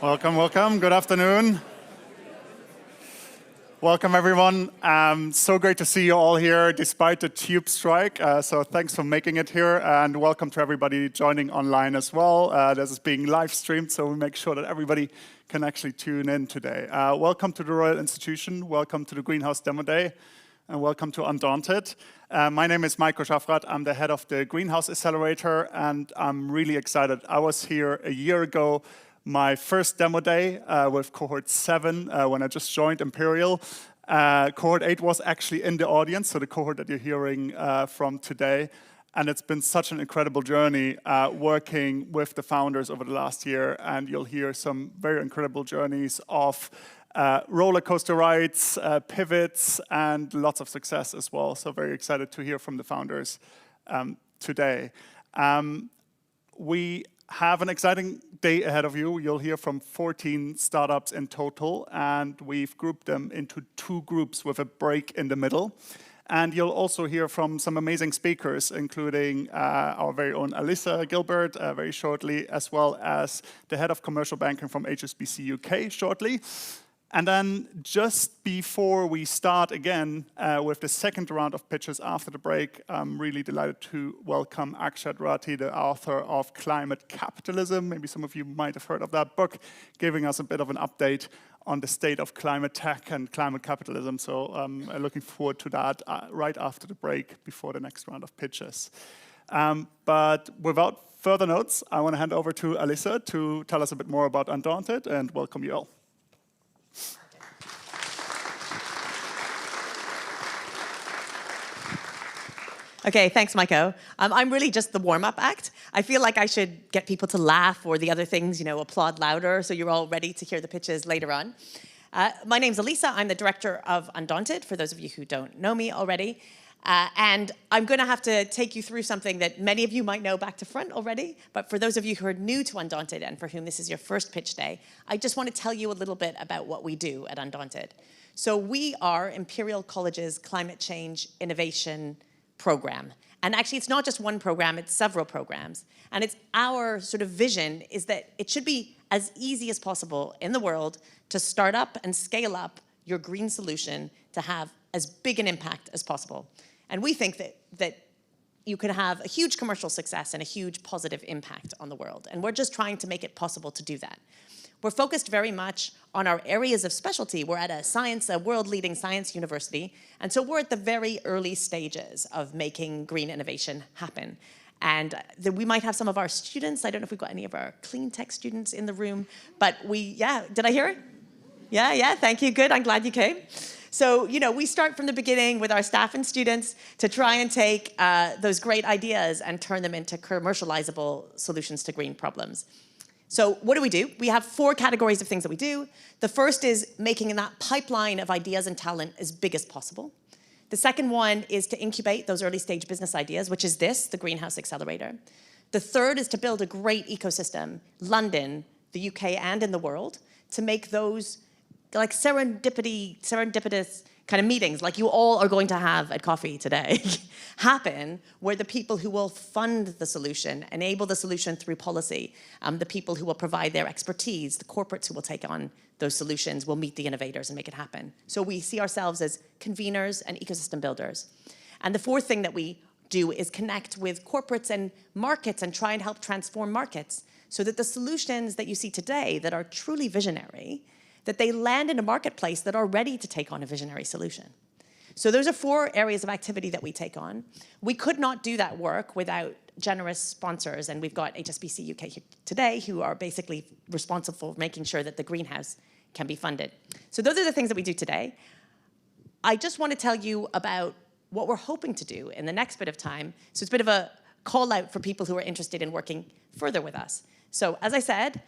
Welcome, welcome. Good afternoon. Welcome, everyone. So great to see you all here despite the tube strike. So thanks for making it here, and welcome to everybody joining online as well. This is being live streamed, so we make sure that everybody can actually tune in today. Welcome to the Royal Institution. Welcome to the Greenhouse Demo Day. And welcome to Undaunted. My name is Maiko Schaffrath. I'm the head of the Greenhouse Accelerator, and I'm really excited. I was here a year ago, my first demo day with Cohort 7 when I just joined Imperial. Cohort 8 was actually in the audience, so the cohort that you're hearing from today. And it's been such an incredible journey working with the founders over the last year, and you'll hear some very incredible journeys of roller coaster rides, pivots, and lots of success as well. So very excited to hear from the founders today. We have an exciting day ahead of you. You'll hear from 14 startups in total, and we've grouped them into 2 groups with a break in the middle. And you'll also hear from some amazing speakers, including our very own Alyssa Gilbert very shortly, as well as the head of commercial banking from HSBC UK shortly. And then just before we start again with the second round of pitches after the break, I'm really delighted to welcome Akshat Rathi, the author of Climate Capitalism. Maybe some of you might have heard of that book, giving us a bit of an update on the state of climate tech and climate capitalism. So I'm looking forward to that right after the break before the next round of pitches. But without further notes, I want to hand over to Alyssa to tell us a bit more about Undaunted, and welcome you all. Okay, thanks, Maiko. I'm really just the warm-up act. I feel like I should get people to laugh or the other things, applaud louder, so you're all ready to hear the pitches later on. My name's Alyssa. I'm the director of Undaunted, for those of you who don't know me already. And I'm going to have to take you through something that many of you might know back to front already, but for those of you who are new to Undaunted and for whom this is your first pitch day, I just want to tell you a little bit about what we do at Undaunted. So we are Imperial College's climate change innovation program. And actually, it's not just one program, it's several programs. And it's our sort of vision is that it should be as easy as possible in the world to start up and scale up your green solution to have as big an impact as possible. And we think that you could have a huge commercial success and a huge positive impact on the world. And we're just trying to make it possible to do that. We're focused very much on our areas of specialty. We're at a world-leading science university, and so we're at the very early stages of making green innovation happen. And we might have some of our students, I don't know if we've got any of our cleantech students in the room, but did I hear it? Yeah, thank you, good, I'm glad you came. So, we start from the beginning with our staff and students to try and take those great ideas and turn them into commercializable solutions to green problems. So what do? We have 4 categories of things that we do. The first is making that pipeline of ideas and talent as big as possible. The second one is to incubate those early stage business ideas, which is the Greenhouse Accelerator. The third is to build a great ecosystem, London, the UK, and in the world, to make those like serendipitous kind of meetings like you all are going to have at coffee today happen, where the people who will fund the solution, enable the solution through policy, the people who will provide their expertise, the corporates who will take on those solutions will meet the innovators and make it happen. So we see ourselves as conveners and ecosystem builders. And the fourth thing that we do is connect with corporates and markets and try and help transform markets so that the solutions that you see today that are truly visionary, that they land in a marketplace that are ready to take on a visionary solution. So those are 4 areas of activity that we take on. We could not do that work without generous sponsors, and we've got HSBC UK here today who are basically responsible for making sure that the greenhouse can be funded. So those are the things that we do today. I just want to tell you about what we're hoping to do in the next bit of time. So it's a bit of a call out for people who are interested in working further with us. So as I said,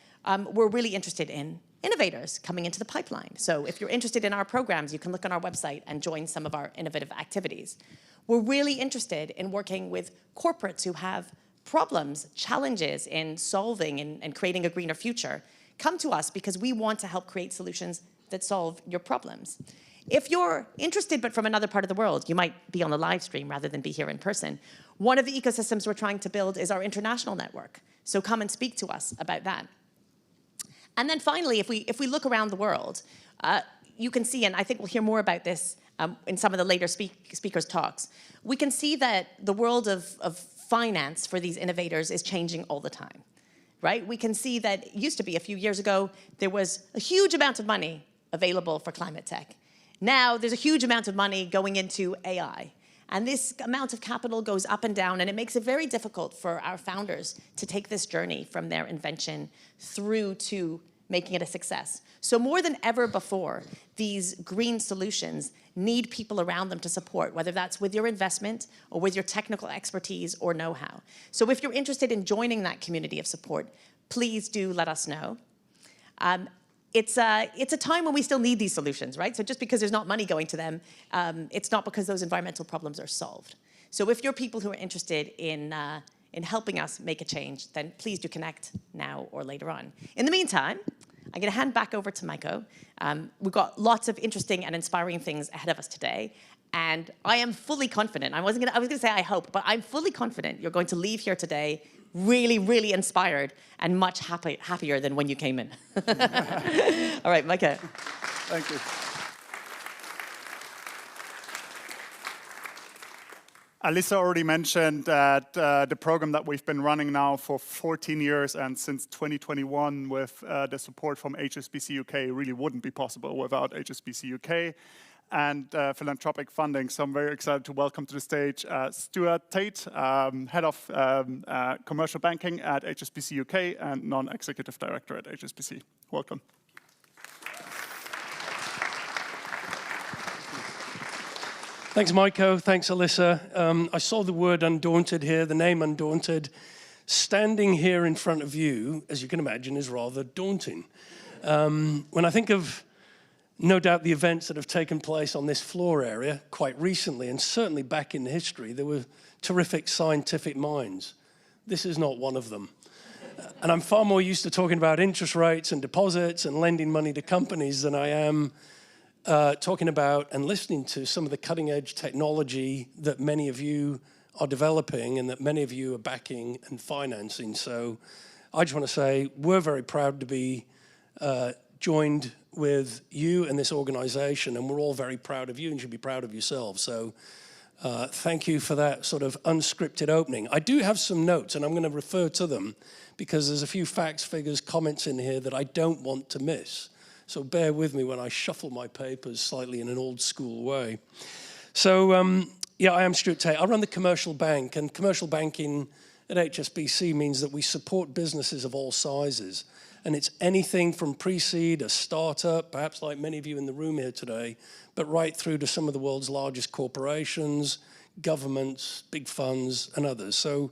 we're really interested in innovators coming into the pipeline. So if you're interested in our programs, you can look on our website and join some of our innovative activities. We're really interested in working with corporates who have problems, challenges in solving and creating a greener future. Come to us because we want to help create solutions that solve your problems. If you're interested but from another part of the world, you might be on the live stream rather than be here in person. One of the ecosystems we're trying to build is our international network. So come and speak to us about that. And then finally, if we look around the world, you can see, and I think we'll hear more about this in some of the later speakers' talks, we can see that the world of finance for these innovators is changing all the time, right? We can see that it used to be a few years ago, there was a huge amount of money available for climate tech. Now there's a huge amount of money going into AI. And this amount of capital goes up and down, and it makes it very difficult for our founders to take this journey from their invention through to making it a success. So more than ever before, these green solutions need people around them to support, whether that's with your investment or with your technical expertise or know-how. So if you're interested in joining that community of support, please do let us know. It's a time when we still need these solutions, right? So just because there's not money going to them, it's not because those environmental problems are solved. So if you're people who are interested in helping us make a change, then please do connect now or later on. In the meantime, I'm going to hand back over to Maiko. We've got lots of interesting and inspiring things ahead of us today. And I am fully confident. I was going to say I hope, but I'm fully confident you're going to leave here today really, really inspired and much happier than when you came in. All right, Maiko. Thank you. Alyssa already mentioned that the program that we've been running now for 14 years and since 2021 with the support from HSBC UK really wouldn't be possible without HSBC UK and philanthropic funding. So I'm very excited to welcome to the stage Stuart Tate, Head of Commercial Banking at HSBC UK and Non-Executive Director at HSBC. Welcome. Thanks, Maiko. Thanks, Alyssa. I saw the word undaunted here, the name undaunted. Standing here in front of you, as you can imagine, is rather daunting. When I think of, no doubt, the events that have taken place on this floor area quite recently, and certainly back in history, there were terrific scientific minds. This is not one of them. And I'm far more used to talking about interest rates and deposits and lending money to companies than I am talking about and listening to some of the cutting edge technology that many of you are developing and that many of you are backing and financing. So I just want to say we're very proud to be joined with you and this organization, and we're all very proud of you and should be proud of yourselves. So thank you for that sort of unscripted opening. I do have some notes and I'm going to refer to them because there's a few facts, figures, comments in here that I don't want to miss. So bear with me when I shuffle my papers slightly in an old school way. So yeah, I am Stuart Tate. I run the commercial bank, and commercial banking at HSBC means that we support businesses of all sizes. And it's anything from pre-seed, a startup, perhaps like many of you in the room here today, but right through to some of the world's largest corporations, governments, big funds, and others. So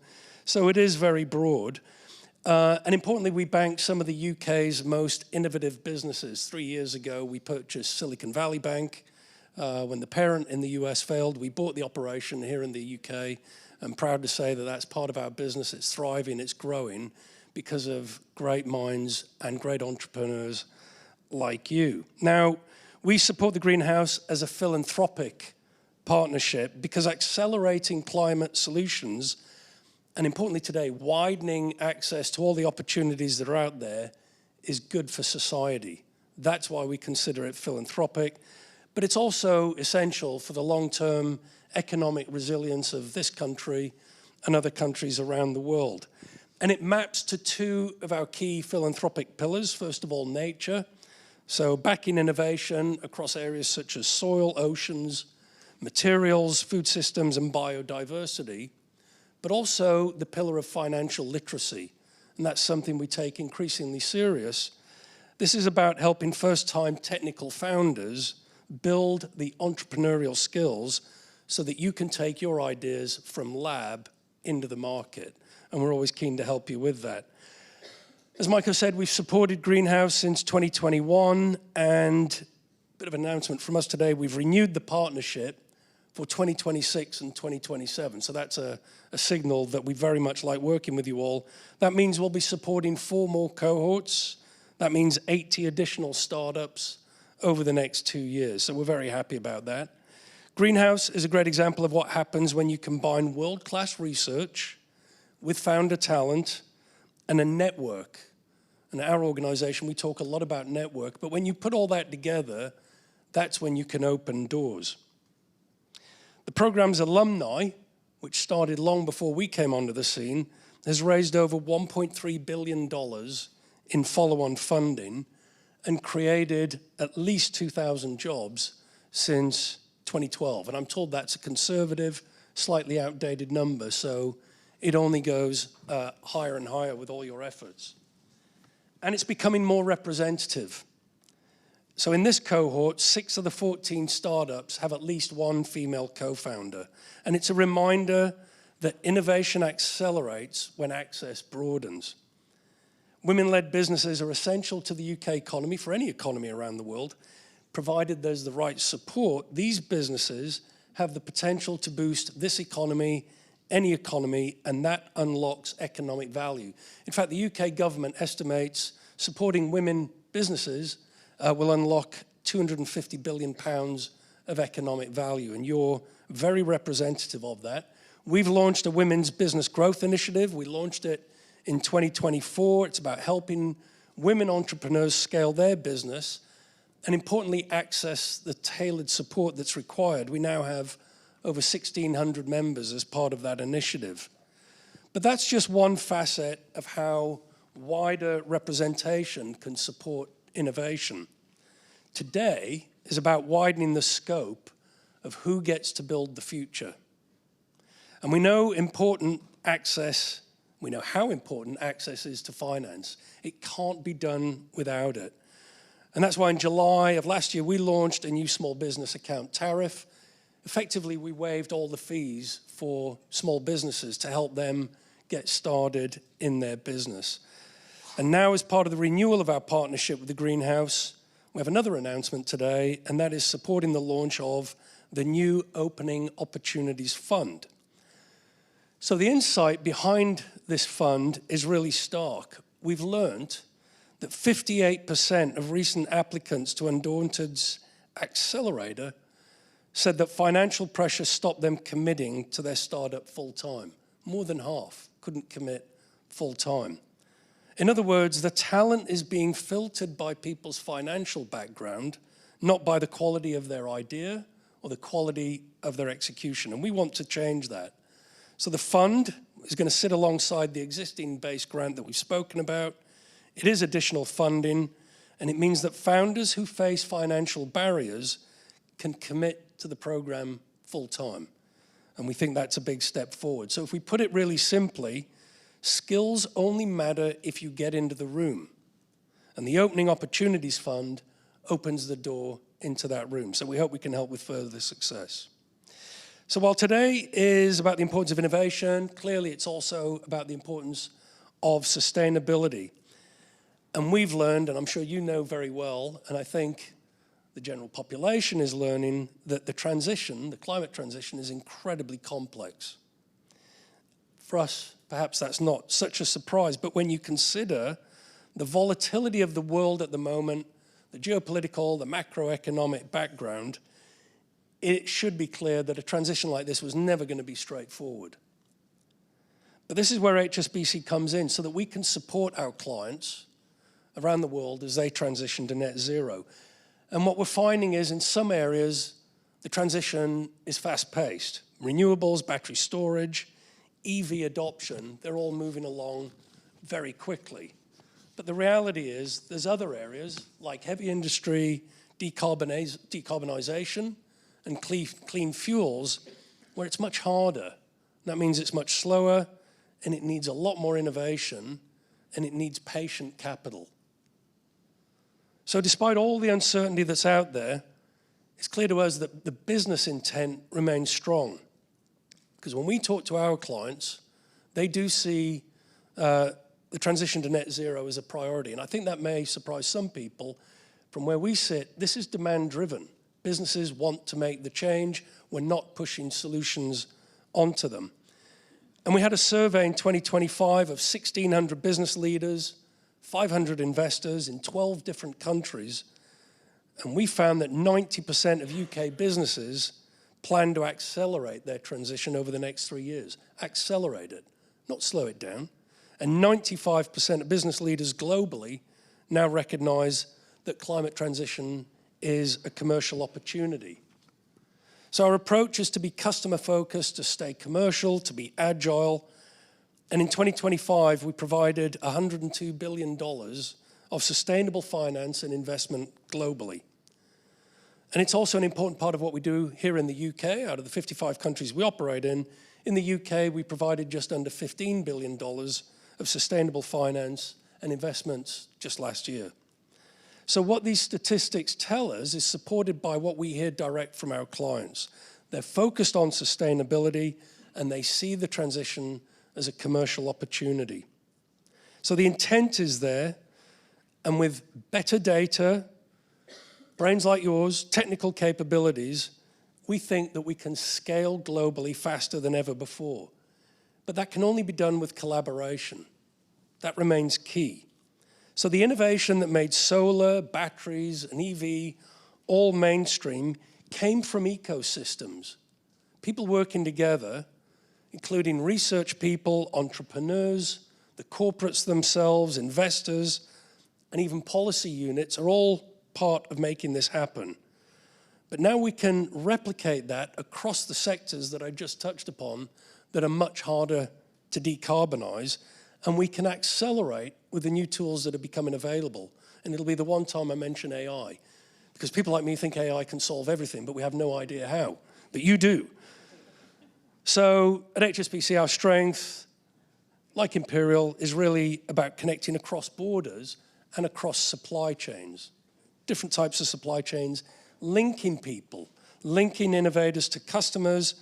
it is very broad. And importantly, we bank some of the UK's most innovative businesses. 3 years ago, we purchased Silicon Valley Bank. When the parent in the US failed, we bought the operation here in the UK. I'm proud to say that that's part of our business. It's thriving, it's growing because of great minds and great entrepreneurs like you. Now, we support the Greenhouse as a philanthropic partnership because accelerating climate solutions, and importantly today, widening access to all the opportunities that are out there is good for society. That's why we consider it philanthropic, but it's also essential for the long-term economic resilience of this country and other countries around the world. And it maps to two of our key philanthropic pillars. First of all, nature. So backing innovation across areas such as soil, oceans, materials, food systems, and biodiversity. But also the pillar of financial literacy. And that's something we take increasingly serious. This is about helping first-time technical founders build the entrepreneurial skills so that you can take your ideas from lab into the market. And we're always keen to help you with that. As Michael said, we've supported Greenhouse since 2021, and a bit of an announcement from us today, we've renewed the partnership for 2026 and 2027. So that's a signal that we very much like working with you all. That means we'll be supporting 4 more cohorts. That means 80 additional startups over the next 2 years. So we're very happy about that. Greenhouse is a great example of what happens when you combine world-class research with founder talent and a network And at our organization, we talk a lot about network, but when you put all that together, that's when you can open doors. The program's alumni, which started long before we came onto the scene, has raised over $1.3 billion in follow-on funding and created at least 2,000 jobs since 2012. And I'm told that's a conservative, slightly outdated number, so it only goes higher and higher with all your efforts. And it's becoming more representative. So in this cohort, 6 of the 14 startups have at least one female co-founder. And it's a reminder that innovation accelerates when access broadens. Women-led businesses are essential to the UK economy, for any economy around the world. Provided there's the right support, these businesses have the potential to boost this economy, any economy, and that unlocks economic value. In fact, the UK government estimates supporting women businesses will unlock £250 billion of economic value, and you're very representative of that. We've launched a Women's Business Growth Initiative. We launched it in 2024. It's about helping women entrepreneurs scale their business and, importantly, access the tailored support that's required. We now have over 1,600 members as part of that initiative. But that's just one facet of how wider representation can support innovation. Today is about widening the scope of who gets to build the future. And we know how important access is to finance. It can't be done without it. And that's why in July of last year, we launched a new small business account tariff. Effectively, we waived all the fees for small businesses to help them get started in their business. And now, as part of the renewal of our partnership with the Greenhouse, we have another announcement today, and that is supporting the launch of the new Opening Opportunities Fund. So the insight behind this fund is really stark. We've learned that 58% of recent applicants to Undaunted's accelerator said that financial pressure stopped them committing to their startup full-time. More than half couldn't commit full-time. In other words, the talent is being filtered by people's financial background, not by the quality of their idea or the quality of their execution. And we want to change that. So the fund is going to sit alongside the existing base grant that we've spoken about. It is additional funding, and it means that founders who face financial barriers can commit to the program full-time. And we think that's a big step forward. So if we put it really simply, skills only matter if you get into the room. And the Opening Opportunities Fund opens the door into that room. So we hope we can help with further success. So while today is about the importance of innovation, clearly it's also about the importance of sustainability. And we've learned, and I'm sure you know very well, and I think the general population is learning, that the climate transition is incredibly complex. For us, perhaps that's not such a surprise, but when you consider the volatility of the world at the moment, the geopolitical, the macroeconomic background, it should be clear that a transition like this was never going to be straightforward. But this is where HSBC comes in, so that we can support our clients around the world as they transition to net zero. And what we're finding is, in some areas, the transition is fast-paced. Renewables, battery storage, EV adoption, they're all moving along very quickly. But the reality is there's other areas like heavy industry, decarbonization, and clean fuels where it's much harder. That means it's much slower, and it needs a lot more innovation, and it needs patient capital. So despite all the uncertainty that's out there, it's clear to us that the business intent remains strong. Because when we talk to our clients, they do see the transition to net zero as a priority. And I think that may surprise some people. From where we sit, this is demand-driven. Businesses want to make the change. We're not pushing solutions onto them. And we had a survey in 2025 of 1,600 business leaders, 500 investors in 12 different countries, and we found that 90% of UK businesses plan to accelerate their transition over the next 3 years. Accelerate it, not slow it down. And 95% of business leaders globally now recognize that climate transition is a commercial opportunity. So our approach is to be customer-focused, to stay commercial, to be agile. And in 2025, we provided $102 billion of sustainable finance and investment globally. And it's also an important part of what we do here in the UK. Out of the 55 countries we operate in the UK, we provided just under $15 billion of sustainable finance and investments just last year. So what these statistics tell us is supported by what we hear direct from our clients. They're focused on sustainability, and they see the transition as a commercial opportunity. So the intent is there, and with better data, brains like yours, technical capabilities, we think that we can scale globally faster than ever before. But that can only be done with collaboration. That remains key. So the innovation that made solar, batteries, and EV all mainstream came from ecosystems. People working together, including research people, entrepreneurs, the corporates themselves, investors, and even policy units are all part of making this happen. But now we can replicate that across the sectors that I just touched upon that are much harder to decarbonize, and we can accelerate with the new tools that are becoming available. And it'll be the one time I mention AI, because people like me think AI can solve everything, but we have no idea how. But you do. So at HSBC, our strength, like Imperial, is really about connecting across borders and across supply chains, different types of supply chains, linking people, linking innovators to customers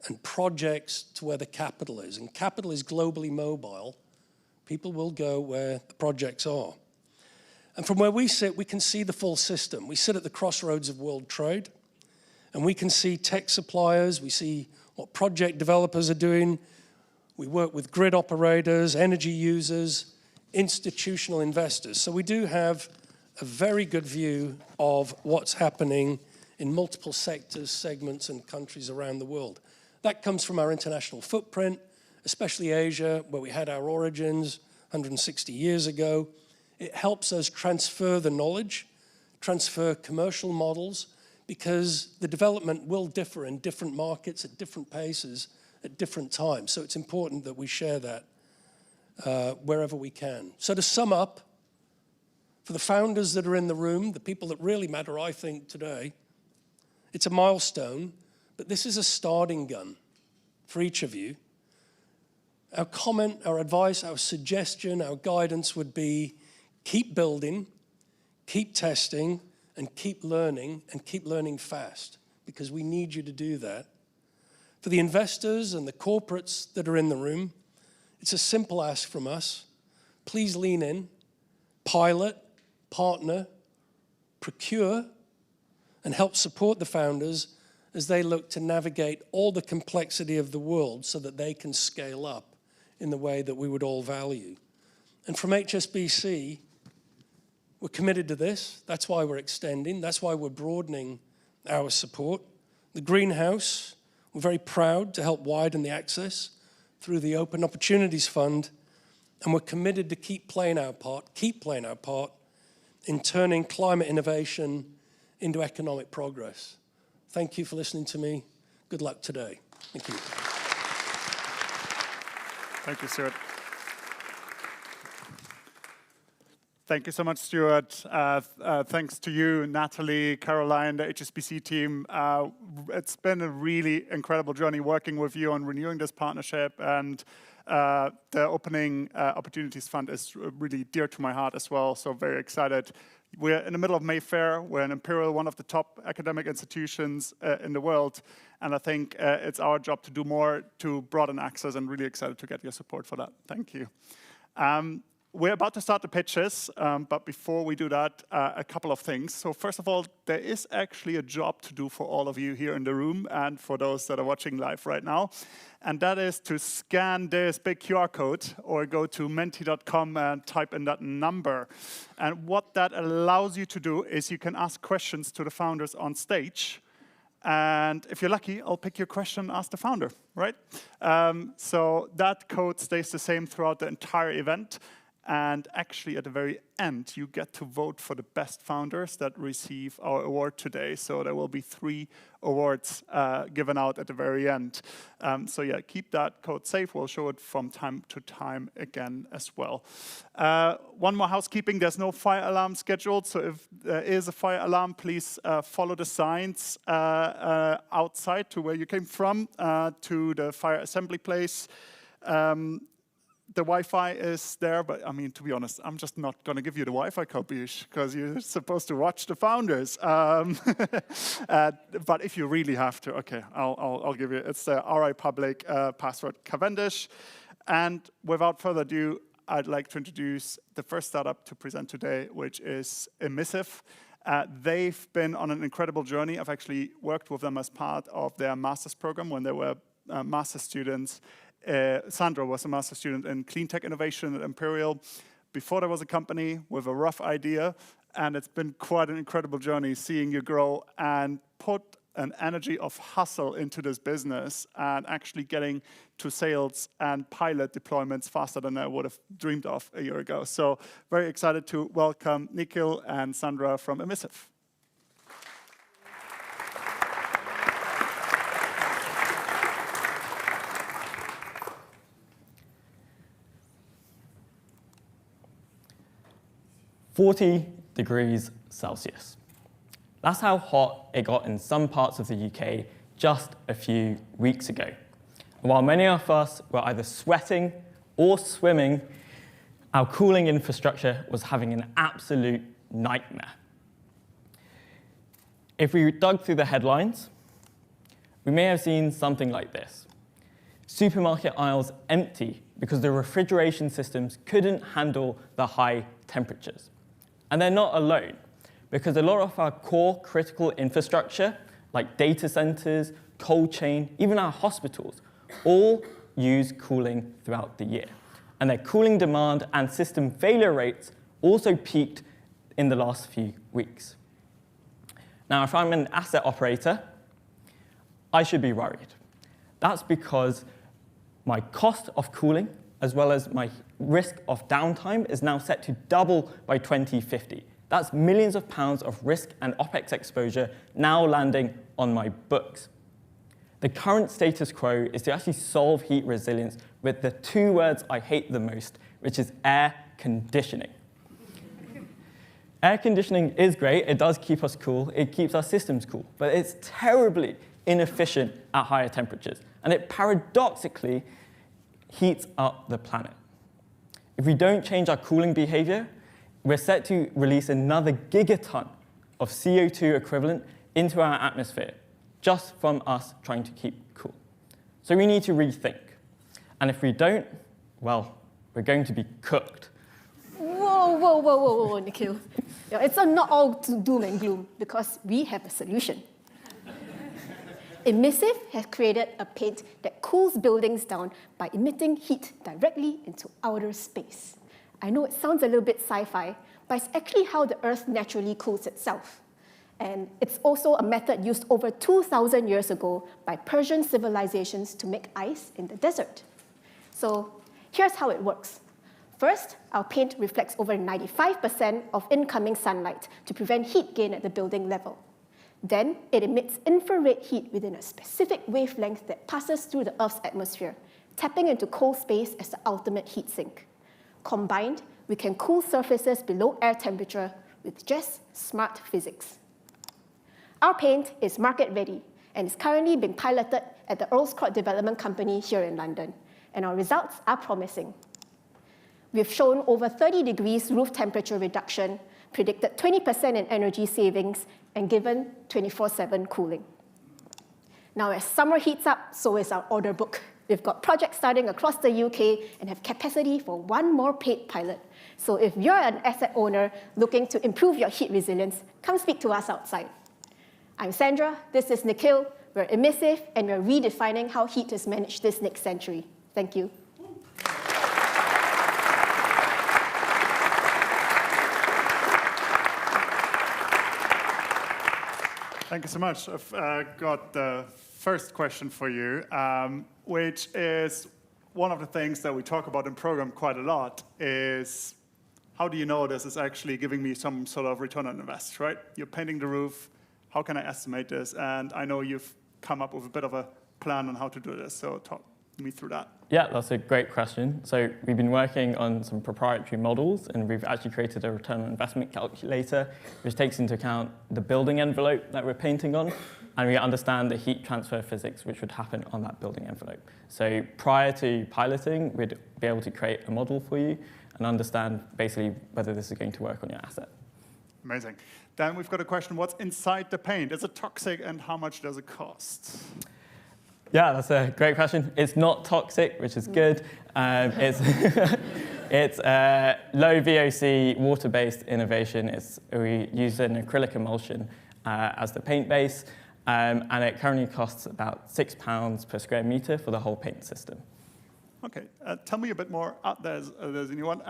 and projects to where the capital is. And capital is globally mobile. People will go where the projects are. And from where we sit, we can see the full system. We sit at the crossroads of world trade, and we can see tech suppliers, we see what project developers are doing. We work with grid operators, energy users, institutional investors. So we do have a very good view of what's happening in multiple sectors, segments, and countries around the world. That comes from our international footprint, especially Asia, where we had our origins 160 years ago. It helps us transfer the knowledge, transfer commercial models, because the development will differ in different markets at different paces at different times. So it's important that we share that wherever we can. So to sum up, for the founders that are in the room, the people that really matter, I think, today, it's a milestone, but this is a starting gun for each of you. Our comment, our advice, our suggestion, our guidance would be keep building, keep testing, and keep learning fast, because we need you to do that. For the investors and the corporates that are in the room, it's a simple ask from us. Please lean in, pilot, partner, procure, and help support the founders as they look to navigate all the complexity of the world so that they can scale up in the way that we would all value. And from HSBC, we're committed to this. That's why we're extending. That's why we're broadening our support. The Greenhouse, we're very proud to help widen the access through the Open Opportunities Fund, and we're committed to keep playing our part in turning climate innovation into economic progress. Thank you for listening to me. Good luck today. Thank you. Thank you, Stuart. Thank you so much, Stuart. Thanks to you, Natalie, Caroline, the HSBC team. It's been a really incredible journey working with you on renewing this partnership, and the Opening Opportunities Fund is really dear to my heart as well, so very excited. We're in the middle of Mayfair. We're in Imperial, one of the top academic institutions in the world, and I think it's our job to do more to broaden access, and really excited to get your support for that. Thank you. We're about to start the pitches, but before we do that, a couple of things. So first of all, there is actually a job to do for all of you here in the room and for those that are watching live right now, and that is to scan this big QR code or go to menti.com and type in that number. And what that allows you to do is you can ask questions to the founders on stage, And if you're lucky, I'll pick your question and ask the founder, right? So that code stays the same throughout the entire event. And actually, at the very end, you get to vote for the best founders that receive our award today. So there will be 3 awards given out at the very end. So yeah, keep that code safe. We'll show it from time to time again as well. One more housekeeping. There's no fire alarm scheduled. So if there is a fire alarm, please follow the signs outside to where you came from, to the fire assembly place. The Wi-Fi is there, but I mean, to be honest, I'm just not going to give you the Wi-Fi copy because you're supposed to watch the founders. But if you really have to, okay, I'll give you. It's the RI Public password Cavendish. And without further ado, I'd like to introduce the first startup to present today, which is Emissive. They've been on an incredible journey. I've actually worked with them as part of their master's program when they were master's students. Sandra was a master's student in cleantech innovation at Imperial. Before there was a company with a rough idea, and it's been quite an incredible journey seeing you grow and put an energy of hustle into this business and actually getting to sales and pilot deployments faster than I would have dreamed of a year ago. So very excited to welcome Nikhil and Sandra from Emissive. 40 degrees Celsius. That's how hot it got in some parts of the UK just a few weeks ago. And while many of us were either sweating or swimming, our cooling infrastructure was having an absolute nightmare. If we dug through the headlines, we may have seen something like this. Supermarket aisles empty because the refrigeration systems couldn't handle the high temperatures. And they're not alone, because a lot of our core critical infrastructure, like data centers, cold chain, even our hospitals, all use cooling throughout the year. And their cooling demand and system failure rates also peaked in the last few weeks. Now, if I'm an asset operator, I should be worried. That's because my cost of cooling, as well as my risk of downtime, is now set to double by 2050. That's millions of pounds of risk and OpEx exposure now landing on my books. The current status quo is to actually solve heat resilience with the 2 words I hate the most, which is air conditioning. Air conditioning is great. It does keep us cool. It keeps our systems cool. But it's terribly inefficient at higher temperatures. And it paradoxically heats up the planet. If we don't change our cooling behavior, we're set to release another gigaton of CO2 equivalent into our atmosphere, just from us trying to keep cool. So we need to rethink. And if we don't, well, we're going to be cooked. Whoa, Nikhil. It's not all doom and gloom, because we have a solution. Emissive has created a paint that cools buildings down by emitting heat directly into outer space. I know it sounds a little bit sci-fi, but it's actually how the Earth naturally cools itself. And it's also a method used over 2,000 years ago by Persian civilizations to make ice in the desert. So here's how it works. First, our paint reflects over 95% of incoming sunlight to prevent heat gain at the building level. Then it emits infrared heat within a specific wavelength that passes through the Earth's atmosphere, tapping into cold space as the ultimate heat sink. Combined, we can cool surfaces below air temperature with just smart physics. Our paint is market ready and is currently being piloted at the Earl's Court Development Company here in London, and our results are promising. We've shown over 30 degrees roof temperature reduction, predicted 20% in energy savings, and given 24/7 cooling. Now, as summer heats up, so is our order book. We've got projects starting across the UK and have capacity for one more paid pilot. So if you're an asset owner looking to improve your heat resilience, come speak to us outside. I'm Sandra, this is Nikhil, we're Emissive, and we're redefining how heat is managed this next century. Thank you. Thank you so much. I've got the first question for you, which is one of the things that we talk about in program quite a lot is how do you know this is actually giving me some sort of return on invest, right? You're painting the roof. How can I estimate this? And I know you've come up with a bit of a plan on how to do this. So talk me through that. Yeah, that's a great question. So we've been working on some proprietary models, and we've actually created a return on investment calculator, which takes into account the building envelope that we're painting on, and we understand the heat transfer physics which would happen on that building envelope. So prior to piloting, we'd be able to create a model for you and understand basically whether this is going to work on your asset. Amazing. Then we've got a question, what's inside the paint? Is it toxic and how much does it cost? Yeah, that's a great question. It's not toxic, which is good. It's low VOC, water-based innovation. We use an acrylic emulsion as the paint base, and it currently costs about £6 per square meter for the whole paint system. Okay, tell me a bit more. There's a new one.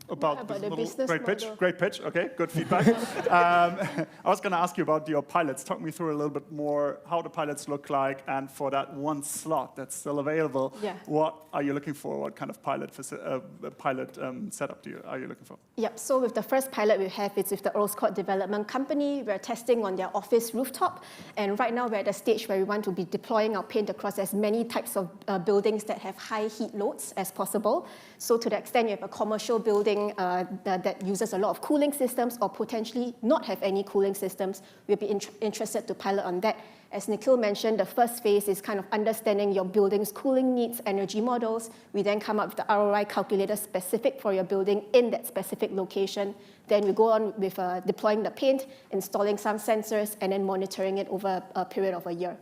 About the little, business great pitch, model. great pitch. Okay, good feedback. I was going to ask you about your pilots. Talk me through a little bit more how the pilots look like, and for that one slot that's still available, what are you looking for? What kind of pilot setup are you looking for? Yep, so with the first pilot we have, it's with the Cohort development company. We're testing on their office rooftop, and right now we're at a stage where we want to be deploying our paint across as many types of buildings that have high heat loads as possible. So to the extent you have a commercial building that uses a lot of cooling systems or potentially not have any cooling systems, we'll be interested to pilot on that. As Nikhil mentioned, the first phase is kind of understanding your building's cooling needs, energy models. We then come up with the ROI calculator specific for your building in that specific location. Then we go on with deploying the paint, installing some sensors, and then monitoring it over a period of a year.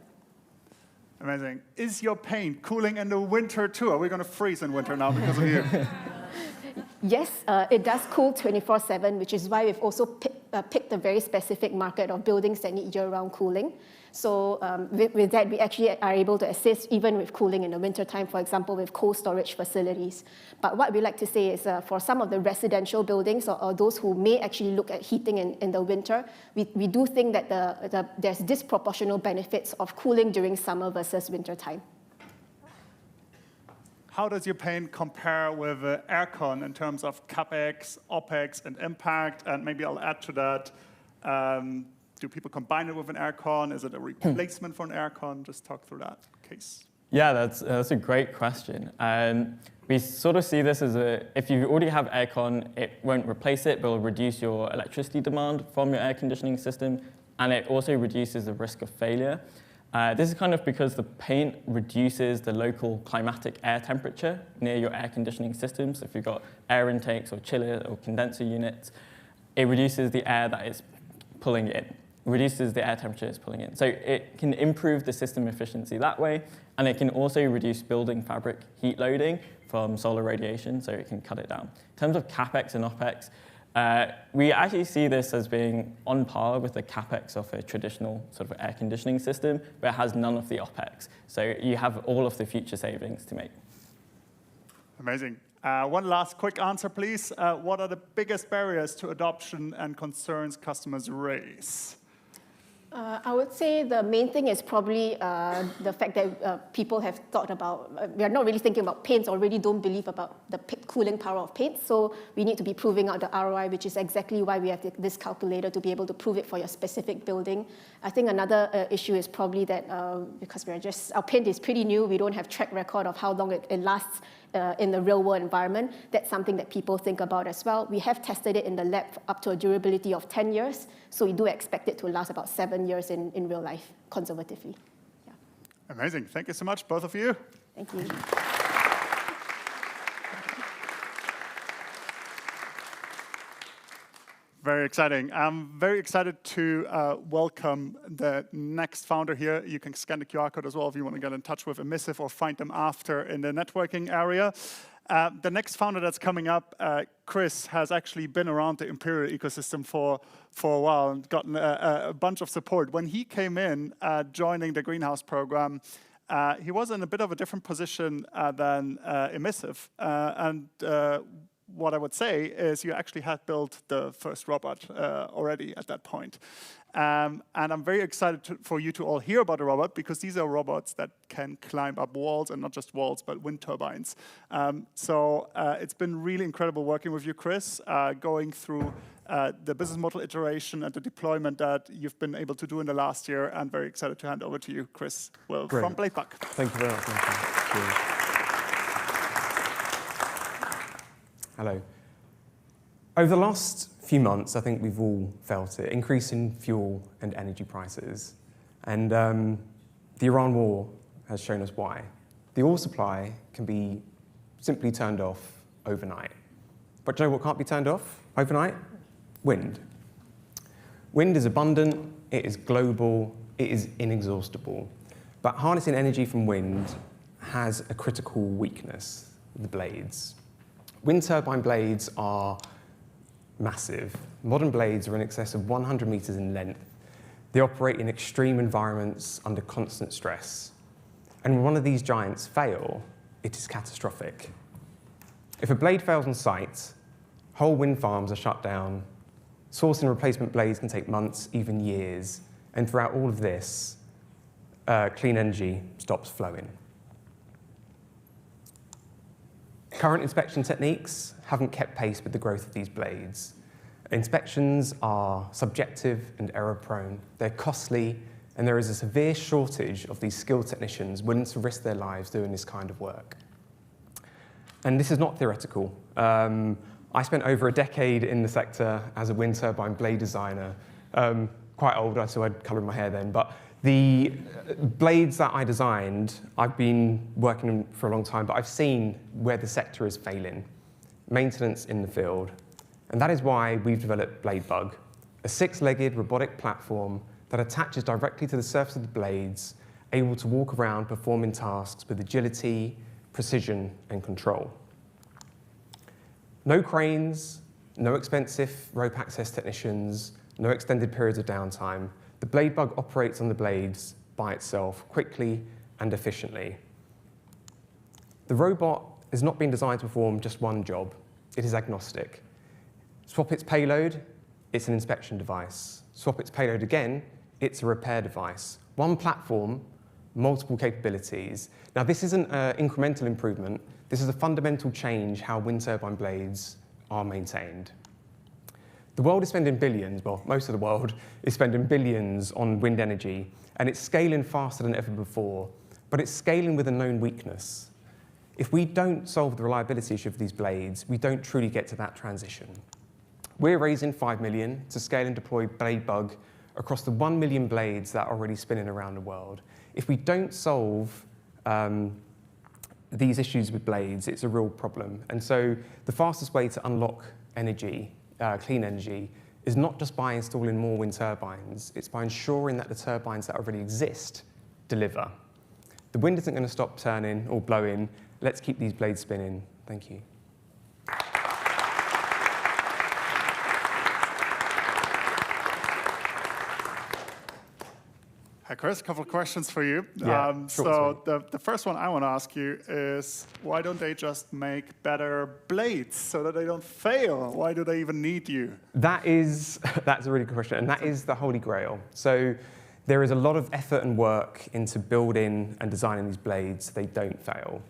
Amazing. Is your paint cooling in the winter too? Are we going to freeze in winter now because of you? Yes, it does cool 24/7, which is why we've also picked a very specific market of buildings that need year-round cooling. So with that, we actually are able to assist even with cooling in the wintertime, for example, with cold storage facilities. But what we like to say is for some of the residential buildings or those who may actually look at heating in the winter, we do think that there's disproportional benefits of cooling during summer versus wintertime. How does your paint compare with aircon in terms of CapEx, OpEx, and impact? And maybe I'll add to that, do people combine it with an aircon? Is it a replacement for an aircon? Just talk through that case. Yeah, that's a great question. We sort of see this as if you already have aircon, it won't replace it, but it'll reduce your electricity demand from your air conditioning system, and it also reduces the risk of failure. This is kind of because the paint reduces the local climatic air temperature near your air conditioning system. So if you've got air intakes or chiller or condenser units, it reduces the air that it's pulling in. Reduces the air temperature it's pulling in. So it can improve the system efficiency that way, and it can also reduce building fabric heat loading from solar radiation, so it can cut it down. In terms of CapEx and OpEx, we actually see this as being on par with the CapEx of a traditional sort of air conditioning system, but it has none of the OpEx. So you have all of the future savings to make. Amazing. One last quick answer, please. What are the biggest barriers to adoption and concerns customers raise? I would say the main thing is probably the fact that people have thought about, we are not really thinking about paints or really don't believe about the cooling power of paint. So we need to be proving out the ROI, which is exactly why we have this calculator to be able to prove it for your specific building. I think another issue is probably that because our paint is pretty new, we don't have track record of how long it lasts in the real world environment. That's something that people think about as well. We have tested it in the lab up to a durability of 10 years. So we do expect it to last about 7 years in real life, conservatively. Yeah. Amazing. Thank you so much, both of you. Thank you. Very exciting. I'm very excited to welcome the next founder here. You can scan the QR code as well if you want to get in touch with Emissive or find them after in the networking area. The next founder that's coming up, Chris, has actually been around the Imperial ecosystem for a while and gotten a bunch of support. When he came in, joining the Greenhouse program, he was in a bit of a different position than Emissive. what I would say is you actually had built the first robot already at that point. And I'm very excited for you to all hear about the robot, because these are robots that can climb up walls, and not just walls, but wind turbines. So it's been really incredible working with you, Chris, going through the business model iteration and the deployment that you've been able to do in the last year, and very excited to hand over to you, Chris, from Bladebug. Thank you very much. Hello. Over the last few months, I think we've all felt it, increase in fuel and energy prices. And the Iran war has shown us why. The oil supply can be simply turned off overnight. But do you know what can't be turned off overnight? Wind. Wind is abundant, it is global, it is inexhaustible. But harnessing energy from wind has a critical weakness, the blades. Wind turbine blades are massive. Modern blades are in excess of 100 meters in length. They operate in extreme environments under constant stress. And when one of these giants fail, it is catastrophic. If a blade fails on site, whole wind farms are shut down. Sourcing replacement blades can take months, even years. And throughout all of this, clean energy stops flowing. Current inspection techniques haven't kept pace with the growth of these blades. Inspections are subjective and error-prone. They're costly, and there is a severe shortage of these skilled technicians willing to risk their lives doing this kind of work. And this is not theoretical. I spent over a decade in the sector as a wind turbine blade designer. Quite old, so I'd coloured my hair then, but the blades that I designed, I've been working on for a long time, but I've seen where the sector is failing. Maintenance in the field. And that is why we've developed Bladebug, a 6-legged robotic platform that attaches directly to the surface of the blades, able to walk around performing tasks with agility, precision, and control. No cranes, no expensive rope access technicians, no extended periods of downtime. The Bladebug operates on the blades by itself, quickly and efficiently. The robot has not been designed to perform just one job. It is agnostic. Swap its payload, it's an inspection device. Swap its payload again, it's a repair device. One platform, multiple capabilities. Now, this isn't an incremental improvement. This is a fundamental change how wind turbine blades are maintained. The world is spending billions, well, most of the world is spending billions on wind energy, and it's scaling faster than ever before, but it's scaling with a known weakness. If we don't solve the reliability issue of these blades, we don't truly get to that transition. We're raising $5 million to scale and deploy Bladebug across the 1 million blades that are already spinning around the world. If we don't solve these issues with blades, it's a real problem. And so the fastest way to unlock energy, clean energy, is not just by installing more wind turbines, it's by ensuring that the turbines that already exist deliver. The wind isn't going to stop turning or blowing. Let's keep these blades spinning. Thank you. Hi, Chris, a couple of questions for you. Yeah, so the first one I want to ask you is, why don't they just make better blades so that they don't fail? Why do they even need you? That's a really good question, and that is the holy grail. So there is a lot of effort and work into building and designing these blades so they don't fail.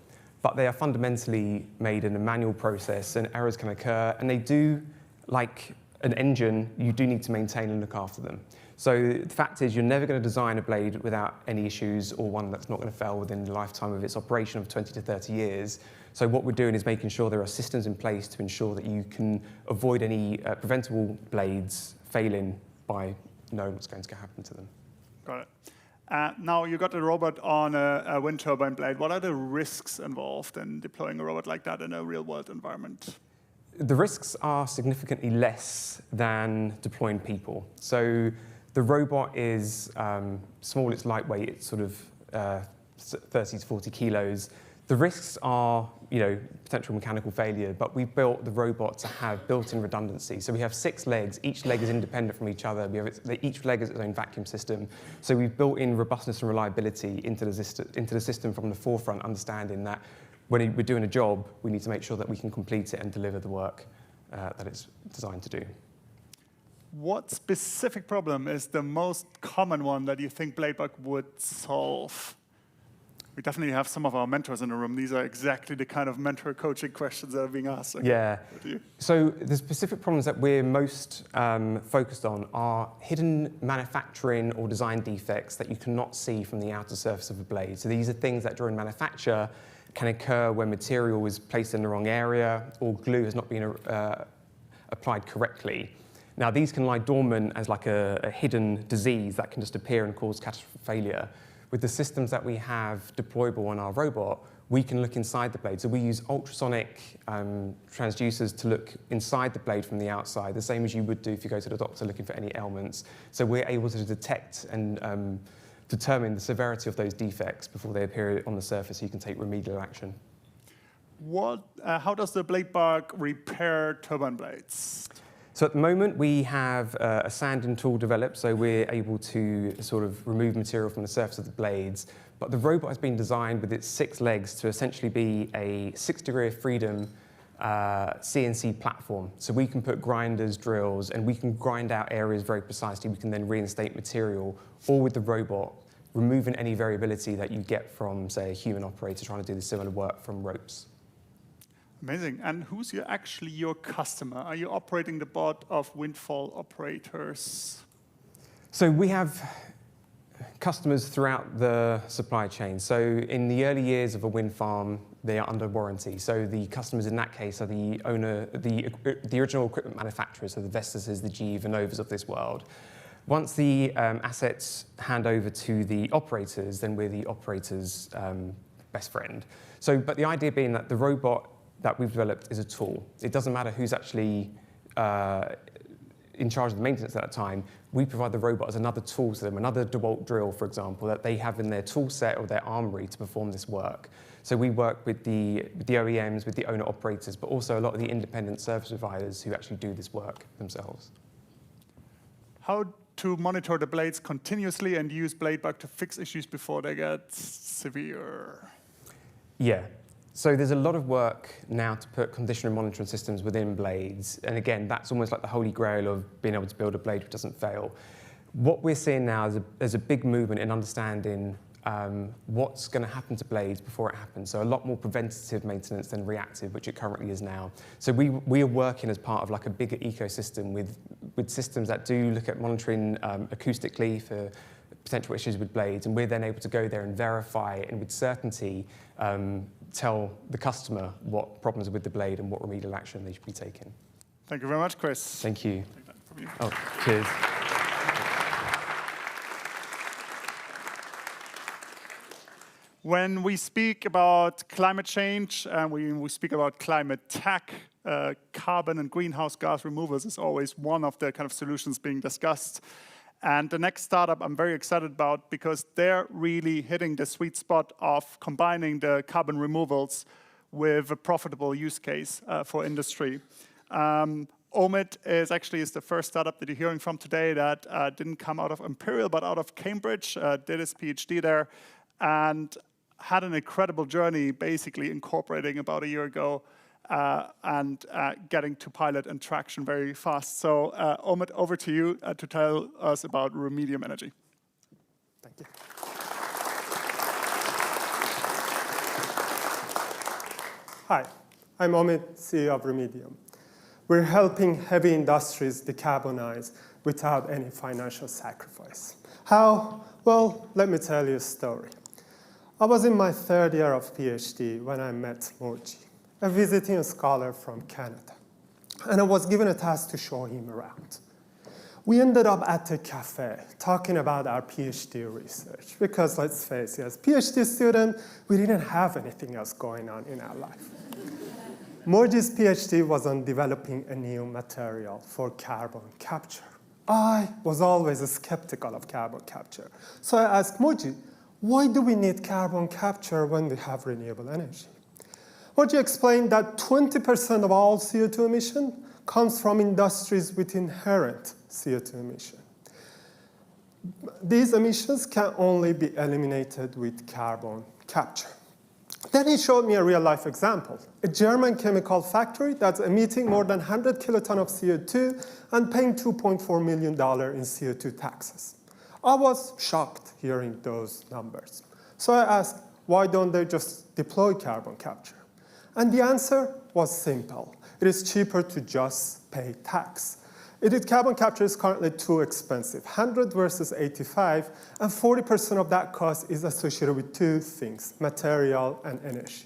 But they are fundamentally made in a manual process, and errors can occur, and they do, like an engine, you do need to maintain and look after them. So the fact is, you're never going to design a blade without any issues, or one that's not going to fail within the lifetime of its operation of 20 to 30 years. So what we're doing is making sure there are systems in place to ensure that you can avoid any preventable blades failing by knowing what's going to happen to them. Got it. Now, you got a robot on a wind turbine blade. What are the risks involved in deploying a robot like that in a real-world environment? The risks are significantly less than deploying people. So the robot is small, it's lightweight, it's sort of 30 to 40 kilos. The risks are, potential mechanical failure, but we've built the robot to have built-in redundancy. So we have 6 legs, each leg is independent from each other. Each leg has its own vacuum system. So we've built in robustness and reliability into the system from the forefront, understanding that when we're doing a job, we need to make sure that we can complete it and deliver the work that it's designed to do. What specific problem is the most common one that you think Bladebug would solve? We definitely have some of our mentors in the room. These are exactly the kind of mentor coaching questions that are being asked. Okay. Yeah. So the specific problems that we're most focused on are hidden manufacturing or design defects that you cannot see from the outer surface of a blade. So these are things that during manufacture can occur when material is placed in the wrong area or glue has not been applied correctly. Now, these can lie dormant as like a hidden disease that can just appear and cause catastrophic failure. With the systems that we have deployable on our robot, we can look inside the blade. So we use ultrasonic transducers to look inside the blade from the outside, the same as you would do if you go to the doctor looking for any ailments. So we're able to detect and determine the severity of those defects before they appear on the surface so you can take remedial action. How does the Bladebug repair turbine blades? So at the moment, we have a sanding tool developed, so we're able to sort of remove material from the surface of the blades. But the robot has been designed with its 6 legs to essentially be a 6-degree of freedom CNC platform. So we can put grinders, drills, and we can grind out areas very precisely. We can then reinstate material, all with the robot, removing any variability that you get from, say, a human operator trying to do the similar work from ropes. Amazing. And who's actually your customer? Are you operating the bot of windfall operators? So we have customers throughout the supply chain. So in the early years of a wind farm, they are under warranty. So the customers in that case are the owner, the original equipment manufacturers, so the Vestases, the GE Vernovas of this world. Once the assets hand over to the operators, then we're the operator's best friend. So, but the idea being that the robot that we've developed is a tool. It doesn't matter who's actually in charge of the maintenance at that time. We provide the robot as another tool to them, another DeWalt drill, for example, that they have in their tool set or their armory to perform this work. So we work with the OEMs, with the owner operators, but also a lot of the independent service providers who actually do this work themselves. How to monitor the blades continuously and use Bladebug to fix issues before they get severe? Yeah. So there's a lot of work now to put condition and monitoring systems within blades. And again, that's almost like the holy grail of being able to build a blade which doesn't fail. What we're seeing now is a big movement in understanding what's going to happen to blades before it happens. So a lot more preventative maintenance than reactive, which it currently is now. So we are working as part of like a bigger ecosystem with systems that do look at monitoring acoustically for potential issues with blades, and we're then able to go there and verify and with certainty tell the customer what problems are with the blade and what remedial action they should be taking. Thank you very much, Chris. Thank you. Take that from you. Oh, cheers. When we speak about climate change and we speak about climate tech, carbon and greenhouse gas removals is always one of the kind of solutions being discussed. And the next startup I'm very excited about because they're really hitting the sweet spot of combining the carbon removals with a profitable use case for industry. Omid is the first startup that you're hearing from today that didn't come out of Imperial but out of Cambridge, did his PhD there, and had an incredible journey basically incorporating about a year ago and getting to pilot and traction very fast. So Omid, over to you to tell us about Remedium Energy. Thank you. Hi, I'm Omid, CEO of Remedium. We're helping heavy industries decarbonize without any financial sacrifice. How? Well, let me tell you a story. I was in my 3rd year of PhD when I met Moji, a visiting scholar from Canada, and I was given a task to show him around. We ended up at a cafe talking about our PhD research because, let's face it, as PhD students, we didn't have anything else going on in our life. Moji's PhD was on developing a new material for carbon capture. I was always skeptical of carbon capture, so I asked Moji, why do we need carbon capture when we have renewable energy? Moji explained that 20% of all CO2 emission comes from industries with inherent CO2 emission. These emissions can only be eliminated with carbon capture. Then he showed me a real-life example, a German chemical factory that's emitting more than 100 kiloton of CO2 and paying $2.4 million in CO2 taxes. I was shocked hearing those numbers. So I asked, why don't they just deploy carbon capture? And the answer was simple. It is cheaper to just pay tax. Carbon capture is currently too expensive, 100 versus 85, and 40% of that cost is associated with two things, material and energy.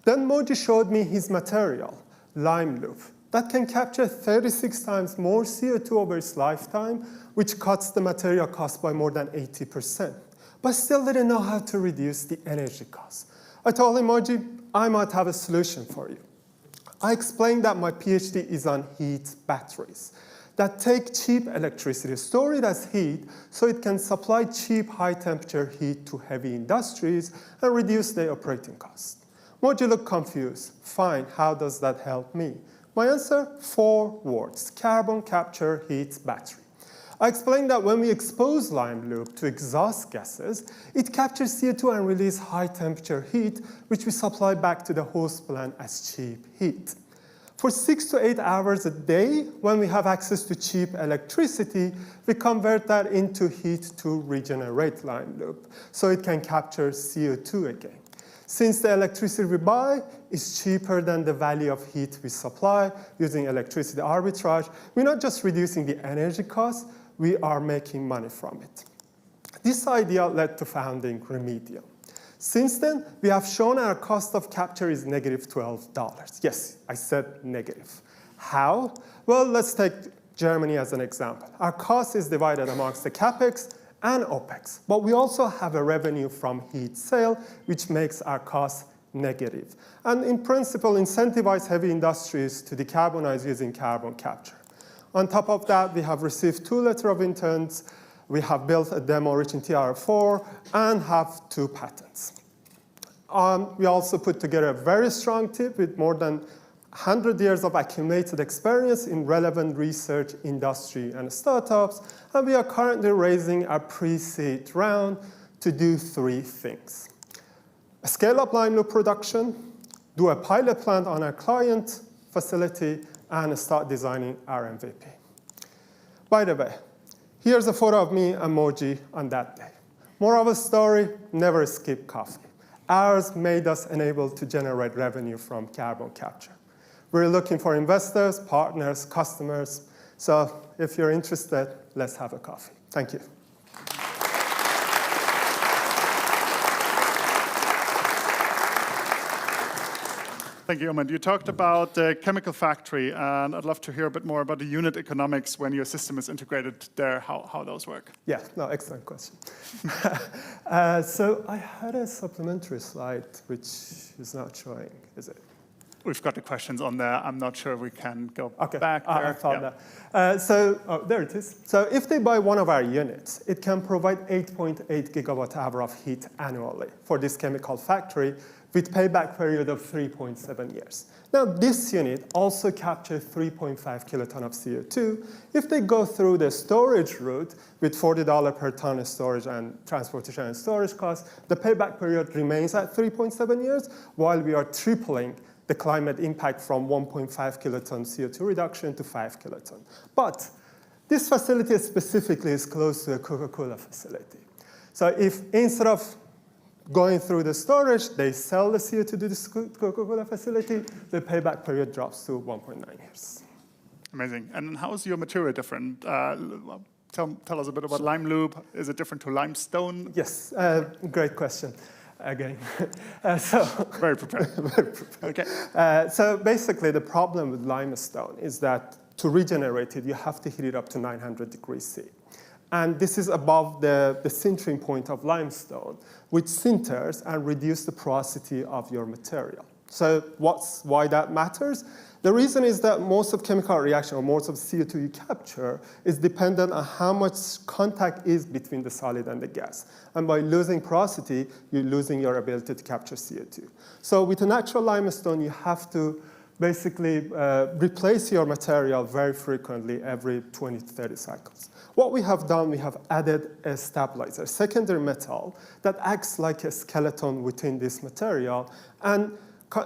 Then Moji showed me his material, lime loop, that can capture 36 times more CO2 over its lifetime, which cuts the material cost by more than 80%, but still didn't know how to reduce the energy cost. I told him, Moji, I might have a solution for you. I explained that my PhD is on heat batteries that take cheap electricity, store it as heat, so it can supply cheap high-temperature heat to heavy industries and reduce their operating costs. Moji looked confused. Fine, how does that help me? My answer, 4 words, carbon capture heat battery. I explained that when we expose lime loop to exhaust gases, it captures CO2 and releases high-temperature heat, which we supply back to the host plant as cheap heat. For 6 to 8 hours a day, when we have access to cheap electricity, we convert that into heat to regenerate lime loop, so it can capture CO2 again. Since the electricity we buy is cheaper than the value of heat we supply using electricity arbitrage, we're not just reducing the energy cost, we are making money from it. This idea led to founding Remedium. Since then, we have shown our cost of capture is negative $12. Yes, I said negative. How? Well, let's take Germany as an example. Our cost is divided amongst the CapEx and OpEx, but we also have a revenue from heat sale, which makes our cost negative. And in principle, incentivize heavy industries to decarbonize using carbon capture. On top of that, we have received 2 letters of intent. We have built a demo reaching TR4 and have 2 patents. We also put together a very strong team with more than 100 years of accumulated experience in relevant research, industry, and startups. And we are currently raising a pre-seed round to do 3 things. Scale up lime loop production, do a pilot plant on our client facility, and start designing our MVP. By the way, here's a photo of me and Moji on that day. More of a story, never skip coffee. Ours made us enabled to generate revenue from carbon capture. We're looking for investors, partners, customers. So if you're interested, let's have a coffee. Thank you. Thank you, Omid. You talked about the chemical factory, and I'd love to hear a bit more about the unit economics when your system is integrated there, how those work. Yeah, no, excellent question. So I had a supplementary slide, which is not showing, is it? We've got the questions on there. I'm not sure we can go back there. I found that. There it is. So if they buy one of our units, it can provide 8.8 gigawatt hour of heat annually for this chemical factory with payback period of 3.7 years. Now, this unit also captures 3.5 kiloton of CO2. If they go through the storage route with $40 per ton of storage and transportation and storage costs, the payback period remains at 3.7 years, while we are tripling the climate impact from 1.5 kiloton CO2 reduction to 5 kiloton. But this facility specifically is close to a Coca-Cola facility. So if instead of going through the storage, they sell the CO2 to this Coca-Cola facility, the payback period drops to 1.9 years. Amazing. And how is your material different? Tell us a bit about lime loop. Is it different to limestone? Yes, great question. Again, Very prepared. Very prepared. Okay. So basically, the problem with limestone is that to regenerate it, you have to heat it up to 900 degrees C. And this is above the sintering point of limestone, which sinters and reduces the porosity of your material. So why that matters? The reason is that most of chemical reaction, or most of CO2 you capture, is dependent on how much contact is between the solid and the gas. And by losing porosity, you're losing your ability to capture CO2. So with a natural limestone, you have to basically replace your material very frequently, every 20 to 30 cycles. what we have done, we have added a stabilizer, secondary metal, that acts like a skeleton within this material and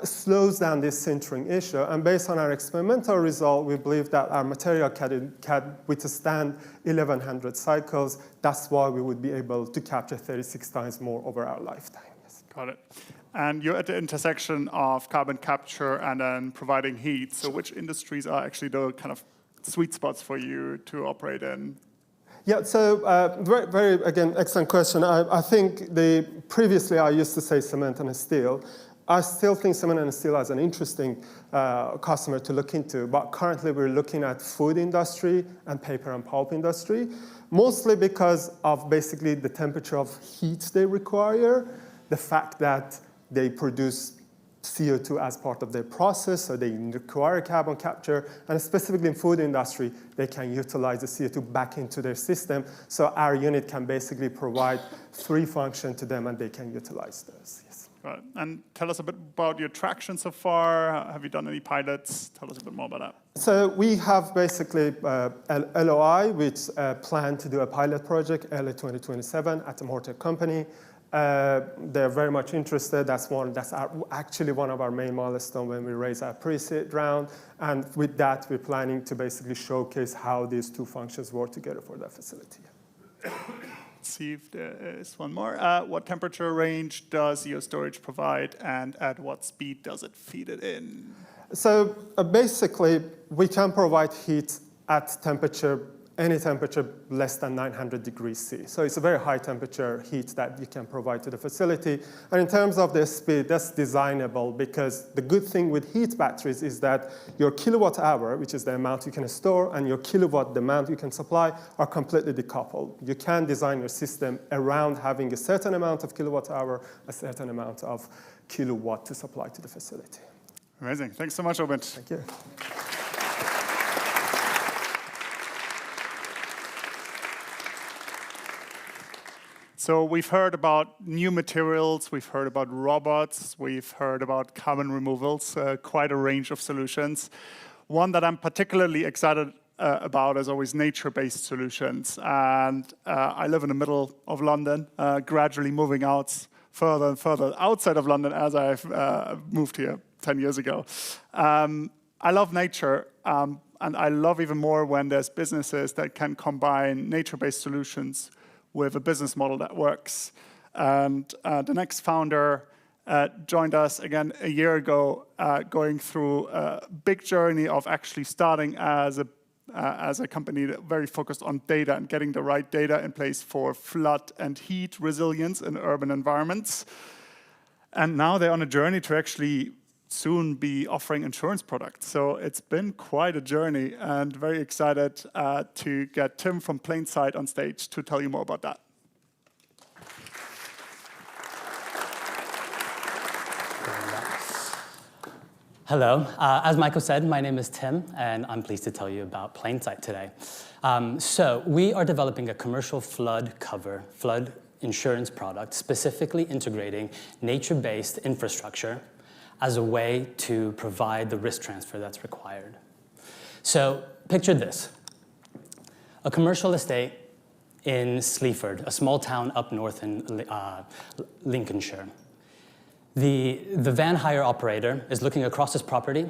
slows down this sintering issue. And based on our experimental result, we believe that our material can withstand 1,100 cycles. That's why we would be able to capture 36 times more over our lifetime. Yes. Got it. And you're at the intersection of carbon capture and then providing heat. So which industries are actually the kind of sweet spots for you to operate in? Yeah, so very, very, again, excellent question. I think previously I used to say cement and steel. I still think cement and steel is an interesting customer to look into, but currently we're looking at food industry and paper and pulp industry, mostly because of basically the temperature of heat they require, the fact that they produce CO2 as part of their process, so they require carbon capture, and specifically in food industry, they can utilize the CO2 back into their system, so our unit can basically provide 3 functions to them and they can utilize those. Yes. Right. And tell us a bit about your traction so far. Have you done any pilots? Tell us a bit more about that. So we have basically LOI, which plan to do a pilot project early 2027 at a mortar company. They're very much interested. That's actually one of our main milestones when we raise our pre-seed round. And with that, we're planning to basically showcase how these 2 functions work together for that facility. Let's see if there is one more. What temperature range does your storage provide, and at what speed does it feed it in? So basically, we can provide heat at any temperature less than 900 degrees C. So it's a very high temperature heat that you can provide to the facility. And in terms of the speed, that's designable, because the good thing with heat batteries is that your kilowatt hour, which is the amount you can store, and your kilowatt, the amount you can supply, are completely decoupled. You can design your system around having a certain amount of kilowatt hour, a certain amount of kilowatt to supply to the facility. Amazing. Thanks so much, Omid. Thank you. So we've heard about new materials, we've heard about robots, we've heard about carbon removals, quite a range of solutions. One that I'm particularly excited about is always nature-based solutions. And I live in the middle of London, gradually moving out further and further outside of London as I've moved here 10 years ago. I love nature, and I love even more when there's businesses that can combine nature-based solutions with a business model that works. And the next founder joined us again a year ago, going through a big journey of actually starting as a company that very focused on data and getting the right data in place for flood and heat resilience in urban environments. And now they're on a journey to actually soon be offering insurance products. So it's been quite a journey, and very excited to get Tim from Plainsight on stage to tell you more about that. Hello. As Michael said, my name is Tim, and I'm pleased to tell you about Plainsight today. So we are developing a commercial flood insurance product, specifically integrating nature-based infrastructure as a way to provide the risk transfer that's required. So picture this: a commercial estate in Sleaford, a small town up north in Lincolnshire. The van hire operator is looking across his property,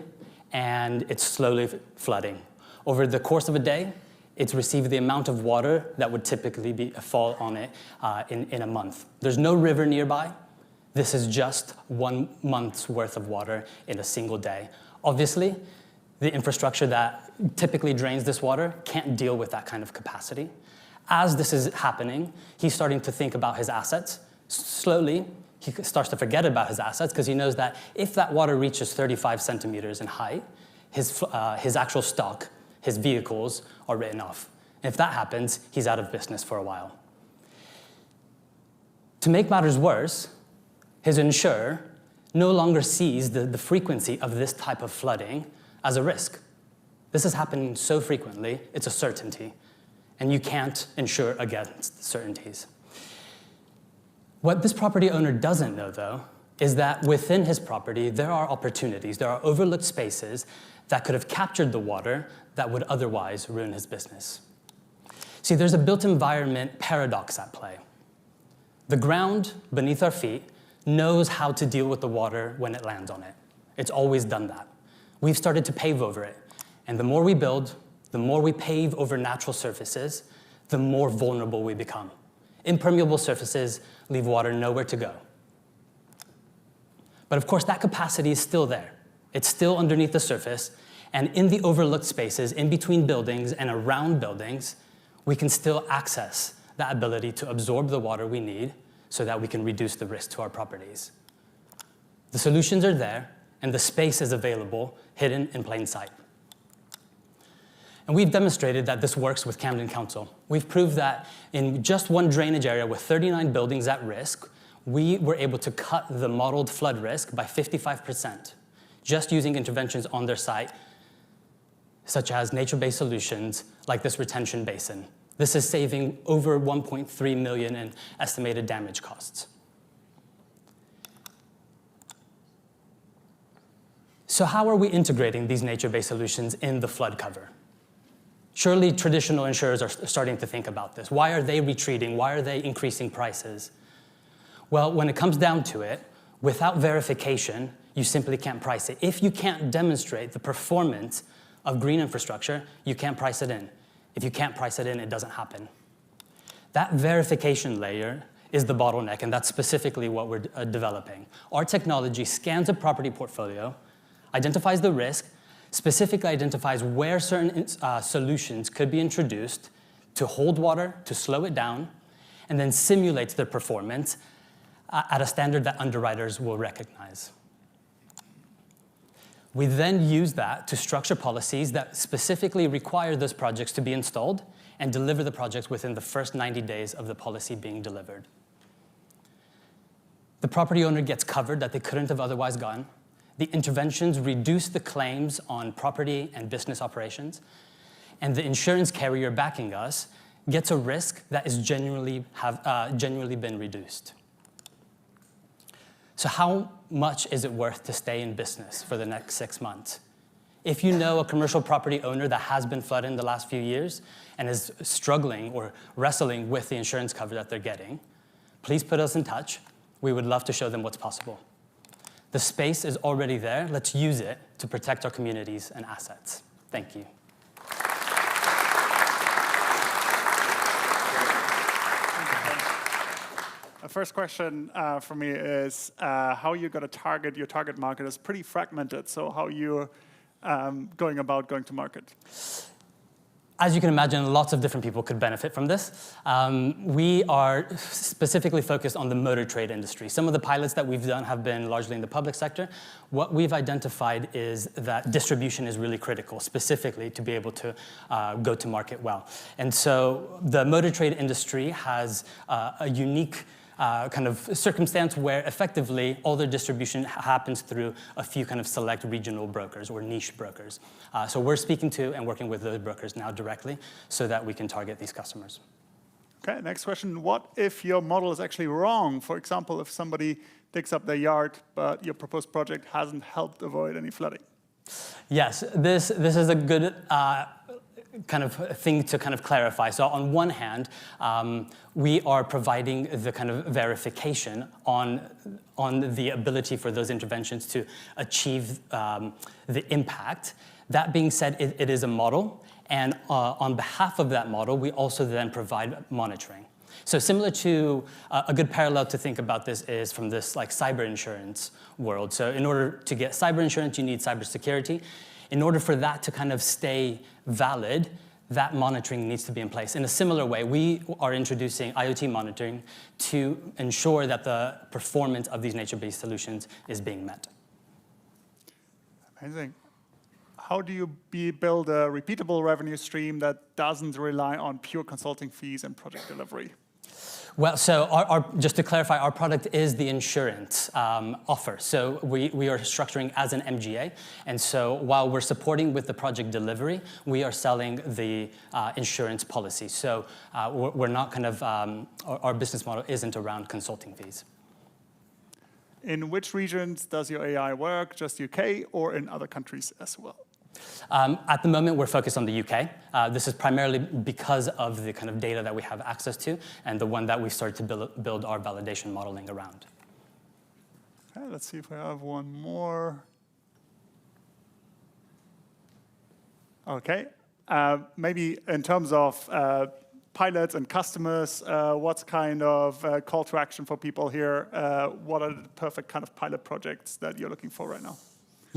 and it's slowly flooding. Over the course of a day, it's received the amount of water that would typically fall on it in a month. There's no river nearby. This is just 1 month's worth of water in a single day. Obviously, the infrastructure that typically drains this water can't deal with that kind of capacity. As this is happening, he's starting to think about his assets. Slowly, he starts to forget about his assets, because he knows that if that water reaches 35 centimeters in height, his actual stock, his vehicles, are written off. And if that happens, he's out of business for a while. To make matters worse, his insurer no longer sees the frequency of this type of flooding as a risk. This is happening so frequently, it's a certainty, and you can't insure against certainties. What this property owner doesn't know, though, is that within his property, there are opportunities, there are overlooked spaces that could have captured the water that would otherwise ruin his business. See, there's a built environment paradox at play. The ground beneath our feet knows how to deal with the water when it lands on it. It's always done that. We've started to pave over it. And the more we build, the more we pave over natural surfaces, the more vulnerable we become. Impermeable surfaces leave water nowhere to go. But of course, that capacity is still there. It's still underneath the surface, and in the overlooked spaces, in between buildings and around buildings, we can still access that ability to absorb the water we need so that we can reduce the risk to our properties. The solutions are there, and the space is available, hidden in plain sight. And we've demonstrated that this works with Camden Council. We've proved that in just one drainage area with 39 buildings at risk, we were able to cut the modeled flood risk by 55%, just using interventions on their site, such as nature-based solutions like this retention basin. This is saving over 1.3 million in estimated damage costs. So how are we integrating these nature-based solutions in the flood cover? Surely traditional insurers are starting to think about this. Why are they retreating? Why are they increasing prices? Well, when it comes down to it, without verification, you simply can't price it. If you can't demonstrate the performance of green infrastructure, you can't price it in. If you can't price it in, it doesn't happen. That verification layer is the bottleneck, and that's specifically what we're developing. Our technology scans a property portfolio, identifies the risk, specifically identifies where certain solutions could be introduced to hold water, to slow it down, and then simulates their performance at a standard that underwriters will recognize. We then use that to structure policies that specifically require those projects to be installed and deliver the projects within the first 90 days of the policy being delivered. The property owner gets covered that they couldn't have otherwise gotten. The interventions reduce the claims on property and business operations, and the insurance carrier backing us gets a risk that is genuinely been reduced. So how much is it worth to stay in business for the next 6 months? If you know a commercial property owner that has been flooded in the last few years and is struggling or wrestling with the insurance cover that they're getting, please put us in touch. We would love to show them what's possible. The space is already there. Let's use it to protect our communities and assets. Thank you. The first question for me is how you're going to target your target market is pretty fragmented. So how you're going to market? As you can imagine, lots of different people could benefit from this. We are specifically focused on the motor trade industry. Some of the pilots that we've done have been largely in the public sector. What we've identified is that distribution is really critical, specifically to be able to go to market well. And so the motor trade industry has a unique kind of circumstance where effectively all their distribution happens through a few kind of select regional brokers or niche brokers. So we're speaking to and working with those brokers now directly so that we can target these customers. Okay, next question. What if your model is actually wrong? For example, if somebody digs up their yard, but your proposed project hasn't helped avoid any flooding? Yes, this is a good kind of thing to kind of clarify. So on one hand, we are providing the kind of verification on the ability for those interventions to achieve the impact. That being said, it is a model, and on behalf of that model, we also then provide monitoring. So similar to a good parallel to think about this is from this like cyber insurance world. So in order to get cyber insurance, you need cybersecurity. In order for that to kind of stay valid, that monitoring needs to be in place. In a similar way, we are introducing IoT monitoring to ensure that the performance of these nature-based solutions is being met. Amazing. How do you build a repeatable revenue stream that doesn't rely on pure consulting fees and project delivery? Well, so just to clarify, our product is the insurance offer. So we are structuring as an MGA. And so while we're supporting with the project delivery, we are selling the insurance policy. So we're not kind of, our business model isn't around consulting fees. In which regions does your AI work? Just UK or in other countries as well? At the moment, we're focused on the UK. This is primarily because of the kind of data that we have access to and the one that we started to build our validation modeling around. Okay, let's see if we have one more. Okay, maybe in terms of pilots and customers, what's kind of call to action for people here? What are the perfect kind of pilot projects that you're looking for right now?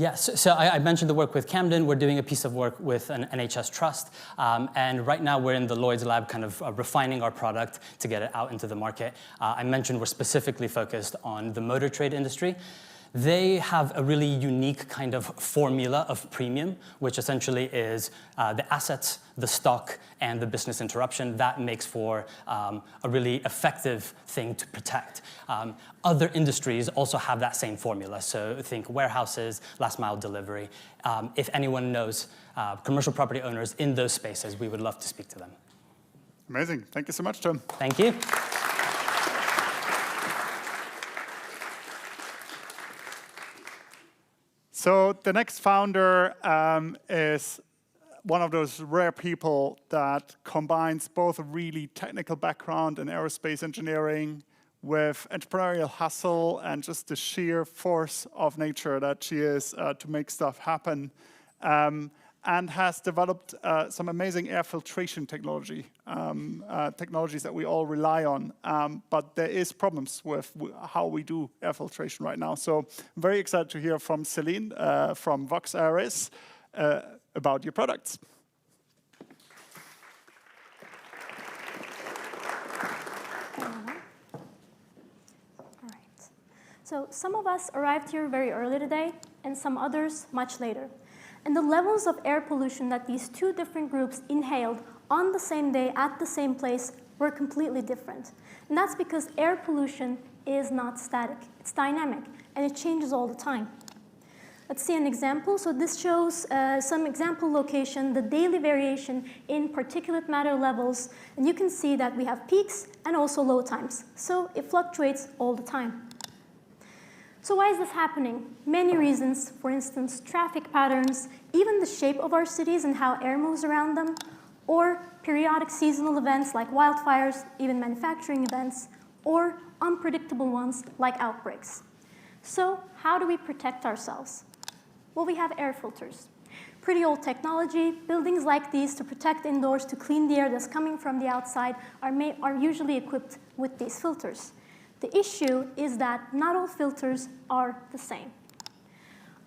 Yes, so I mentioned the work with Camden. We're doing a piece of work with an NHS trust. And right now we're in the Lloyd's lab kind of refining our product to get it out into the market. I mentioned we're specifically focused on the motor trade industry. They have a really unique kind of formula of premium, which essentially is the assets, the stock, and the business interruption. That makes for a really effective thing to protect. Other industries also have that same formula. So think warehouses, last mile delivery. If anyone knows commercial property owners in those spaces, we would love to speak to them. Amazing. Thank you so much, Tim. Thank you. So the next founder is one of those rare people that combines both a really technical background in aerospace engineering with entrepreneurial hustle and just the sheer force of nature that she is to make stuff happen, and has developed some amazing air filtration technology, technologies that we all rely on. But there is problems with how we do air filtration right now. So I'm very excited to hear from Celine from Vox Aeris about your products. All right. So some of us arrived here very early today, and some others much later. And the levels of air pollution that these two different groups inhaled on the same day at the same place were completely different. And that's because air pollution is not static. It's dynamic, and it changes all the time. Let's see an example. So this shows some example location, the daily variation in particulate matter levels. And you can see that we have peaks and also low times. So it fluctuates all the time. So why is this happening? Many reasons. For instance, traffic patterns, even the shape of our cities and how air moves around them, or periodic seasonal events like wildfires, even manufacturing events, or unpredictable ones like outbreaks. So how do we protect ourselves? Well, we have air filters. Pretty old technology. Buildings like these to protect indoors, to clean the air that's coming from the outside are usually equipped with these filters. The issue is that not all filters are the same.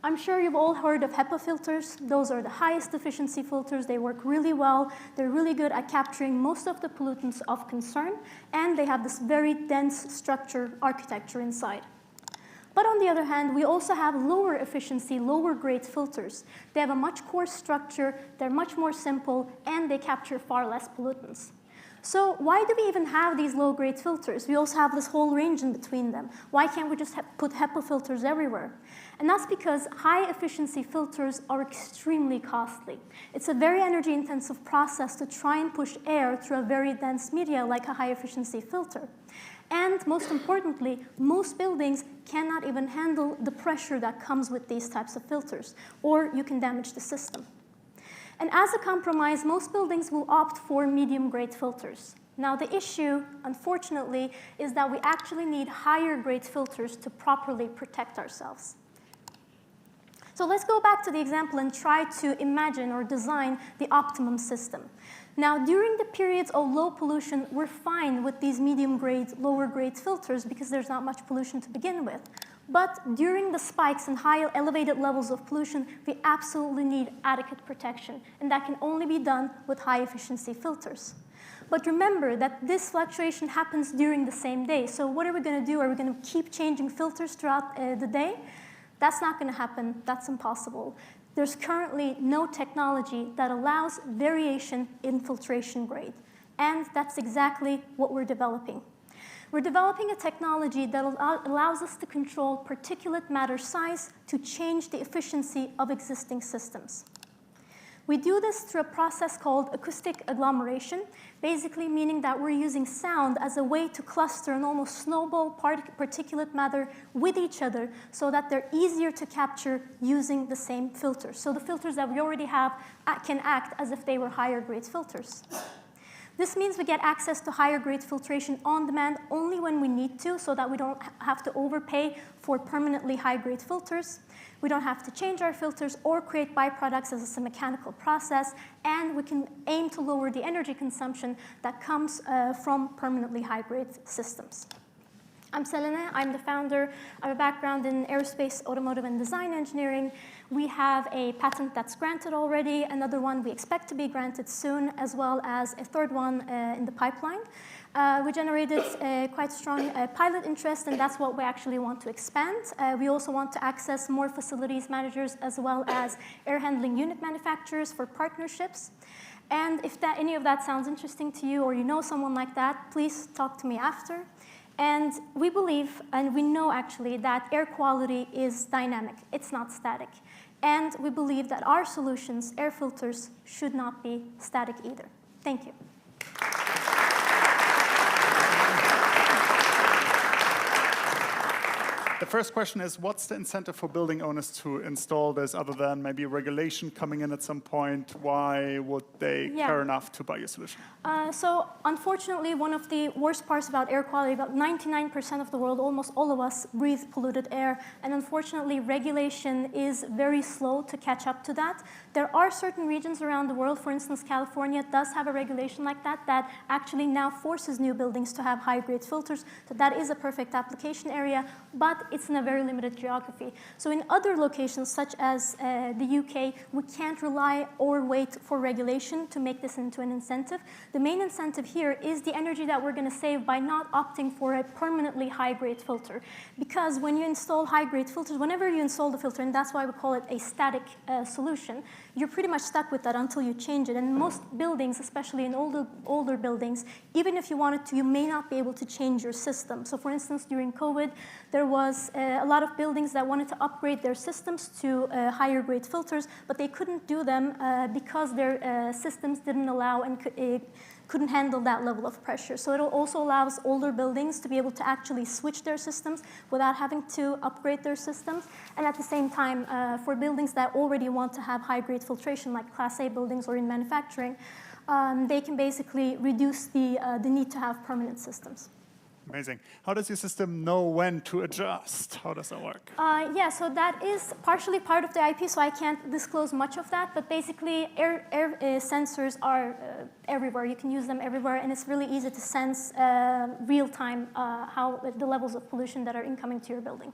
I'm sure you've all heard of HEPA filters. Those are the highest efficiency filters. They work really well. They're really good at capturing most of the pollutants of concern, and they have this very dense structure architecture inside. But on the other hand, we also have lower efficiency, lower grade filters. They have a much coarse structure, they're much more simple, and they capture far less pollutants. So why do we even have these low-grade filters? We also have this whole range in between them. Why can't we just put HEPA filters everywhere? And that's because high-efficiency filters are extremely costly. It's a very energy-intensive process to try and push air through a very dense media like a high-efficiency filter. And most importantly, most buildings cannot even handle the pressure that comes with these types of filters, or you can damage the system. And as a compromise, most buildings will opt for medium-grade filters. Now, the issue, unfortunately, is that we actually need higher-grade filters to properly protect ourselves. So let's go back to the example and try to imagine or design the optimum system. Now, during the periods of low pollution, we're fine with these medium-grade, lower-grade filters because there's not much pollution to begin with. But during the spikes and high elevated levels of pollution, we absolutely need adequate protection, and that can only be done with high-efficiency filters. But remember that this fluctuation happens during the same day. So what are we going to do? Are we going to keep changing filters throughout the day? That's not going to happen. That's impossible. There's currently no technology that allows variation in filtration grade, and that's exactly what we're developing. We're developing a technology that allows us to control particulate matter size to change the efficiency of existing systems. We do this through a process called acoustic agglomeration, basically meaning that we're using sound as a way to cluster and almost snowball particulate matter with each other so that they're easier to capture using the same filters. So the filters that we already have can act as if they were higher grade filters. This means we get access to higher grade filtration on demand only when we need to, so that we don't have to overpay for permanently high grade filters. We don't have to change our filters or create byproducts as a mechanical process, and we can aim to lower the energy consumption that comes from permanently high grade systems. I'm Selene, I'm the founder. I have a background in aerospace, automotive, and design engineering. We have a patent that's granted already, another one we expect to be granted soon, as well as a third one in the pipeline. We generated quite strong pilot interest, and that's what we actually want to expand. We also want to access more facilities managers as well as air handling unit manufacturers for partnerships. And if any of that sounds interesting to you or you know someone like that, please talk to me after. And we believe, and we know actually, that air quality is dynamic. It's not static. And we believe that our solutions, air filters, should not be static either. Thank you. The first question is, what's the incentive for building owners to install this other than maybe regulation coming in at some point? Why would they care enough to buy your solution? So unfortunately, one of the worst parts about air quality, about 99% of the world, almost all of us, breathe polluted air. And unfortunately, regulation is very slow to catch up to that. There are certain regions around the world, for instance, California does have a regulation like that that actually now forces new buildings to have high-grade filters. So that is a perfect application area, but it's in a very limited geography. So in other locations, such as the UK, we can't rely or wait for regulation to make this into an incentive. The main incentive here is the energy that we're going to save by not opting for a permanently high-grade filter. Because when you install high-grade filters, whenever you install the filter, and that's why we call it a static solution, you're pretty much stuck with that until you change it. And most buildings, especially in older buildings, even if you wanted to, you may not be able to change your system. So for instance, during COVID, there was a lot of buildings that wanted to upgrade their systems to higher grade filters, but they couldn't do them because their systems didn't allow and couldn't handle that level of pressure. So it also allows older buildings to be able to actually switch their systems without having to upgrade their systems. And at the same time, for buildings that already want to have high-grade filtration, like Class A buildings or in manufacturing, they can basically reduce the need to have permanent systems. Amazing. How does your system know when to adjust? How does that work? Yeah, so that is partially part of the IP, so I can't disclose much of that. But basically, air sensors are everywhere. You can use them everywhere, and it's really easy to sense real-time how the levels of pollution that are incoming to your building.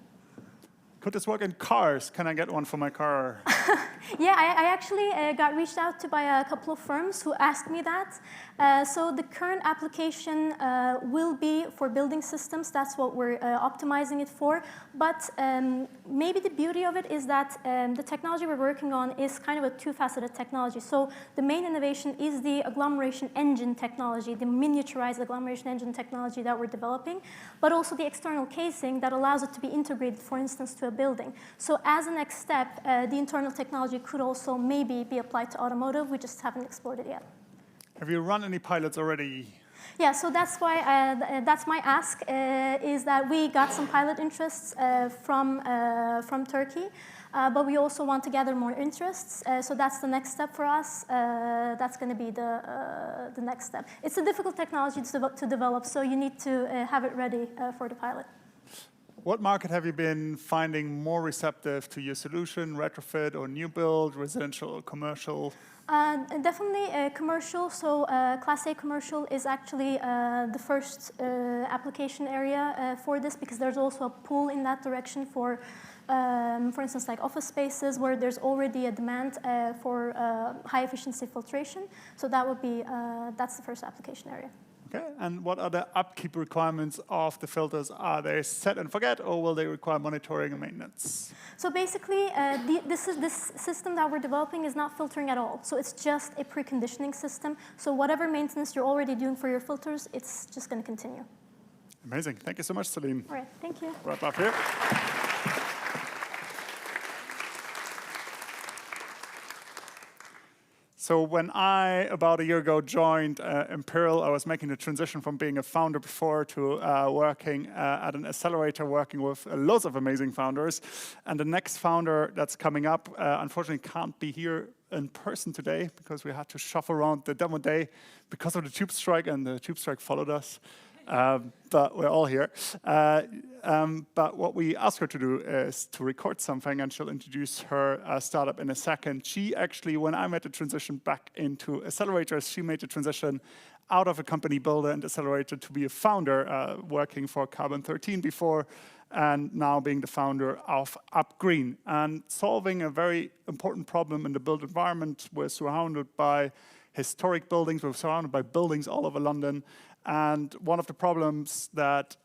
Could this work in cars? Can I get one for my car? Yeah, I actually got reached out to by a couple of firms who asked me that. So the current application will be for building systems. That's what we're optimizing it for. But maybe the beauty of it is that the technology we're working on is kind of a two-faceted technology. So the main innovation is the agglomeration engine technology, the miniaturized agglomeration engine technology that we're developing, but also the external casing that allows it to be integrated, for instance, to a building. So as a next step, the internal technology could also maybe be applied to automotive. We just haven't explored it yet. Have you run any pilots already? Yeah, so that's why that's my ask, is that we got some pilot interests from Turkey, but we also want to gather more interests. So that's the next step for us. That's going to be the next step. It's a difficult technology to develop, so you need to have it ready for the pilot. What market have you been finding more receptive to your solution, retrofit or new build, residential or commercial? Definitely commercial. So Class A commercial is actually the first application area for this, because there's also a pull in that direction for instance, like office spaces where there's already a demand for high efficiency filtration. So that would be, that's the first application area. Okay, and what are the upkeep requirements of the filters? Are they set and forget, or will they require monitoring and maintenance? So basically, this system that we're developing is not filtering at all. So it's just a preconditioning system. So whatever maintenance you're already doing for your filters, it's just going to continue. Amazing. Thank you so much, Celine. All right, thank you. Wrap up here. So when I, about a year ago, joined Imperial, I was making the transition from being a founder before to working at an accelerator, working with loads of amazing founders. And the next founder that's coming up, unfortunately, can't be here in person today because we had to shuffle around the demo day because of the tube strike, and the tube strike followed us. But we're all here. But what we asked her to do is to record something, and she'll introduce her startup in a second. She actually, when I made the transition back into accelerators, she made the transition out of a company builder and accelerator to be a founder, working for Carbon 13 before, and now being the founder of UpGreen, and solving a very important problem in the built environment. We're surrounded by historic buildings, we're surrounded by buildings all over London. And one of the problems that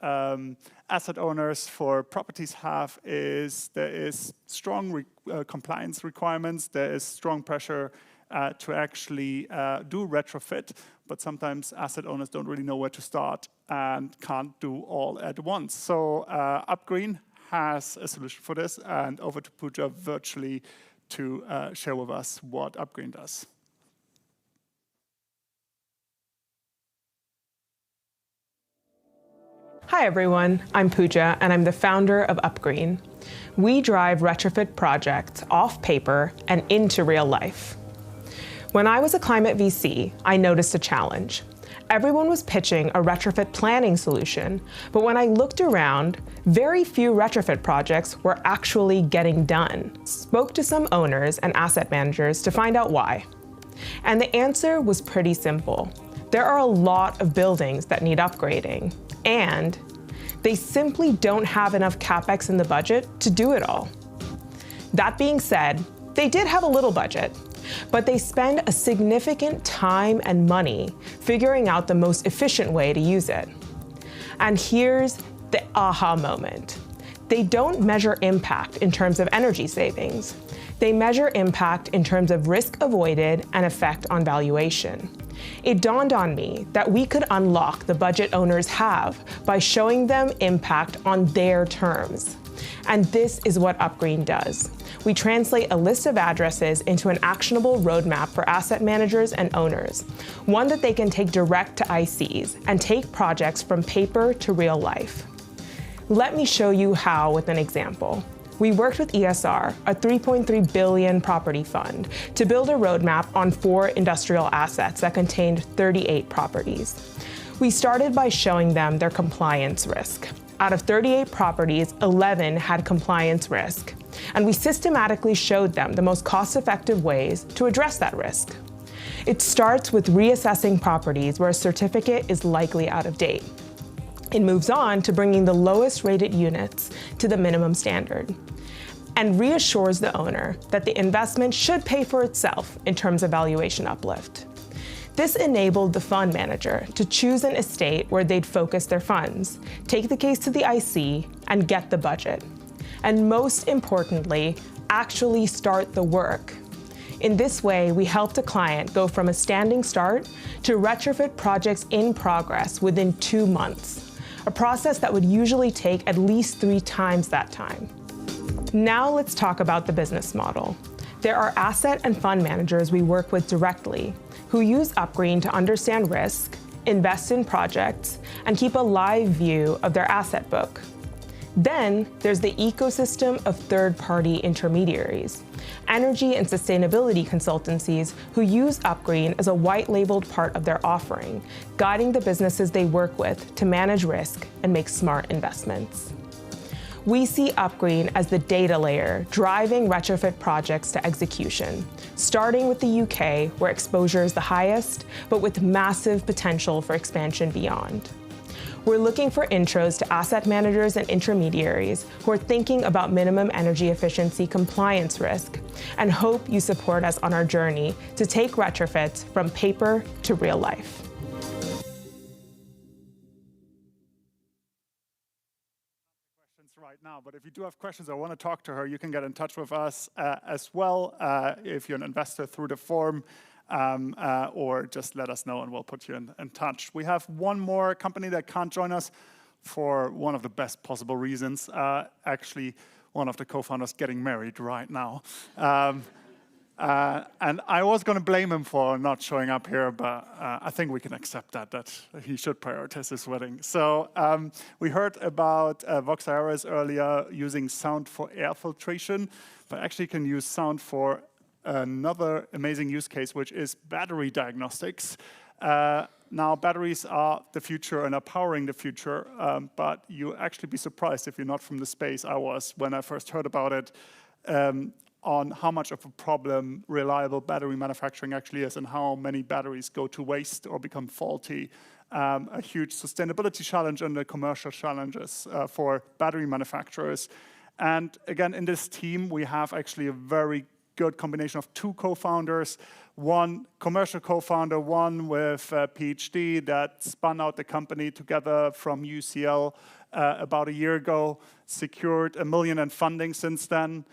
asset owners for properties have is there is strong compliance requirements, there is strong pressure to actually do retrofit, but sometimes asset owners don't really know where to start and can't do all at once. So UpGreen has a solution for this, and over to Pooja virtually to share with us what UpGreen does. Hi everyone, I'm Pooja and I'm the founder of UpGreen. We drive retrofit projects off paper and into real life. When I was a climate VC, I noticed a challenge. Everyone was pitching a retrofit planning solution, but when I looked around, very few retrofit projects were actually getting done. Spoke to some owners and asset managers to find out why. And the answer was pretty simple. There are a lot of buildings that need upgrading, and they simply don't have enough CapEx in the budget to do it all. That being said, they did have a little budget, but they spend a significant time and money figuring out the most efficient way to use it. And here's the aha moment. They don't measure impact in terms of energy savings. They measure impact in terms of risk avoided and effect on valuation. It dawned on me that we could unlock the budget owners have by showing them impact on their terms. And this is what UpGreen does. We translate a list of addresses into an actionable roadmap for asset managers and owners, one that they can take direct to ICs and take projects from paper to real life. Let me show you how with an example. We worked with ESR, a $3.3 billion property fund, to build a roadmap on 4 industrial assets that contained 38 properties. We started by showing them their compliance risk. Out of 38 properties, 11 had compliance risk, and we systematically showed them the most cost-effective ways to address that risk. It starts with reassessing properties where a certificate is likely out of date. It moves on to bringing the lowest rated units to the minimum standard, and reassures the owner that the investment should pay for itself in terms of valuation uplift. This enabled the fund manager to choose an estate where they'd focus their funds, take the case to the IC, and get the budget. And most importantly, actually start the work. In this way, we helped a client go from a standing start to retrofit projects in progress within 2 months, a process that would usually take at least 3 times that time. Now let's talk about the business model. There are asset and fund managers we work with directly who use UpGreen to understand risk, invest in projects, and keep a live view of their asset book. Then there's the ecosystem of third-party intermediaries, energy and sustainability consultancies who use UpGreen as a white-labeled part of their offering, guiding the businesses they work with to manage risk and make smart investments. We see UpGreen as the data layer driving retrofit projects to execution, starting with the UK, where exposure is the highest, but with massive potential for expansion beyond. We're looking for intros to asset managers and intermediaries who are thinking about minimum energy efficiency compliance risk, and hope you support us on our journey to take retrofits from paper to real life. Right now, but if you do have questions or want to talk to her, you can get in touch with us as well if you're an investor through the form, or just let us know and we'll put you in touch. We have one more company that can't join us for one of the best possible reasons. Actually, one of the co-founders getting married right now. And I was going to blame him for not showing up here, but I think we can accept that he should prioritize his wedding. So we heard about Vox Iris earlier using sound for air filtration, but actually can use sound for another amazing use case, which is battery diagnostics. Now, batteries are the future and are powering the future, but you'll actually be surprised if you're not from the space I was when I first heard about it, on how much of a problem reliable battery manufacturing actually is and how many batteries go to waste or become faulty. A huge sustainability challenge and the commercial challenges for battery manufacturers. And again, in this team, we have actually a very good combination of two co-founders, one commercial co-founder, one with a PhD that spun out the company together from UCL about a year ago, secured $1 million in funding since then,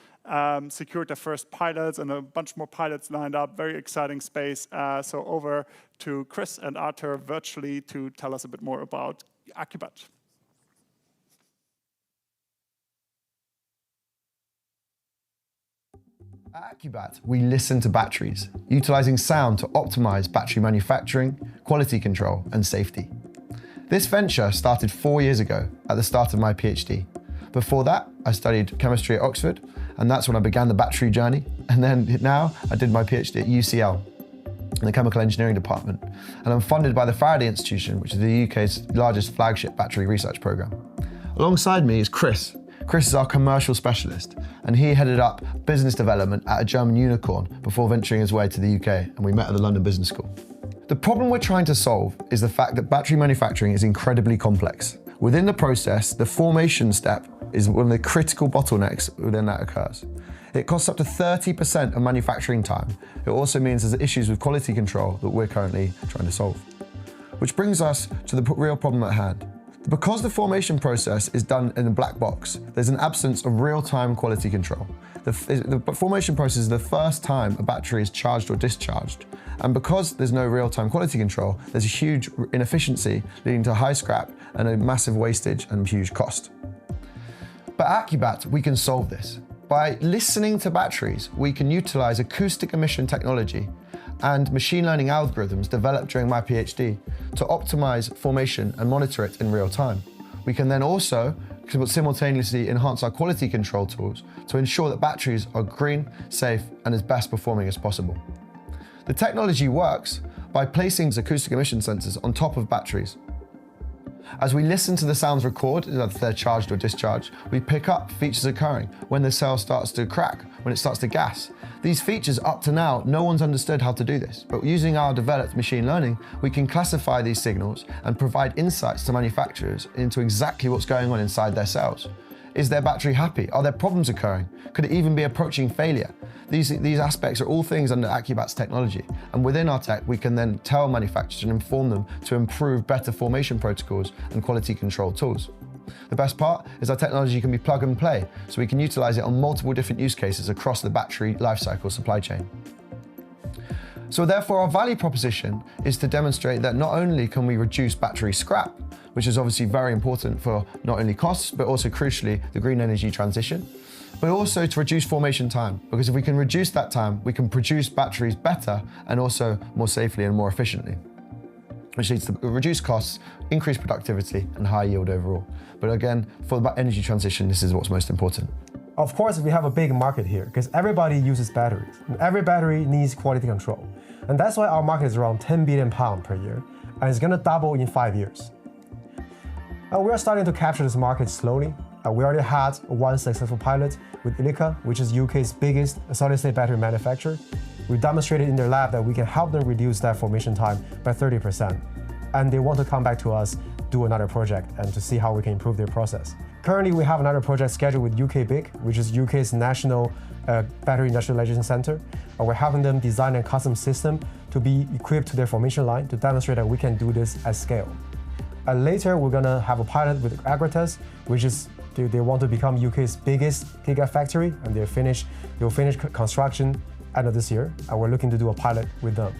secured their first pilots and a bunch more pilots lined up, very exciting space. So over to Chris and Arthur virtually to tell us a bit more about Accubat. At Accubat, we listen to batteries, utilizing sound to optimize battery manufacturing, quality control, and safety. This venture started 4 years ago at the start of my PhD. Before that, I studied chemistry at Oxford, and that's when I began the battery journey. And then now I did my PhD at UCL in the chemical engineering department. And I'm funded by the Faraday Institution, which is the UK's largest flagship battery research program. Alongside me is Chris. Chris is our commercial specialist, and he headed up business development at a German unicorn before venturing his way to the UK, and we met at the London Business School. The problem we're trying to solve is the fact that battery manufacturing is incredibly complex. Within the process, the formation step is one of the critical bottlenecks within that occurs. It costs up to 30% of manufacturing time. It also means there's issues with quality control that we're currently trying to solve. Which brings us to the real problem at hand. Because the formation process is done in a black box, there's an absence of real-time quality control. The formation process is the first time a battery is charged or discharged. And because there's no real-time quality control, there's a huge inefficiency leading to high scrap and a massive wastage and huge cost. But at Accubat, we can solve this. By listening to batteries, we can utilize acoustic emission technology and machine learning algorithms developed during my PhD to optimize formation and monitor it in real time. We can then also simultaneously enhance our quality control tools to ensure that batteries are green, safe, and as best performing as possible. The technology works by placing acoustic emission sensors on top of batteries. As we listen to the sounds recorded, whether they're charged or discharged, we pick up features occurring when the cell starts to crack, when it starts to gas. These features, up to now, no one's understood how to do this, but using our developed machine learning, we can classify these signals and provide insights to manufacturers into exactly what's going on inside their cells. Is their battery happy? Are there problems occurring? Could it even be approaching failure? These aspects are all things under Accubat's technology, and within our tech, we can then tell manufacturers and inform them to improve better formation protocols and quality control tools. The best part is our technology can be plug and play, so we can utilize it on multiple different use cases across the battery lifecycle supply chain. So therefore, our value proposition is to demonstrate that not only can we reduce battery scrap, which is obviously very important for not only costs, but also crucially the green energy transition, but also to reduce formation time, because if we can reduce that time, we can produce batteries better and also more safely and more efficiently, which leads to reduced costs, increased productivity, and high yield overall. But again, for the energy transition, this is what's most important. Of course, we have a big market here because everybody uses batteries, and every battery needs quality control. And that's why our market is around 10 billion pounds per year, and it's gonna double in 5 years. We are starting to capture this market slowly. We already had one successful pilot with Ilika, which is UK's biggest solid-state battery manufacturer. We demonstrated in their lab that we can help them reduce that formation time by 30%. And they want to come back to us, do another project, and to see how we can improve their process. Currently, we have another project scheduled with UK BIC, which is UK's National Battery Industrialization Center. We're helping them design a custom system to be equipped to their formation line to demonstrate that we can do this at scale. Later, we're gonna have a pilot with Agratas, which is they want to become UK's biggest gigafactory, and they'll finish construction end of this year, and we're looking to do a pilot with them.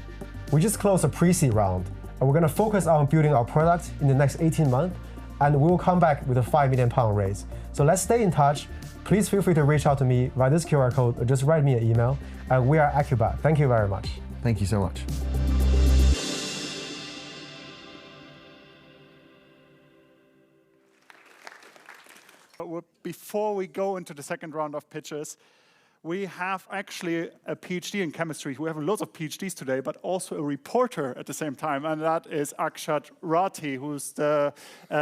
We just closed a pre-seed round, and we're gonna focus on building our product in the next 18 months, and we will come back with a £5 million raise. So let's stay in touch. please feel free to reach out to me via this QR code or just write me an email. We are Accubat. Thank you very much. Thank you so much. Before we go into the second round of pitches, we have actually a PhD in chemistry. We have lots of PhDs today, but also a reporter at the same time, and that is Akshat Rathi, who's the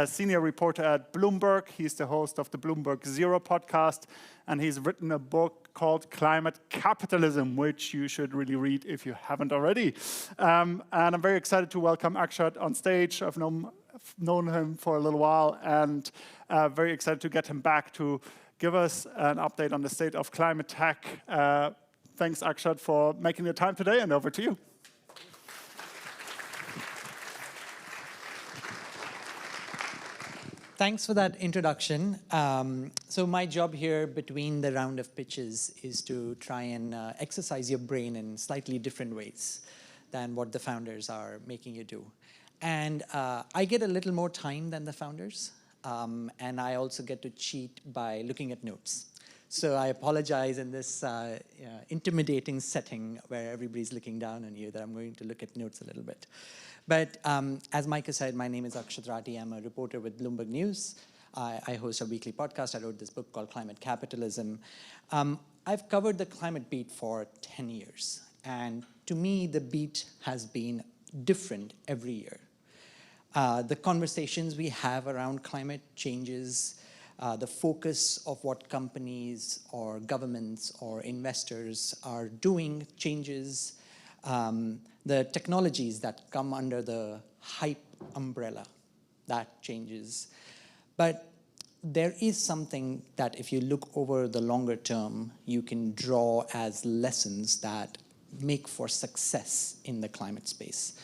senior reporter at Bloomberg. He's the host of the Bloomberg Zero podcast, and he's written a book called Climate Capitalism, which you should really read if you haven't already. And I'm very excited to welcome Akshat on stage. I've known him for a little while, and very excited to get him back to give us an update on the state of climate tech. Thanks, Akshat, for making the time today, and over to you. Thanks for that introduction. So my job here between the round of pitches is to try and exercise your brain in slightly different ways than what the founders are making you do. And I get a little more time than the founders. And I also get to cheat by looking at notes. So I apologize in this intimidating setting where everybody's looking down on you that I'm going to look at notes a little bit. But as Micah said, my name is Akshat Rathi. I'm a reporter with Bloomberg News. I host a weekly podcast. I wrote this book called Climate Capitalism. I've covered the climate beat for 10 years. And to me, the beat has been different every year. The conversations we have around climate changes, the focus of what companies or governments or investors are doing changes, the technologies that come under the hype umbrella, that changes. But there is something that if you look over the longer term, you can draw as lessons that make for success in the climate space.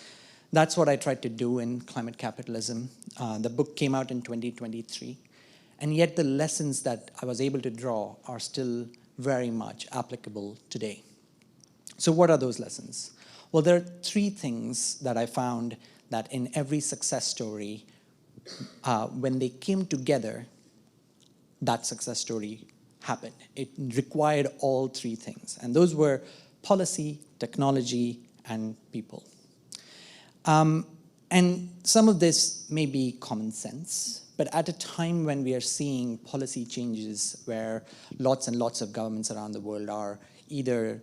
That's what I tried to do in Climate Capitalism. The book came out in 2023, and yet the lessons that I was able to draw are still very much applicable today. So what are those lessons? Well, there are three things that I found that in every success story, when they came together, that success story happened. It required all three things, and those were policy, technology, and people. And some of this may be common sense, but at a time when we are seeing policy changes where lots and lots of governments around the world are either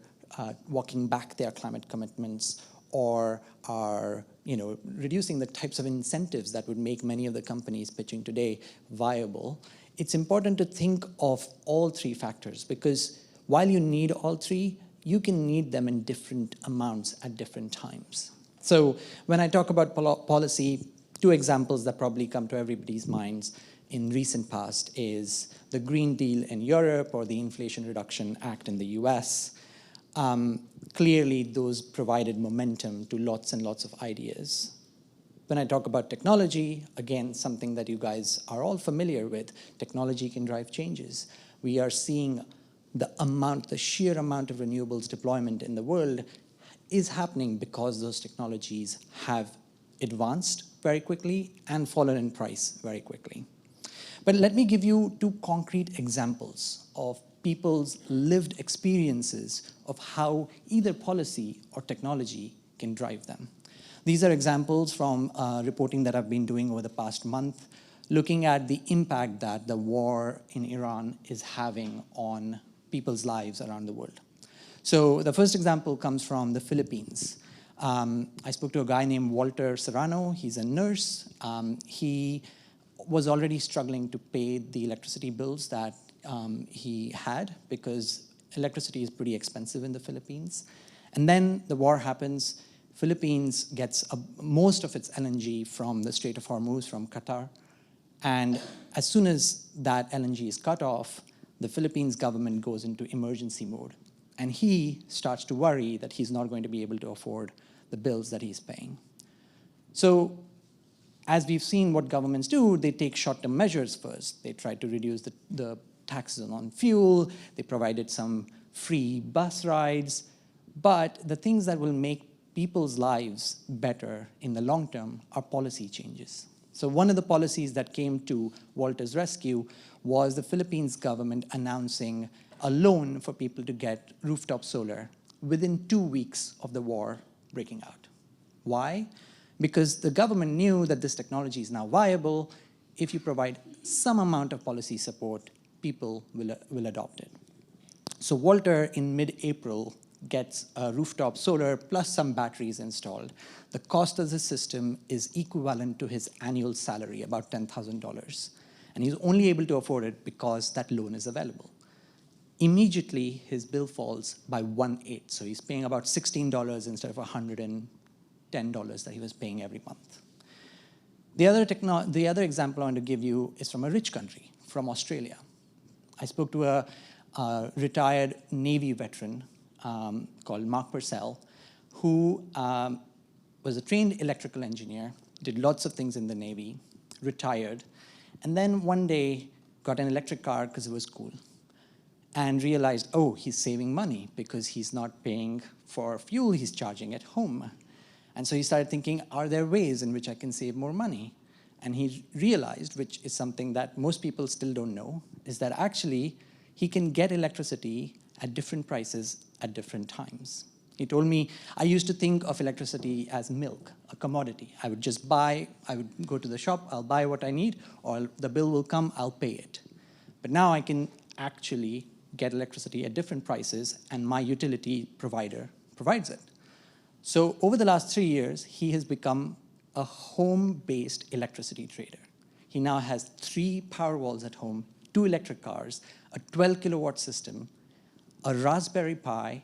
walking back their climate commitments or are reducing the types of incentives that would make many of the companies pitching today viable, it's important to think of all three factors, because while you need all three, you can need them in different amounts at different times. So when I talk about policy, two examples that probably come to everybody's minds in recent past is the Green Deal in Europe or the Inflation Reduction Act in the US. Clearly, those provided momentum to lots and lots of ideas. When I talk about technology, again, something that you guys are all familiar with, technology can drive changes. We are seeing the sheer amount of renewables deployment in the world is happening because those technologies have advanced very quickly and fallen in price very quickly. But let me give you two concrete examples of people's lived experiences of how either policy or technology can drive them. These are examples from reporting that I've been doing over the past month, looking at the impact that the war in Iran is having on people's lives around the world. So the first example comes from the Philippines. I spoke to a guy named Walter Serrano. He's a nurse. He was already struggling to pay the electricity bills that he had because electricity is pretty expensive in the Philippines. And then the war happens. Philippines gets most of its LNG from the Strait of Hormuz, from Qatar. And as soon as that LNG is cut off, the Philippines government goes into emergency mode. And he starts to worry that he's not going to be able to afford the bills that he's paying. So as we've seen what governments do, they take short-term measures first. They try to reduce the taxes on fuel. They provided some free bus rides. But the things that will make people's lives better in the long term are policy changes. So one of the policies that came to Walter's rescue was the Philippines government announcing a loan for people to get rooftop solar within 2 weeks of the war breaking out. Why? Because the government knew that this technology is now viable. If you provide some amount of policy support, people will adopt it. So Walter, in mid-April, gets a rooftop solar plus some batteries installed. The cost of the system is equivalent to his annual salary, about $10,000. And he's only able to afford it because that loan is available. Immediately, his bill falls by 1/8. So he's paying about $16 instead of $110 that he was paying every month. The other example I want to give you is from a rich country, from Australia. I spoke to a retired Navy veteran called Mark Purcell, who was a trained electrical engineer, did lots of things in the Navy, retired, and then one day got an electric car because it was cool, and realized, oh, he's saving money because he's not paying for fuel, he's charging at home. And so he started thinking, are there ways in which I can save more money? And he realized, which is something that most people still don't know, is that actually he can get electricity at different prices at different times. He told me, I used to think of electricity as milk, a commodity. I would just buy, I would go to the shop, I'll buy what I need, or the bill will come, I'll pay it. But now I can actually get electricity at different prices, and my utility provider provides it. So over the last 3 years, he has become a home-based electricity trader. He now has 3 Powerwalls at home, 2 electric cars, a 12-kilowatt system, a Raspberry Pi,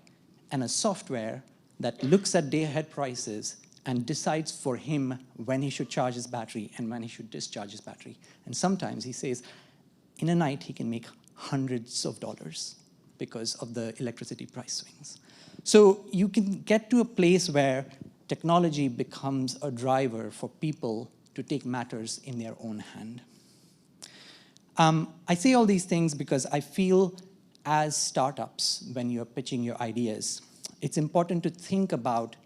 and a software that looks at day-ahead prices and decides for him when he should charge his battery and when he should discharge his battery. And sometimes he says, in a night, he can make hundreds of dollars because of the electricity price swings. So you can get to a place where technology becomes a driver for people to take matters in their own hand. I say all these things because I feel as startups, when you're pitching your ideas, it's important to think about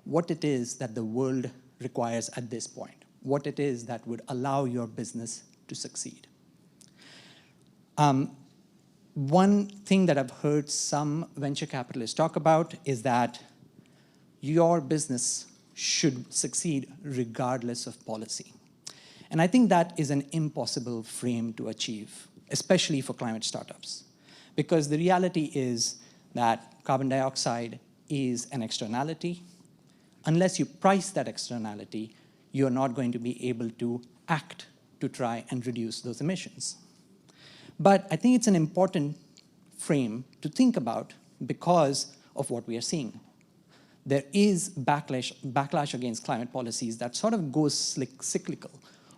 what it is that the world requires at this point, what it is that would allow your business to succeed. One thing that I've heard some venture capitalists talk about is that your business should succeed regardless of policy. And I think that is an impossible frame to achieve, especially for climate startups. Because the reality is that carbon dioxide is an externality. Unless you price that externality, you're not going to be able to act to try and reduce those emissions. But I think it's an important frame to think about because of what we are seeing. There is backlash against climate policies that sort of goes cyclical.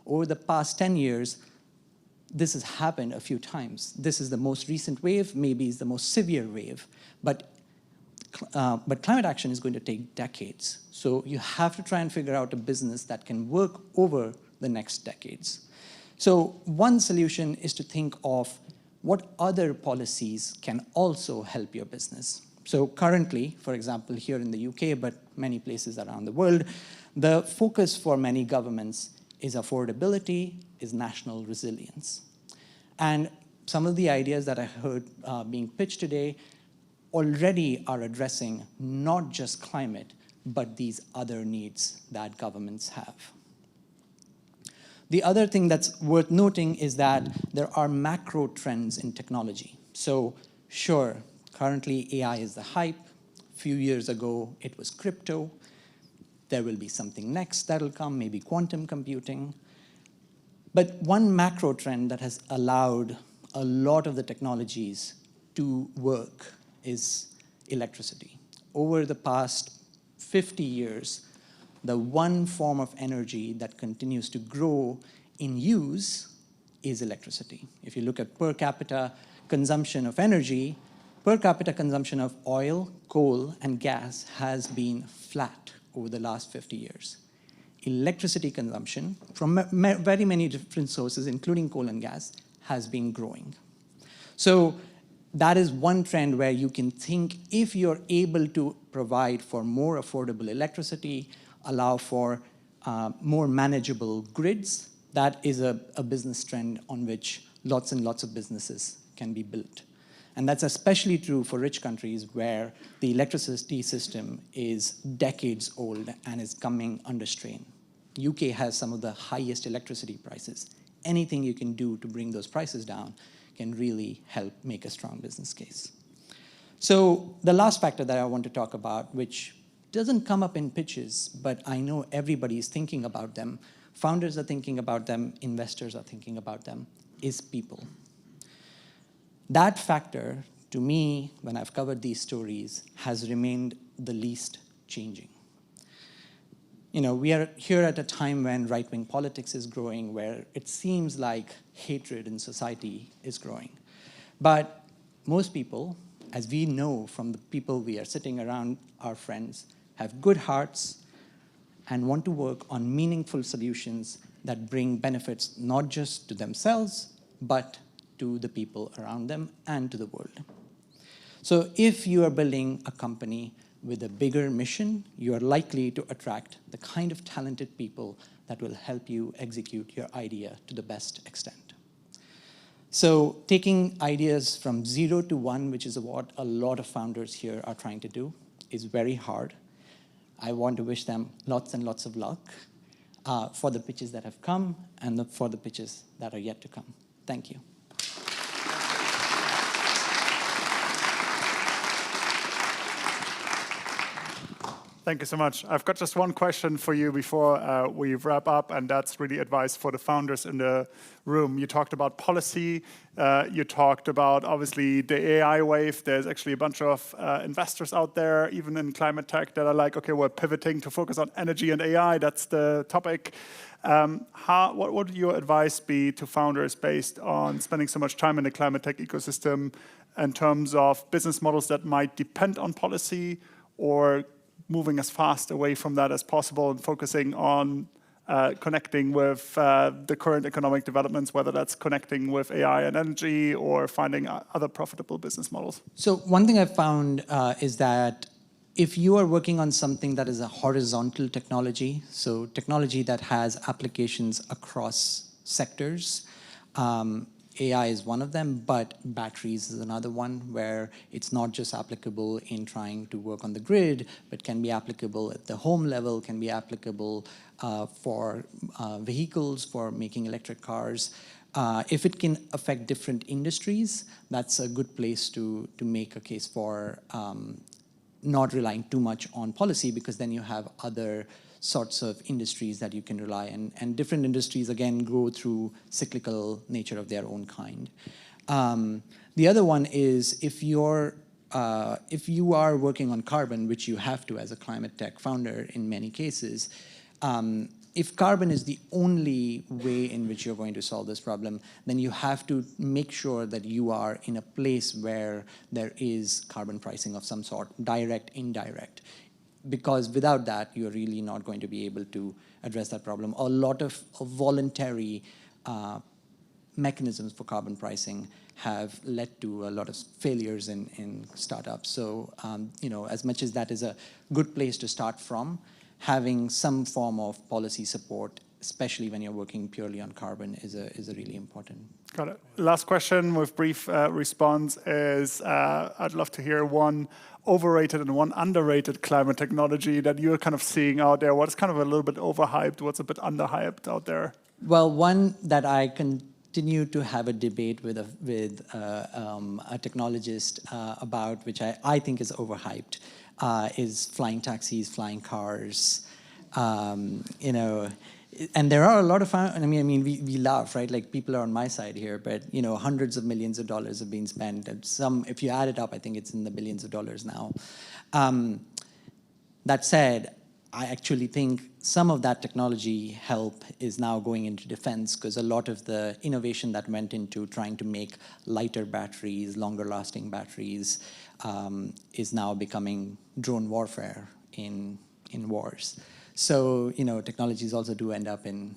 Over the past 10 years, this has happened a few times. This is the most recent wave, maybe it's the most severe wave, but climate action is going to take decades. So you have to try and figure out a business that can work over the next decades. So one solution is to think of what other policies can also help your business. So currently, for example, here in the UK, but many places around the world, the focus for many governments is affordability, is national resilience. And some of the ideas that I heard being pitched today already are addressing not just climate, but these other needs that governments have. The other thing that's worth noting is that there are macro trends in technology. So sure, currently AI is the hype. A few years ago, it was crypto. There will be something next that'll come, maybe quantum computing. But one macro trend that has allowed a lot of the technologies to work is electricity. Over the past 50 years, the one form of energy that continues to grow in use is electricity. If you look at per capita consumption of energy, per capita consumption of oil, coal, and gas has been flat over the last 50 years. Electricity consumption from very many different sources, including coal and gas, has been growing. So that is one trend where you can think if you're able to provide for more affordable electricity, allow for more manageable grids, that is a business trend on which lots and lots of businesses can be built. And that's especially true for rich countries where the electricity system is decades old and is coming under strain. UK has some of the highest electricity prices. Anything you can do to bring those prices down can really help make a strong business case. So the last factor that I want to talk about, which doesn't come up in pitches, but I know everybody is thinking about them, founders are thinking about them, investors are thinking about them, is people. That factor, to me, when I've covered these stories, has remained the least changing. We are here at a time when right-wing politics is growing, where it seems like hatred in society is growing. But most people, as we know from the people we are sitting around, our friends, have good hearts and want to work on meaningful solutions that bring benefits not just to themselves, but to the people around them and to the world. So if you are building a company with a bigger mission, you are likely to attract the kind of talented people that will help you execute your idea to the best extent. So taking ideas from 0 to 1, which is what a lot of founders here are trying to do, is very hard. I want to wish them lots and lots of luck for the pitches that have come and for the pitches that are yet to come. Thank you. Thank you so much. I've got just one question for you before we wrap up, and that's really advice for the founders in the room. You talked about policy. You talked about, obviously, the AI wave. There's actually a bunch of investors out there, even in climate tech, that are like, okay, we're pivoting to focus on energy and AI. That's the topic. What would your advice be to founders based on spending so much time in the climate tech ecosystem in terms of business models that might depend on policy, or moving as fast away from that as possible and focusing on connecting with the current economic developments, whether that's connecting with AI and energy or finding other profitable business models? So one thing I've found is that if you are working on something that is a horizontal technology, so technology that has applications across sectors, AI is one of them, but batteries is another one where it's not just applicable in trying to work on the grid, but can be applicable at the home level, can be applicable for vehicles, for making electric cars. If it can affect different industries, that's a good place to make a case for not relying too much on policy, because then you have other sorts of industries that you can rely on. And different industries, again, grow through cyclical nature of their own kind. The other one is if you are working on carbon, which you have to as a climate tech founder in many cases, if carbon is the only way in which you're going to solve this problem, then you have to make sure that you are in a place where there is carbon pricing of some sort, direct, indirect. Because without that, you're really not going to be able to address that problem. A lot of voluntary mechanisms for carbon pricing have led to a lot of failures in startups. So, as much as that is a good place to start from, having some form of policy support, especially when you're working purely on carbon, is a really important. Got it. Last question with brief response is, I'd love to hear one overrated and one underrated climate technology that you're kind of seeing out there. What's kind of a little bit overhyped? What's a bit underhyped out there? Well, one that I continue to have a debate with a technologist about, which I think is overhyped, is flying taxis, flying cars. And there are a lot of, we laugh, right? Like, people are on my side here, but hundreds of millions of dollars have been spent, and some, if you add it up, I think it's in the billions of dollars now. That said, I actually think some of that technology help is now going into defense, because a lot of the innovation that went into trying to make lighter batteries, longer lasting batteries, is now becoming drone warfare in wars. So, technologies also do end up in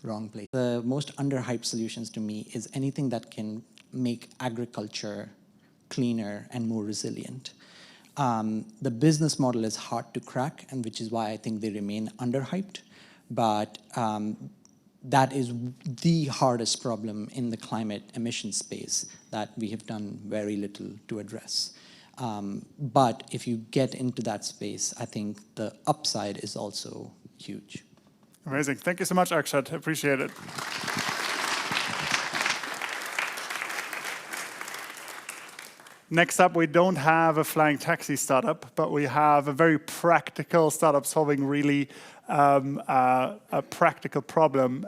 wrong place. The most underhyped solutions to me is anything that can make agriculture cleaner and more resilient. The business model is hard to crack, and which is why I think they remain underhyped. But that is the hardest problem in the climate emission space that we have done very little to address. But if you get into that space, I think the upside is also huge. Amazing. Thank you so much, Akshat. Appreciate it. Next up, we don't have a flying taxi startup, but we have a very practical startup solving really a practical problem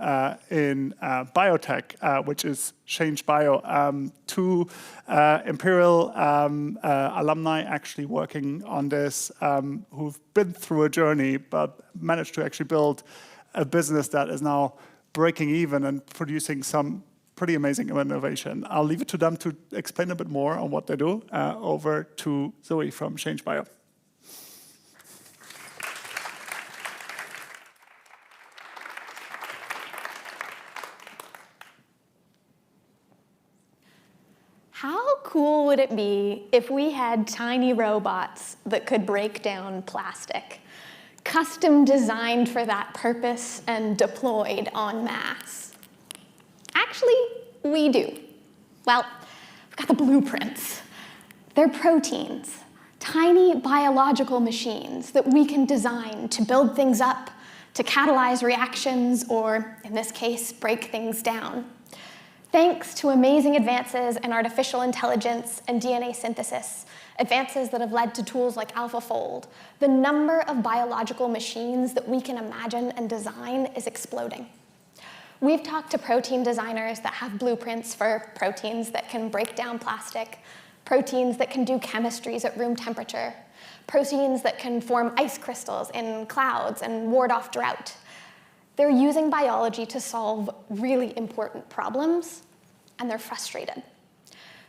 in biotech, which is Change Bio. Two Imperial alumni actually working on this, who've been through a journey, but managed to actually build a business that is now breaking even and producing some pretty amazing innovation. I'll leave it to them to explain a bit more on what they do. Over to Zoe from Change Bio. How cool would it be if we had tiny robots that could break down plastic, custom designed for that purpose and deployed en masse? Actually, we do. Well, we've got the blueprints. They're proteins, tiny biological machines that we can design to build things up, to catalyze reactions, or in this case, break things down. Thanks to amazing advances in artificial intelligence and DNA synthesis, advances that have led to tools like AlphaFold, the number of biological machines that we can imagine and design is exploding. We've talked to protein designers that have blueprints for proteins that can break down plastic, proteins that can do chemistries at room temperature, proteins that can form ice crystals in clouds and ward off drought. They're using biology to solve really important problems, and they're frustrated.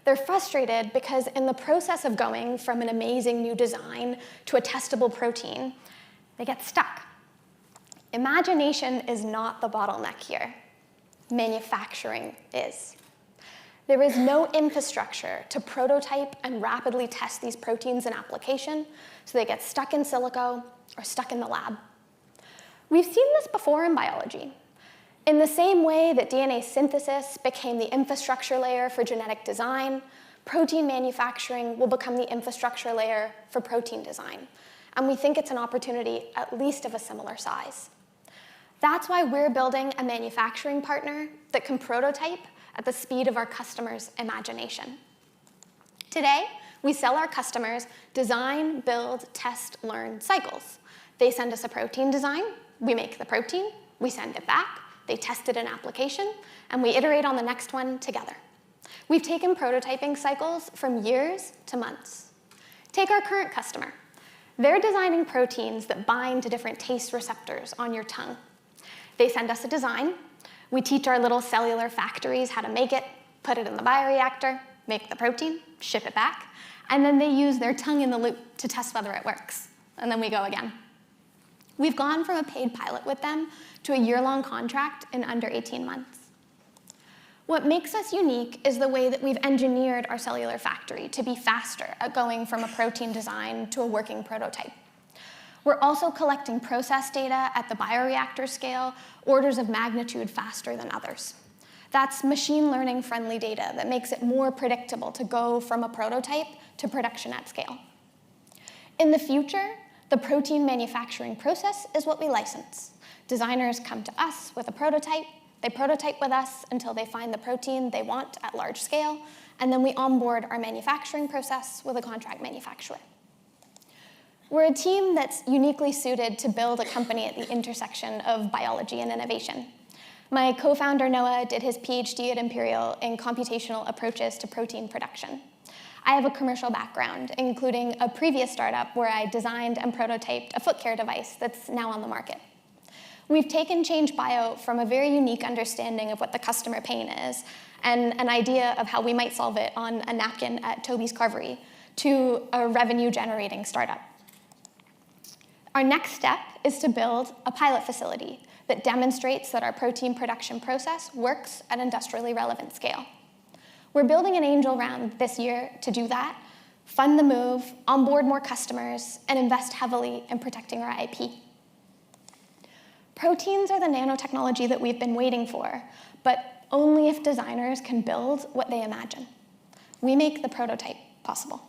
They're frustrated because in the process of going from an amazing new design to a testable protein, they get stuck. Imagination is not the bottleneck here. Manufacturing is. There is no infrastructure to prototype and rapidly test these proteins in application, so they get stuck in silico or stuck in the lab. We've seen this before in biology. In the same way that DNA synthesis became the infrastructure layer for genetic design, protein manufacturing will become the infrastructure layer for protein design. And we think it's an opportunity at least of a similar size. That's why we're building a manufacturing partner that can prototype at the speed of our customers' imagination. Today, we sell our customers design, build, test, learn cycles. They send us a protein design, we make the protein, we send it back, they test it in application, and we iterate on the next one together. We've taken prototyping cycles from years to months. Take our current customer. They're designing proteins that bind to different taste receptors on your tongue. They send us a design. We teach our little cellular factories how to make it, put it in the bioreactor, make the protein, ship it back, and then they use their tongue in the loop to test whether it works. And then we go again. We've gone from a paid pilot with them to a year-long contract in under 18 months. What makes us unique is the way that we've engineered our cellular factory to be faster at going from a protein design to a working prototype. We're also collecting process data at the bioreactor scale, orders of magnitude faster than others. That's machine learning friendly data that makes it more predictable to go from a prototype to production at scale. In the future, the protein manufacturing process is what we license. Designers come to us with a prototype, they prototype with us until they find the protein they want at large scale, and then we onboard our manufacturing process with a contract manufacturer. We're a team that's uniquely suited to build a company at the intersection of biology and innovation. My co-founder, Noah, did his PhD at Imperial in computational approaches to protein production. I have a commercial background, including a previous startup where I designed and prototyped a foot care device that's now on the market. We've taken Change Bio from a very unique understanding of what the customer pain is and an idea of how we might solve it on a napkin at Toby's Carvery to a revenue-generating startup. Our next step is to build a pilot facility that demonstrates that our protein production process works at industrially relevant scale. We're building an angel round this year to do that, fund the move, onboard more customers, and invest heavily in protecting our IP. Proteins are the nanotechnology that we've been waiting for, but only if designers can build what they imagine. We make the prototype possible.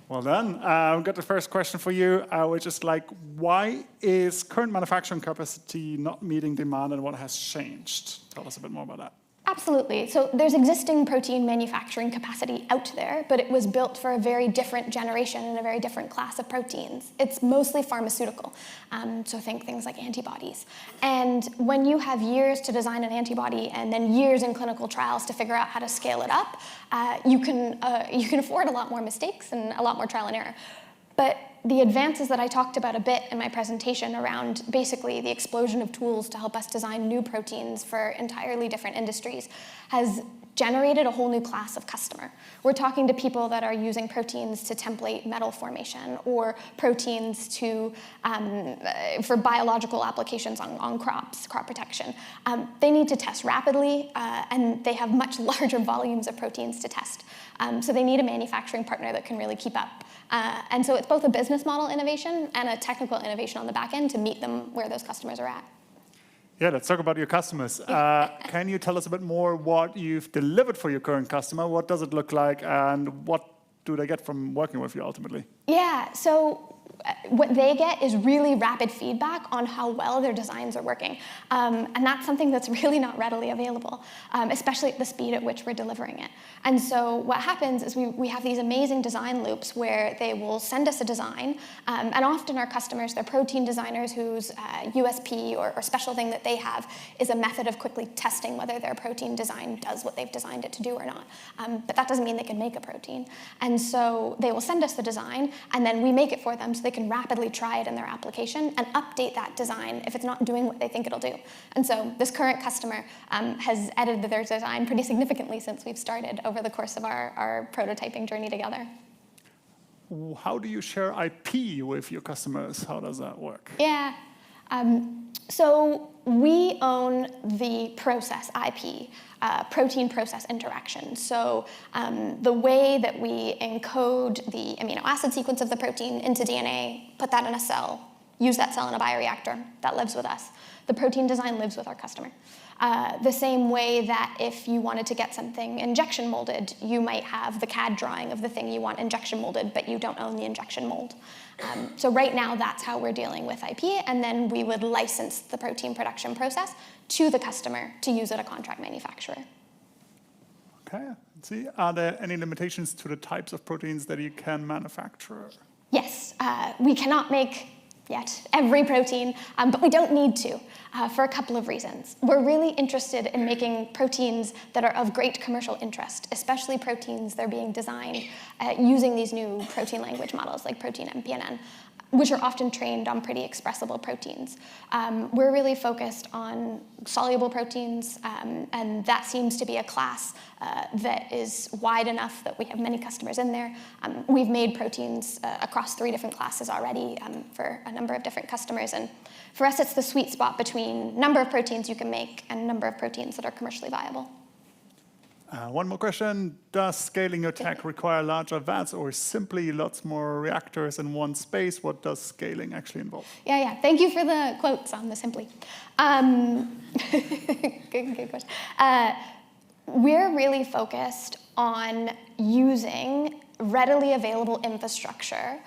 Well done. I've got the first question for you, which is like, why is current manufacturing capacity not meeting demand and what has changed? Tell us a bit more about that. Absolutely. So there's existing protein manufacturing capacity out there, but it was built for a very different generation and a very different class of proteins. It's mostly pharmaceutical, so think things like antibodies. And when you have years to design an antibody and then years in clinical trials to figure out how to scale it up, you can afford a lot more mistakes and a lot more trial and error. But the advances that I talked about a bit in my presentation around basically the explosion of tools to help us design new proteins for entirely different industries has generated a whole new class of customer. We're talking to people that are using proteins to template metal formation or proteins to, for biological applications on crops, crop protection. They need to test rapidly and they have much larger volumes of proteins to test. So they need a manufacturing partner that can really keep up. And so it's both a business model innovation and a technical innovation on the back end to meet them where those customers are at. Yeah, let's talk about your customers. Can you tell us a bit more what you've delivered for your current customer? What does it look like and what do they get from working with you ultimately? Yeah, so what they get is really rapid feedback on how well their designs are working. And that's something that's really not readily available, especially at the speed at which we're delivering it. And so what happens is we have these amazing design loops where they will send us a design, and often our customers, they're protein designers whose USP or special thing that they have is a method of quickly testing whether their protein design does what they've designed it to do or not. But that doesn't mean they can make a protein. And so they will send us the design, and then we make it for them so they can rapidly try it in their application and update that design if it's not doing what they think it'll do. And so this current customer has edited their design pretty significantly since we've started over the course of our prototyping journey together. How do you share IP with your customers? How does that work? Yeah. So we own the process IP, protein process interaction. So the way that we encode the amino acid sequence of the protein into DNA, put that in a cell, use that cell in a bioreactor, that lives with us. The protein design lives with our customer. The same way that if you wanted to get something injection molded, you might have the CAD drawing of the thing you want injection molded, but you don't own the injection mold. So right now, that's how we're dealing with IP, and then we would license the protein production process to the customer to use at a contract manufacturer. Okay, let's see. Are there any limitations to the types of proteins that you can manufacture? Yes, we cannot make yet every protein, but we don't need to for a couple of reasons. We're really interested in making proteins that are of great commercial interest, especially proteins that are being designed using these new protein language models like protein MPNN, which are often trained on pretty expressible proteins. We're really focused on soluble proteins, and that seems to be a class that is wide enough that we have many customers in there. We've made proteins across 3 different classes already for a number of different customers, and for us it's the sweet spot between number of proteins you can make and number of proteins that are commercially viable. One more question. Does scaling your tech require larger vats or simply lots more reactors in one space? What does scaling actually involve? Yeah. Thank you for the quotes on the simply. Good question. We're really focused on using readily available infrastructure,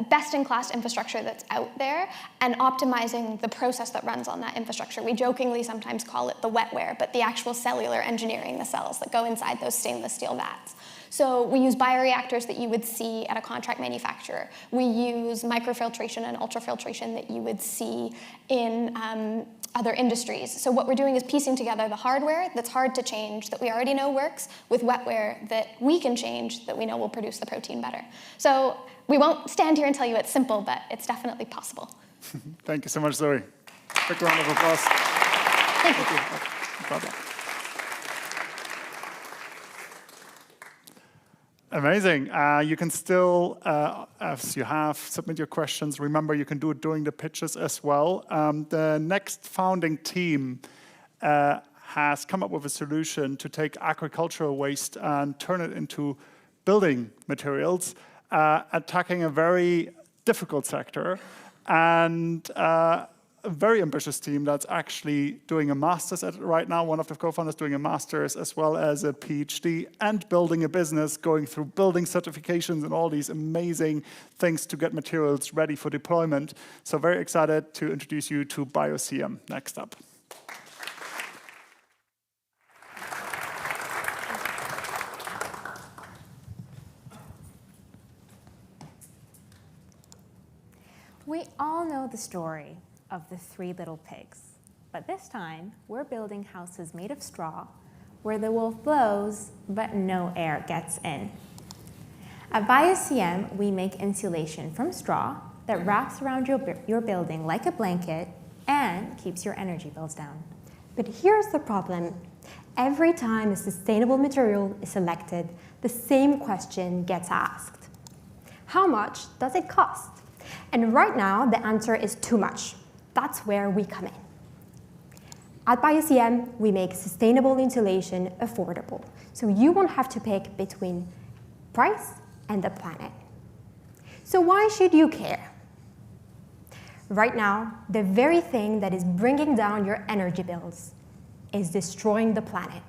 best-in-class infrastructure that's out there, and optimizing the process that runs on that infrastructure. We jokingly sometimes call it the wetware, but the actual cellular engineering, the cells that go inside those stainless steel vats. So we use bioreactors that you would see at a contract manufacturer. We use microfiltration and ultrafiltration that you would see in other industries. So what we're doing is piecing together the hardware that's hard to change, that we already know works, with wetware that we can change, that we know will produce the protein better. So we won't stand here and tell you it's simple, but it's definitely possible. Thank you so much, Zoe. Big round of applause. Thank you. No problem. Amazing. You can still, as you have, submit your questions. Remember, you can do it during the pitches as well. The next founding team has come up with a solution to take agricultural waste and turn it into building materials, attacking a very difficult sector, and a very ambitious team that's actually doing a master's at it right now. One of the co-founders doing a master's as well as a PhD, and building a business, going through building certifications and all these amazing things to get materials ready for deployment. So very excited to introduce you to BioCM next up. We all know the story of the 3 little pigs, but this time we're building houses made of straw where the wool blows but no air gets in. At BioCM, we make insulation from straw that wraps around your building like a blanket and keeps your energy bills down. But here's the problem. Every time a sustainable material is selected, the same question gets asked. How much does it cost? And right now, the answer is too much. That's where we come in. At BioCM, we make sustainable insulation affordable, so you won't have to pick between price and the planet. So why should you care? Right now, the very thing that is bringing down your energy bills is destroying the planet.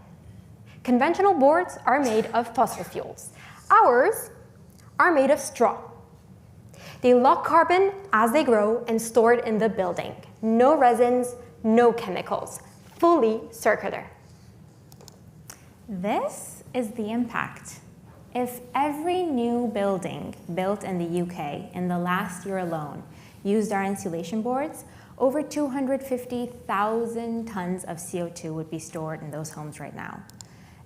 Conventional boards are made of fossil fuels. Ours are made of straw. They lock carbon as they grow and store it in the building. No resins, no chemicals, fully circular. This is the impact. If every new building built in the UK in the last year alone used our insulation boards, over 250,000 tons of CO2 would be stored in those homes right now.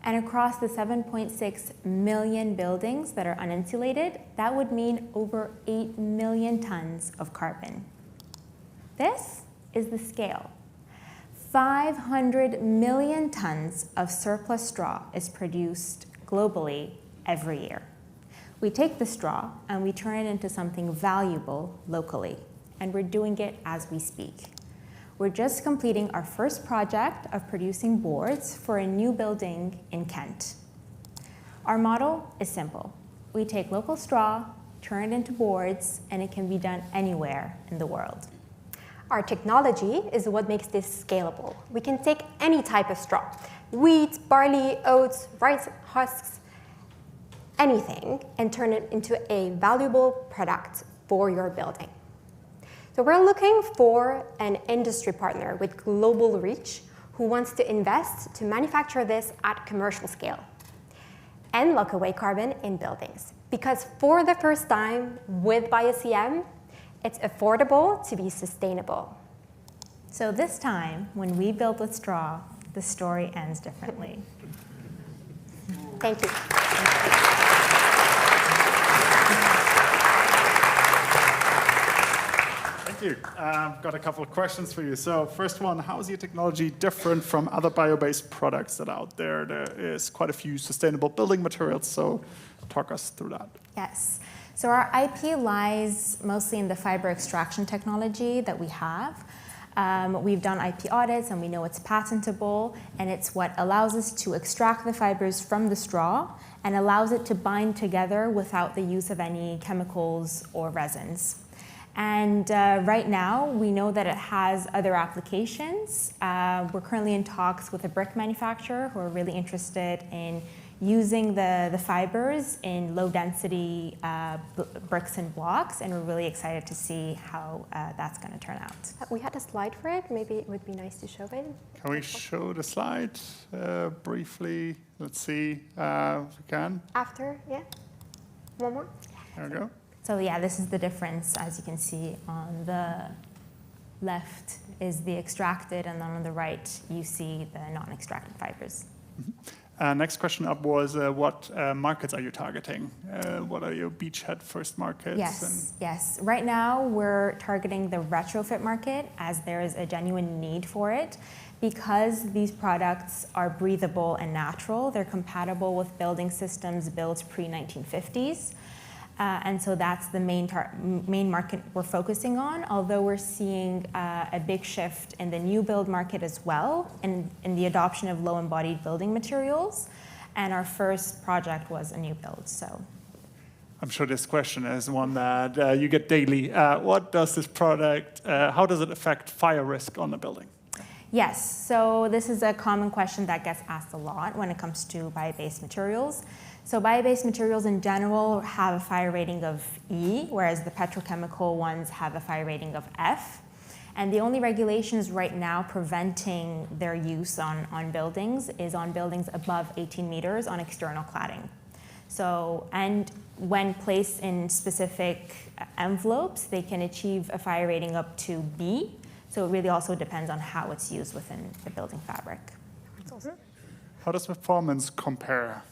And across the 7.6 million buildings that are uninsulated, that would mean over 8 million tons of carbon. This is the scale. 500 million tons of surplus straw is produced globally every year. We take the straw and we turn it into something valuable locally, and we're doing it as we speak. We're just completing our first project of producing boards for a new building in Kent. Our model is simple. We take local straw, turn it into boards, and it can be done anywhere in the world. Our technology is what makes this scalable. We can take any type of straw, wheat, barley, oats, rice husks, anything, and turn it into a valuable product for your building. So we're looking for an industry partner with global reach who wants to invest to manufacture this at commercial scale and lock away carbon in buildings. Because for the first time with BioCM, it's affordable to be sustainable. So this time, when we build with straw, the story ends differently. Thank you. Thank you. I've got a couple of questions for you. So first one, how is your technology different from other bio-based products that are out there? There is quite a few sustainable building materials, so talk us through that. Yes. So our IP lies mostly in the fiber extraction technology that we have. We've done IP audits and we know it's patentable, and it's what allows us to extract the fibers from the straw and allows it to bind together without the use of any chemicals or resins. And right now, we know that it has other applications. We're currently in talks with a brick manufacturer who are really interested in using the fibers in low-density bricks and blocks, and we're really excited to see how that's going to turn out. We had a slide for it. Maybe it would be nice to show it. Can we show the slide briefly? Let's see if we can. After, yeah. One more. There we go. So yeah, this is the difference. As you can see on the left is the extracted, and then on the right you see the non-extracted fibers. Mm-hmm. Next question up was what markets are you targeting? What are your beachhead first markets? Yes. Right now we're targeting the retrofit market as there is a genuine need for it. Because these products are breathable and natural, they're compatible with building systems built pre-1950s. And so that's the main market we're focusing on, although we're seeing a big shift in the new build market as well, and in the adoption of low embodied building materials. And our first project was a new build, so. I'm sure this question is one that you get daily. What does this product, how does it affect fire risk on the building? Yes, so this is a common question that gets asked a lot when it comes to bio-based materials. So bio-based materials in general have a fire rating of E, whereas the petrochemical ones have a fire rating of F. And the only regulations right now preventing their use on buildings is on buildings above 18 meters on external cladding. So, and when placed in specific envelopes, they can achieve a fire rating up to B. So it really also depends on how it's used within the building fabric. How does performance compare?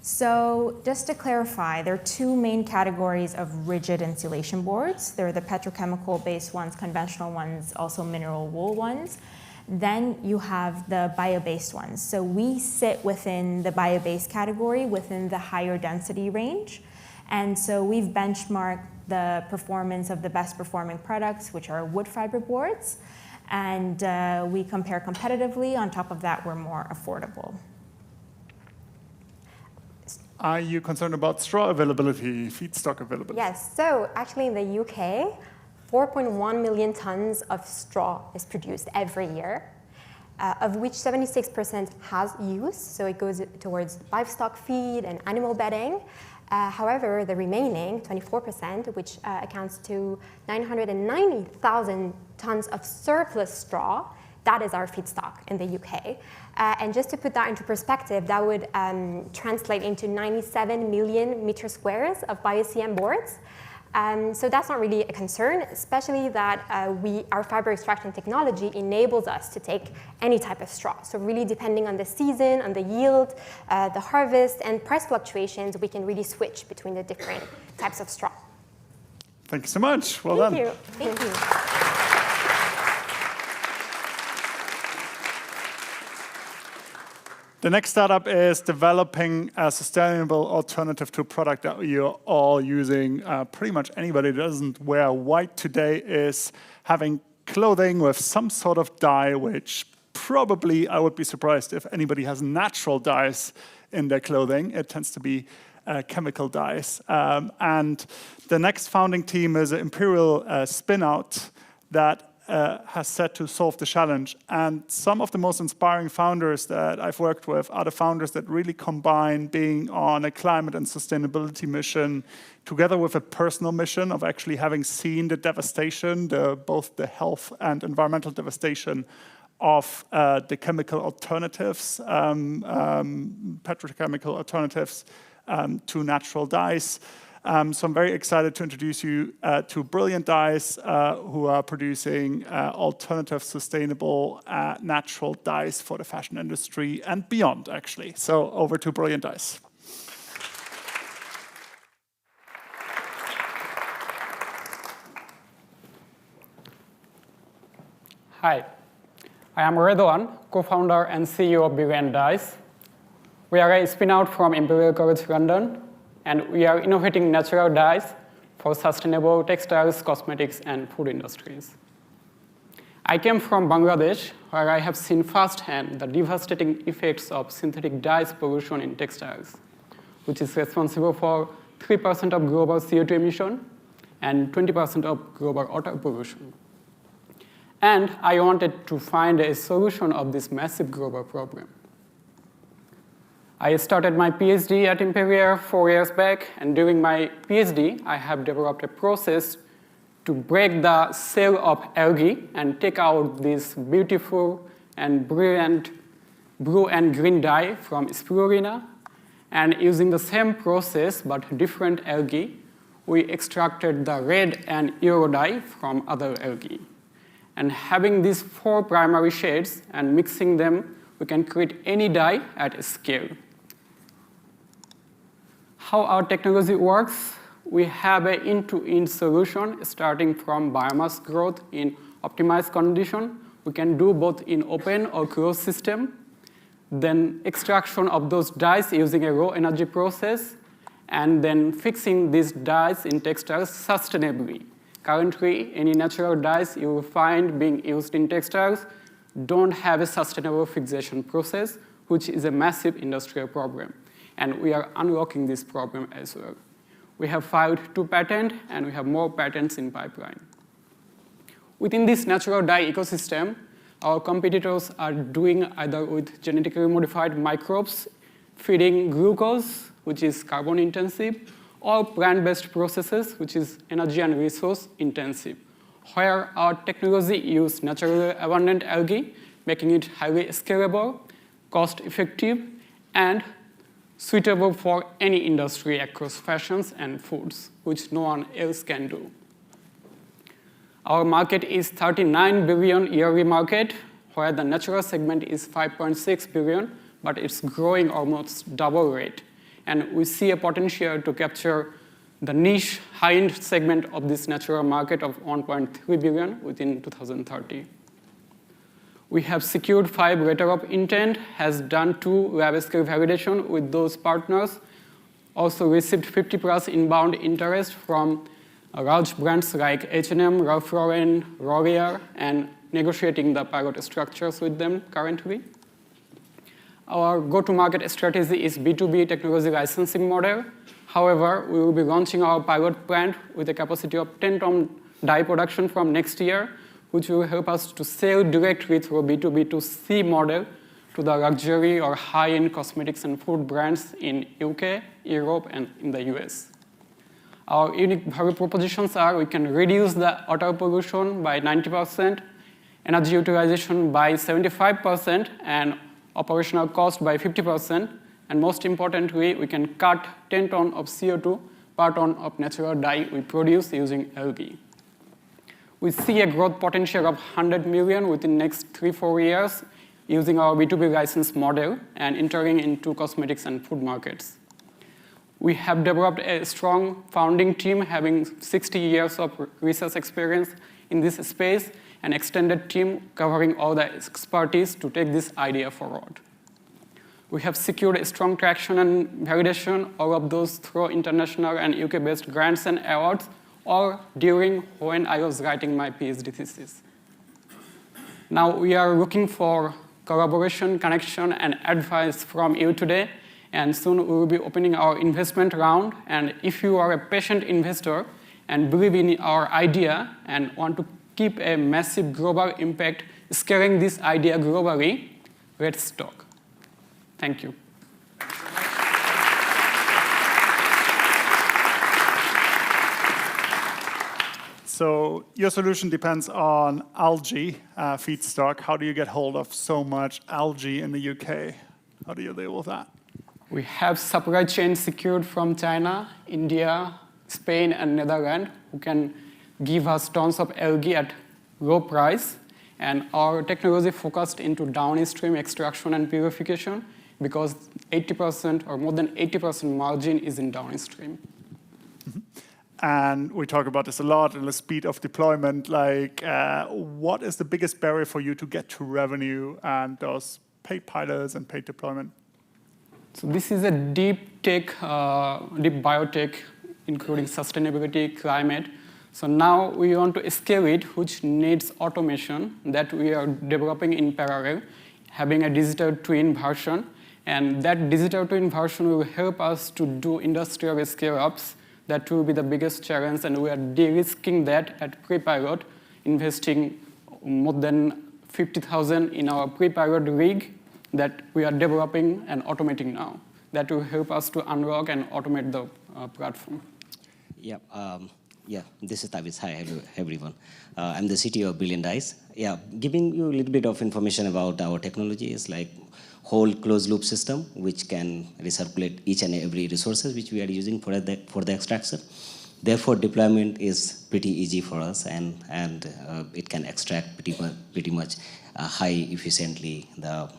So just to clarify, there are two main categories of rigid insulation boards. There are the petrochemical-based ones, conventional ones, also mineral wool ones. Then you have the bio-based ones. So we sit within the bio-based category within the higher density range. And so we've benchmarked the performance of the best performing products, which are wood fiber boards. And we compare competitively. On top of that, we're more affordable. Are you concerned about straw availability, feedstock availability? Yes, so actually in the UK, 4.1 million tons of straw is produced every year, of which 76% has use, so it goes towards livestock feed and animal bedding. However, the remaining 24%, which accounts to 990,000 tons of surplus straw, that is our feedstock in the UK. And just to put that into perspective, that would translate into 97 million meter squares of bio-CM boards. So that's not really a concern, especially that our fiber extraction technology enables us to take any type of straw. So really depending on the season, on the yield, the harvest, and price fluctuations, we can really switch between the different types of straw. Thank you so much. Well done. Thank you. Thank you. The next startup is developing a sustainable alternative to a product that you're all using. Pretty much anybody that doesn't wear white today is having clothing with some sort of dye, which probably I would be surprised if anybody has natural dyes in their clothing. It tends to be chemical dyes. And the next founding team is an Imperial spin-out that has set to solve the challenge. And some of the most inspiring founders that I've worked with are the founders that really combine being on a climate and sustainability mission together with a personal mission of actually having seen the devastation, both the health and environmental devastation of the chemical alternatives, petrochemical alternatives to natural dyes. So I'm very excited to introduce you to Brilliant Dyes, who are producing alternative, sustainable, natural dyes for the fashion industry and beyond, actually. So over to Brilliant Dyes. Hi, I am Redwan, co-founder and CEO of Brilliant Dyes. We are a spin-out from Imperial College London, and we are innovating natural dyes for sustainable textiles, cosmetics, and food industries. I came from Bangladesh, where I have seen firsthand the devastating effects of synthetic dyes pollution in textiles, which is responsible for 3% of global CO2 emission and 20% of global water pollution. And I wanted to find a solution of this massive global problem. I started my PhD at Imperial 4 years back, and during my PhD, I have developed a process to break the cell of algae and take out this beautiful and brilliant blue and green dye from spirulina. And using the same process but different algae, we extracted the red and yellow dye from other algae. And having these 4 primary shades and mixing them, we can create any dye at scale. How our technology works, we have an end-to-end solution starting from biomass growth in optimized condition. We can do both in open or closed system. Then extraction of those dyes using a raw energy process, and then fixing these dyes in textiles sustainably. Currently, any natural dyes you will find being used in textiles don't have a sustainable fixation process, which is a massive industrial problem. And we are unlocking this problem as well. We have filed 2 patents, and we have more patents in pipeline. Within this natural dye ecosystem, our competitors are doing either with genetically modified microbes feeding glucose, which is carbon intensive, or plant-based processes, which is energy and resource intensive, where our technology uses naturally abundant algae, making it highly scalable, cost-effective, and suitable for any industry across fashions and foods, which no one else can do. Our market is 39 billion yearly market, where the natural segment is 5.6 billion, but it's growing almost double rate. And we see a potential to capture the niche high-end segment of this natural market of 1.3 billion within 2030. We have secured 5 letters of intent, has done 2 lab-scale validation with those partners, also received 50+ inbound interest from large brands like H&M, Ralph Lauren, L'Oreal, and negotiating the pilot structures with them currently. Our go-to-market strategy is B2B technology licensing model. However, we will be launching our pilot plant with a capacity of 10-ton dye production from next year, which will help us to sell directly through a B2B2C model to the luxury or high-end cosmetics and food brands in UK, Europe, and in the US. Our unique value propositions are we can reduce the water pollution by 90%, energy utilization by 75%, and operational cost by 50%. And most importantly, we can cut 10 tons of CO2 per ton of natural dye we produce using algae. We see a growth potential of 100 million within next 3-4 years using our B2B license model and entering into cosmetics and food markets. We have developed a strong founding team having 60 years of research experience in this space, an extended team covering all the expertise to take this idea forward. We have secured a strong traction and validation, all of those through international and UK-based grants and awards, or during when I was writing my PhD thesis. Now we are looking for collaboration, connection, and advice from you today. And soon we will be opening our investment round. And if you are a patient investor and believe in our idea and want to keep a massive global impact, scaling this idea globally, let's talk. Thank you. So your solution depends on algae feedstock. How do you get hold of so much algae in the UK? How do you deal with that? We have supply chain secured from China, India, Spain, and Netherlands, who can give us tons of algae at low price. And our technology focused into downstream extraction and purification because 80% or more than 80% margin is in downstream. Mm-hmm. And we talk about this a lot and the speed of deployment. Like, what is the biggest barrier for you to get to revenue and those paid pilots and paid deployment? So this is a deep tech, deep biotech, including sustainability, climate. So now we want to scale it, which needs automation that we are developing in parallel, having a digital twin version. And that digital twin version will help us to do industrial scale-ups. That will be the biggest challenge, and we are de-risking that at pre-pilot, investing more than 50,000 in our pre-pilot rig that we are developing and automating now. That will help us to unlock and automate the platform. Yeah, this is Tavis. Hi, hello, everyone. I'm the CTO of Billion Dyes. Yeah, giving you a little bit of information about our technology is like whole closed loop system, which can recirculate each and every resources which we are using for the extraction. Therefore, deployment is pretty easy for us, and it can extract pretty much high efficiently the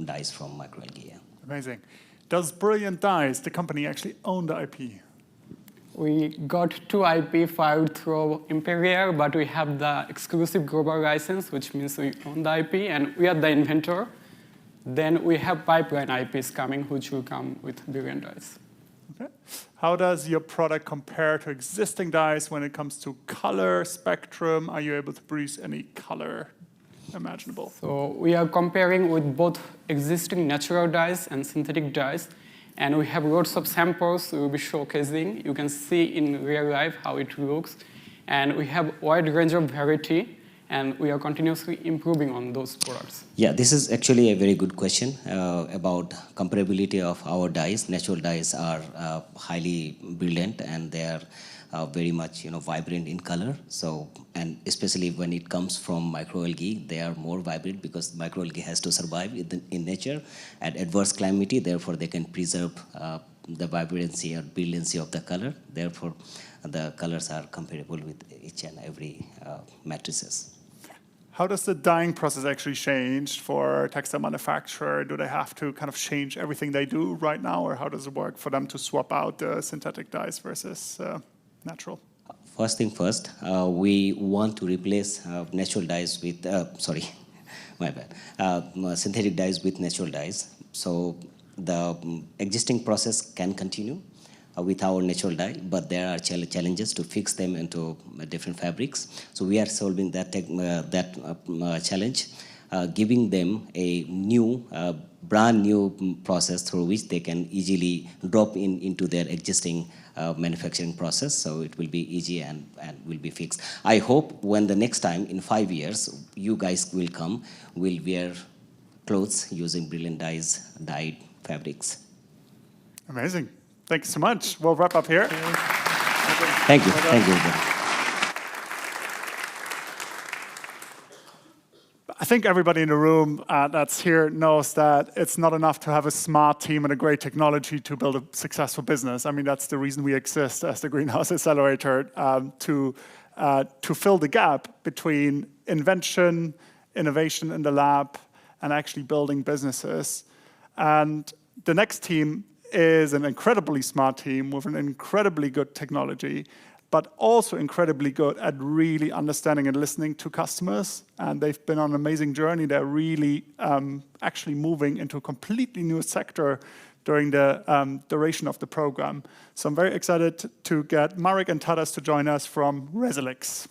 dyes from microalgae. Yeah. Amazing. Does Brilliant Dyes, the company, actually own the IP? We got 2 IP filed through Imperial, but we have the exclusive global license, which means we own the IP, and we are the inventor. Then we have pipeline IPs coming, which will come with Brilliant Dyes. Okay. How does your product compare to existing dyes when it comes to color spectrum? Are you able to produce any color imaginable? So we are comparing with both existing natural dyes and synthetic dyes. And we have lots of samples we will be showcasing. You can see in real life how it looks. And we have a wide range of variety. And we are continuously improving on those products. Yeah, this is actually a very good question about comparability of our dyes. Natural dyes are highly brilliant, and they are very much vibrant in color. So, and especially when it comes from microalgae, they are more vibrant because microalgae has to survive in nature at adverse climate. Therefore, they can preserve the vibrancy or brilliancy of the color. Therefore, the colors are comparable with each and every matrices. How does the dyeing process actually change for textile manufacturer? Do they have to kind of change everything they do right now, or how does it work for them to swap out synthetic dyes versus natural? First thing first, we want to replace natural dyes with, synthetic dyes with natural dyes. So the existing process can continue with our natural dye, but there are challenges to fix them into different fabrics. So we are solving that challenge, giving them a new, brand new process through which they can easily drop into their existing manufacturing process. So it will be easy and will be fixed. I hope when the next time, in 5 years, you guys will come, will wear clothes using brilliant dyes, dyed fabrics. Amazing. Thank you so much. We'll wrap up here. Thank you. Thank you. I think everybody in the room that's here knows that it's not enough to have a smart team and a great technology to build a successful business. I mean, that's the reason we exist as the Greenhouse Accelerator, to fill the gap between invention, innovation in the lab, and actually building businesses. And the next team is an incredibly smart team with an incredibly good technology, but also incredibly good at really understanding and listening to customers. And they've been on an amazing journey. They're really actually moving into a completely new sector during the duration of the program. So I'm very excited to get Marek and Tadas to join us from Resilix.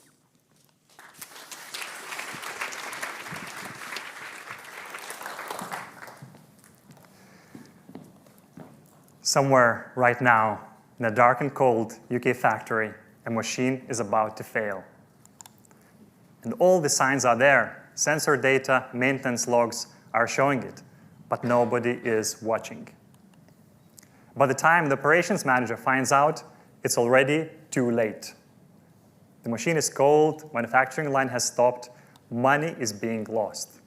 Somewhere right now, in a dark and cold UK factory, a machine is about to fail. And all the signs are there. Sensor data, maintenance logs are showing it, but nobody is watching. By the time the operations manager finds out, it's already too late. The machine is cold, manufacturing line has stopped, money is being lost.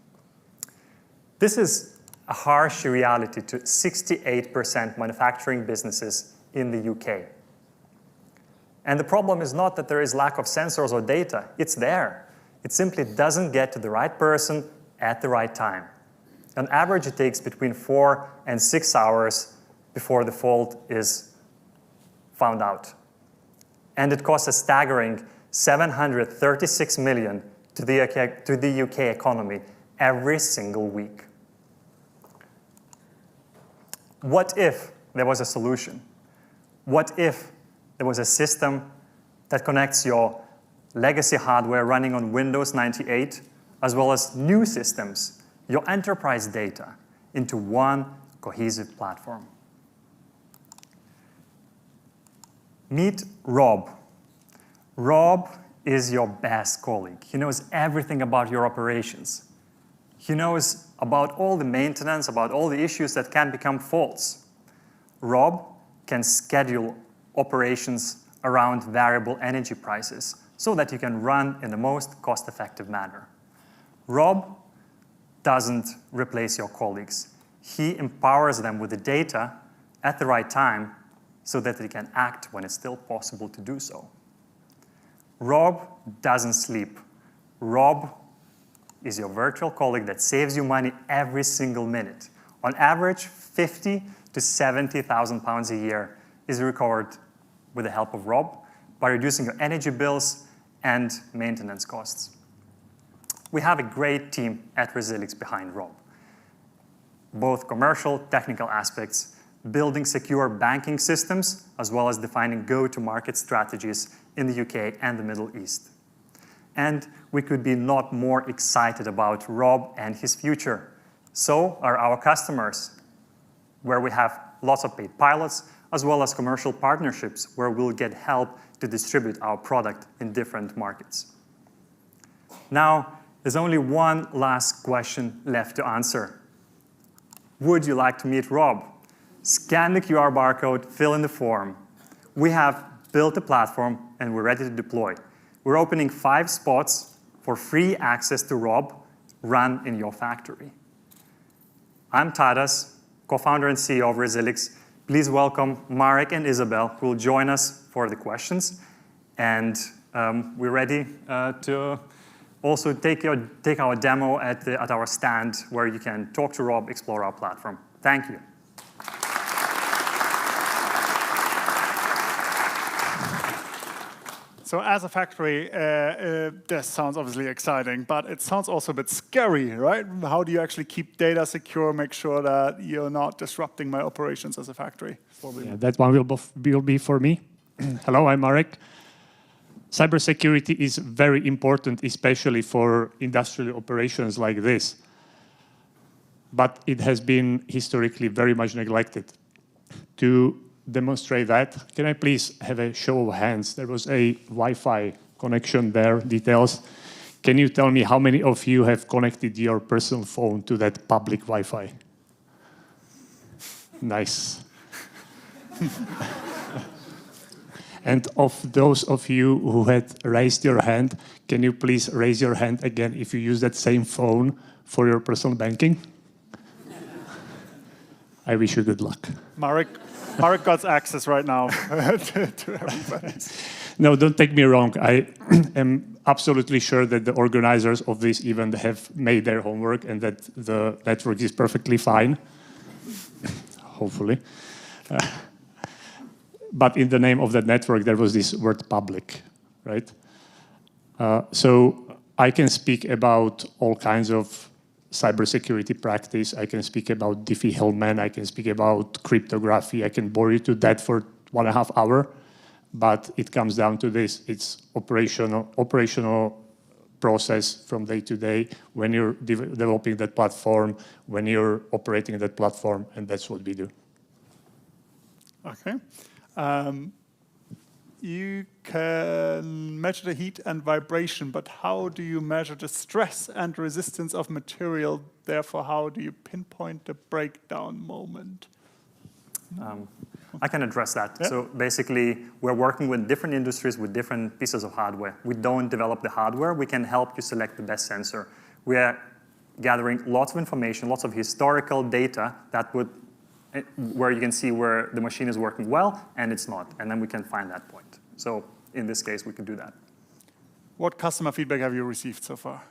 This is a harsh reality to 68% manufacturing businesses in the UK. And the problem is not that there is lack of sensors or data. It's there. It simply doesn't get to the right person at the right time. On average, it takes between 4 and 6 hours before the fault is found out. And it costs a staggering 736 million to the UK economy every single week. What if there was a solution? What if there was a system that connects your legacy hardware running on Windows 98, as well as new systems, your enterprise data, into one cohesive platform? Meet Rob. Rob is your best colleague. He knows everything about your operations. He knows about all the maintenance, about all the issues that can become faults. Rob can schedule operations around variable energy prices so that you can run in the most cost-effective manner. Rob doesn't replace your colleagues. He empowers them with the data at the right time so that they can act when it's still possible to do so. Rob doesn't sleep. Rob is your virtual colleague that saves you money every single minute. On average, 50 to 70,000 pounds a year is recovered with the help of Rob by reducing your energy bills and maintenance costs. We have a great team at Resilix behind Rob. Both commercial, technical aspects, building secure banking systems, as well as defining go-to-market strategies in the UK and the Middle East. And we could be not more excited about Rob and his future. So are our customers, where we have lots of paid pilots, as well as commercial partnerships where we'll get help to distribute our product in different markets. Now, there's only one last question left to answer. Would you like to meet Rob? Scan the QR barcode, fill in the form. We have built a platform and we're ready to deploy. We're opening 5 spots for free access to Rob, run in your factory. I'm Tadas, co-founder and CEO of Resilix. Please welcome Marek and Isabel, who will join us for the questions. And we're ready to also take our demo at our stand, where you can talk to Rob, explore our platform. Thank you. So as a factory, this sounds obviously exciting, but it sounds also a bit scary, right? How do you actually keep data secure, make sure that you're not disrupting my operations as a factory? Yeah, that one will be for me. Hello, I'm Marek. Cybersecurity is very important, especially for industrial operations like this. But it has been historically very much neglected. To demonstrate that, can I please have a show of hands? There was a Wi-Fi connection there, details. Can you tell me how many of you have connected your personal phone to that public Wi-Fi? Nice. And of those of you who had raised your hand, can you please raise your hand again if you use that same phone for your personal banking? I wish you good luck. Marek got access right now to everybody. No, don't take me wrong. I am absolutely sure that the organizers of this event have made their homework and that the network is perfectly fine, hopefully. But in the name of that network, there was this word public, right? So I can speak about all kinds of cybersecurity practice. I can speak about Diffie-Hellman. I can speak about cryptography. I can bore you to that for 1.5 hours. But it comes down to this. It's operational process from day to day when you're developing that platform, when you're operating that platform, and that's what we do. Okay. You can measure the heat and vibration, but how do you measure the stress and resistance of material? Therefore, how do you pinpoint the breakdown moment? I can address that. Yeah. So basically, we're working with different industries with different pieces of hardware. We don't develop the hardware. We can help you select the best sensor. We are gathering lots of information, lots of historical data where you can see where the machine is working well and it's not, and then we can find that point. So in this case, we could do that. What customer feedback have you received so far?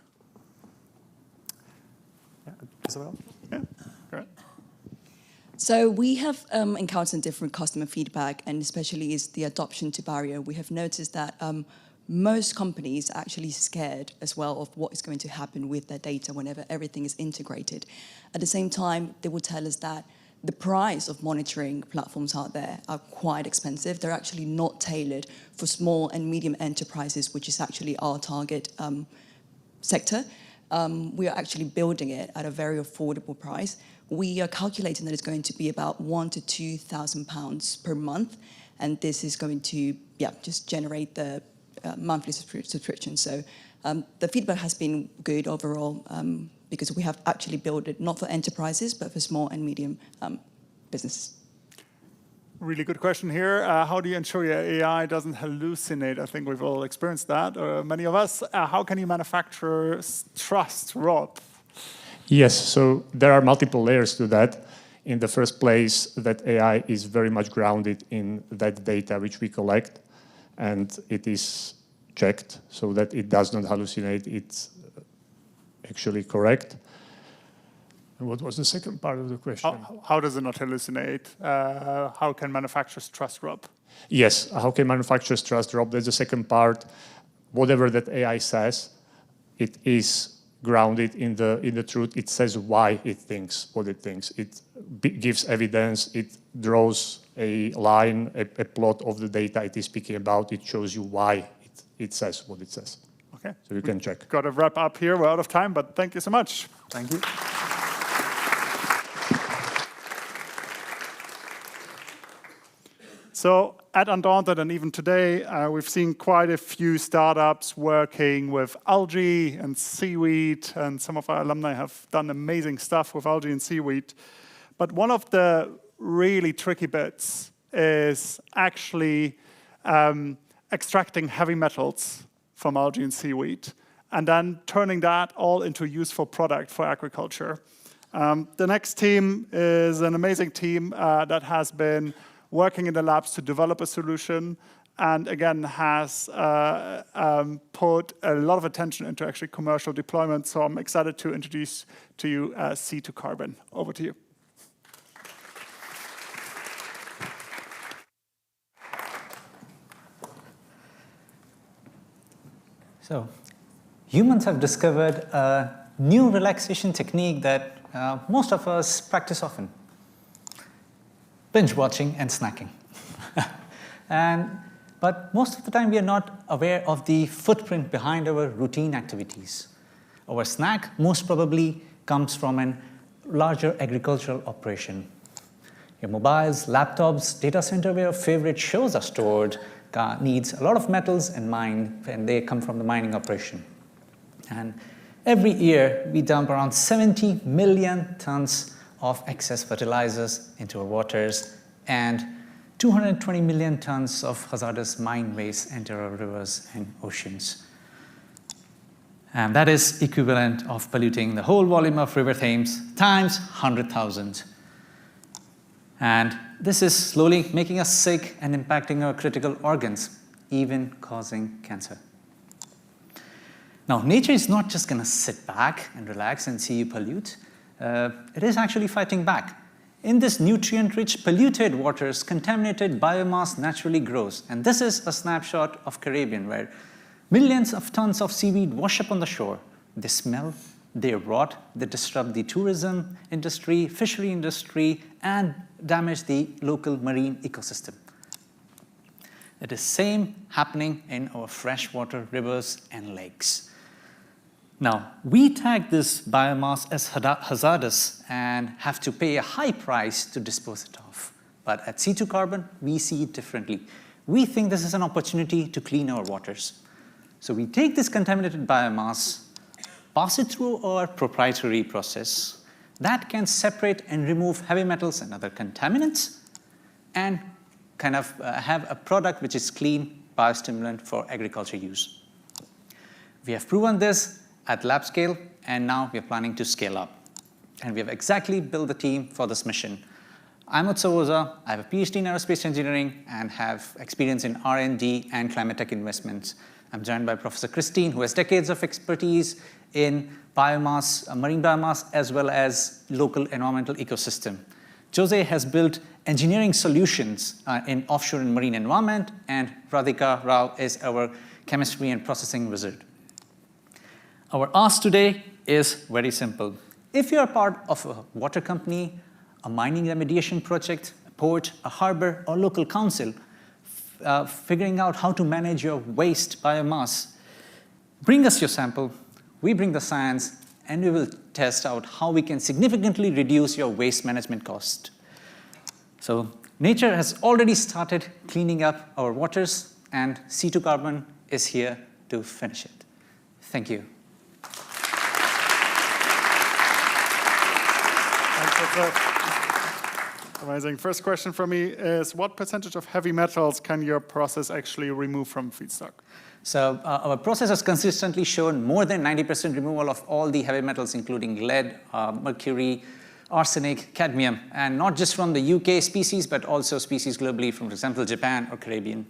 Yeah, Isabel? Yeah, great. So we have encountered different customer feedback, and especially is the adoption to barrier. We have noticed that most companies are actually scared as well of what is going to happen with their data whenever everything is integrated. At the same time, they will tell us that the price of monitoring platforms out there are quite expensive. They're actually not tailored for small and medium enterprises, which is actually our target sector. We are actually building it at a very affordable price. We are calculating that it's going to be about £1,000 to £2,000 per month, and this is going to just generate the monthly subscription. So the feedback has been good overall, because we have actually built it not for enterprises, but for small and medium businesses. Really good question here. How do you ensure your AI doesn't hallucinate? I think we've all experienced that, or many of us. How can you manufacturers trust Rob? Yes, so there are multiple layers to that. In the first place, that AI is very much grounded in that data which we collect, and it is checked so that it does not hallucinate. It's actually correct. And what was the second part of the question? How does it not hallucinate? How can manufacturers trust Rob? Yes, how can manufacturers trust Rob? That's the second part. Whatever that AI says, it is grounded in the truth. It says why it thinks what it thinks. It gives evidence. It draws a line, a plot of the data it is speaking about. It shows you why it says what it says. Okay. So you can check. Got to wrap up here. We're out of time, but thank you so much. Thank you. So at Undaunted and even today, we've seen quite a few startups working with algae and seaweed, and some of our alumni have done amazing stuff with algae and seaweed. But one of the really tricky bits is actually extracting heavy metals from algae and seaweed, and then turning that all into a useful product for agriculture. The next team is an amazing team that has been working in the labs to develop a solution, and again has put a lot of attention into actually commercial deployment. So I'm excited to introduce to you C2Carbon. Over to you. So, humans have discovered a new relaxation technique that most of us practice often. Binge watching and snacking. But most of the time we are not aware of the footprint behind our routine activities. Our snack most probably comes from a larger agricultural operation. Your mobiles, laptops, data center where your favorite shows are stored needs a lot of metals and they come from the mining operation. And every year we dump around 70 million tons of excess fertilizers into our waters and 220 million tons of hazardous mine waste enter our rivers and oceans. And that is equivalent of polluting the whole volume of River Thames times 100,000. And this is slowly making us sick and impacting our critical organs, even causing cancer. Now, nature is not just going to sit back and relax and see you pollute. It is actually fighting back. In this nutrient-rich polluted waters, contaminated biomass naturally grows. And this is a snapshot of Caribbean, where millions of tons of seaweed wash up on the shore. They smell, they rot, they disrupt the tourism industry, fishery industry, and damage the local marine ecosystem. It is same happening in our freshwater rivers and lakes. Now, we tag this biomass as hazardous and have to pay a high price to dispose it off. But at C2Carbon, we see it differently. We think this is an opportunity to clean our waters. So we take this contaminated biomass, pass it through our proprietary process that can separate and remove heavy metals and other contaminants and kind of have a product which is clean biostimulant for agriculture use. We have proven this at lab scale, and now we are planning to scale up. And we have exactly built the team for this mission. I'm Utsawoza. I have a PhD in aerospace engineering and have experience in R&D and climate tech investments. I'm joined by Professor Christine, who has decades of expertise in biomass, marine biomass, as well as local environmental ecosystem. Jose has built engineering solutions in offshore and marine environment, and Radhika Rao is our chemistry and processing wizard. Our ask today is very simple. If you're part of a water company, a mining remediation project, a port, a harbor, or local council, figuring out how to manage your waste biomass, bring us your sample, we bring the science, and we will test out how we can significantly reduce your waste management cost. So nature has already started cleaning up our waters, and C2Carbon is here to finish it. Thank you. Amazing. First question for me is, what percentage of heavy metals can your process actually remove from feedstock? So our process has consistently shown more than 90% removal of all the heavy metals, including lead, mercury, arsenic, cadmium, and not just from the UK species, but also species globally from, for example, Japan or Caribbean.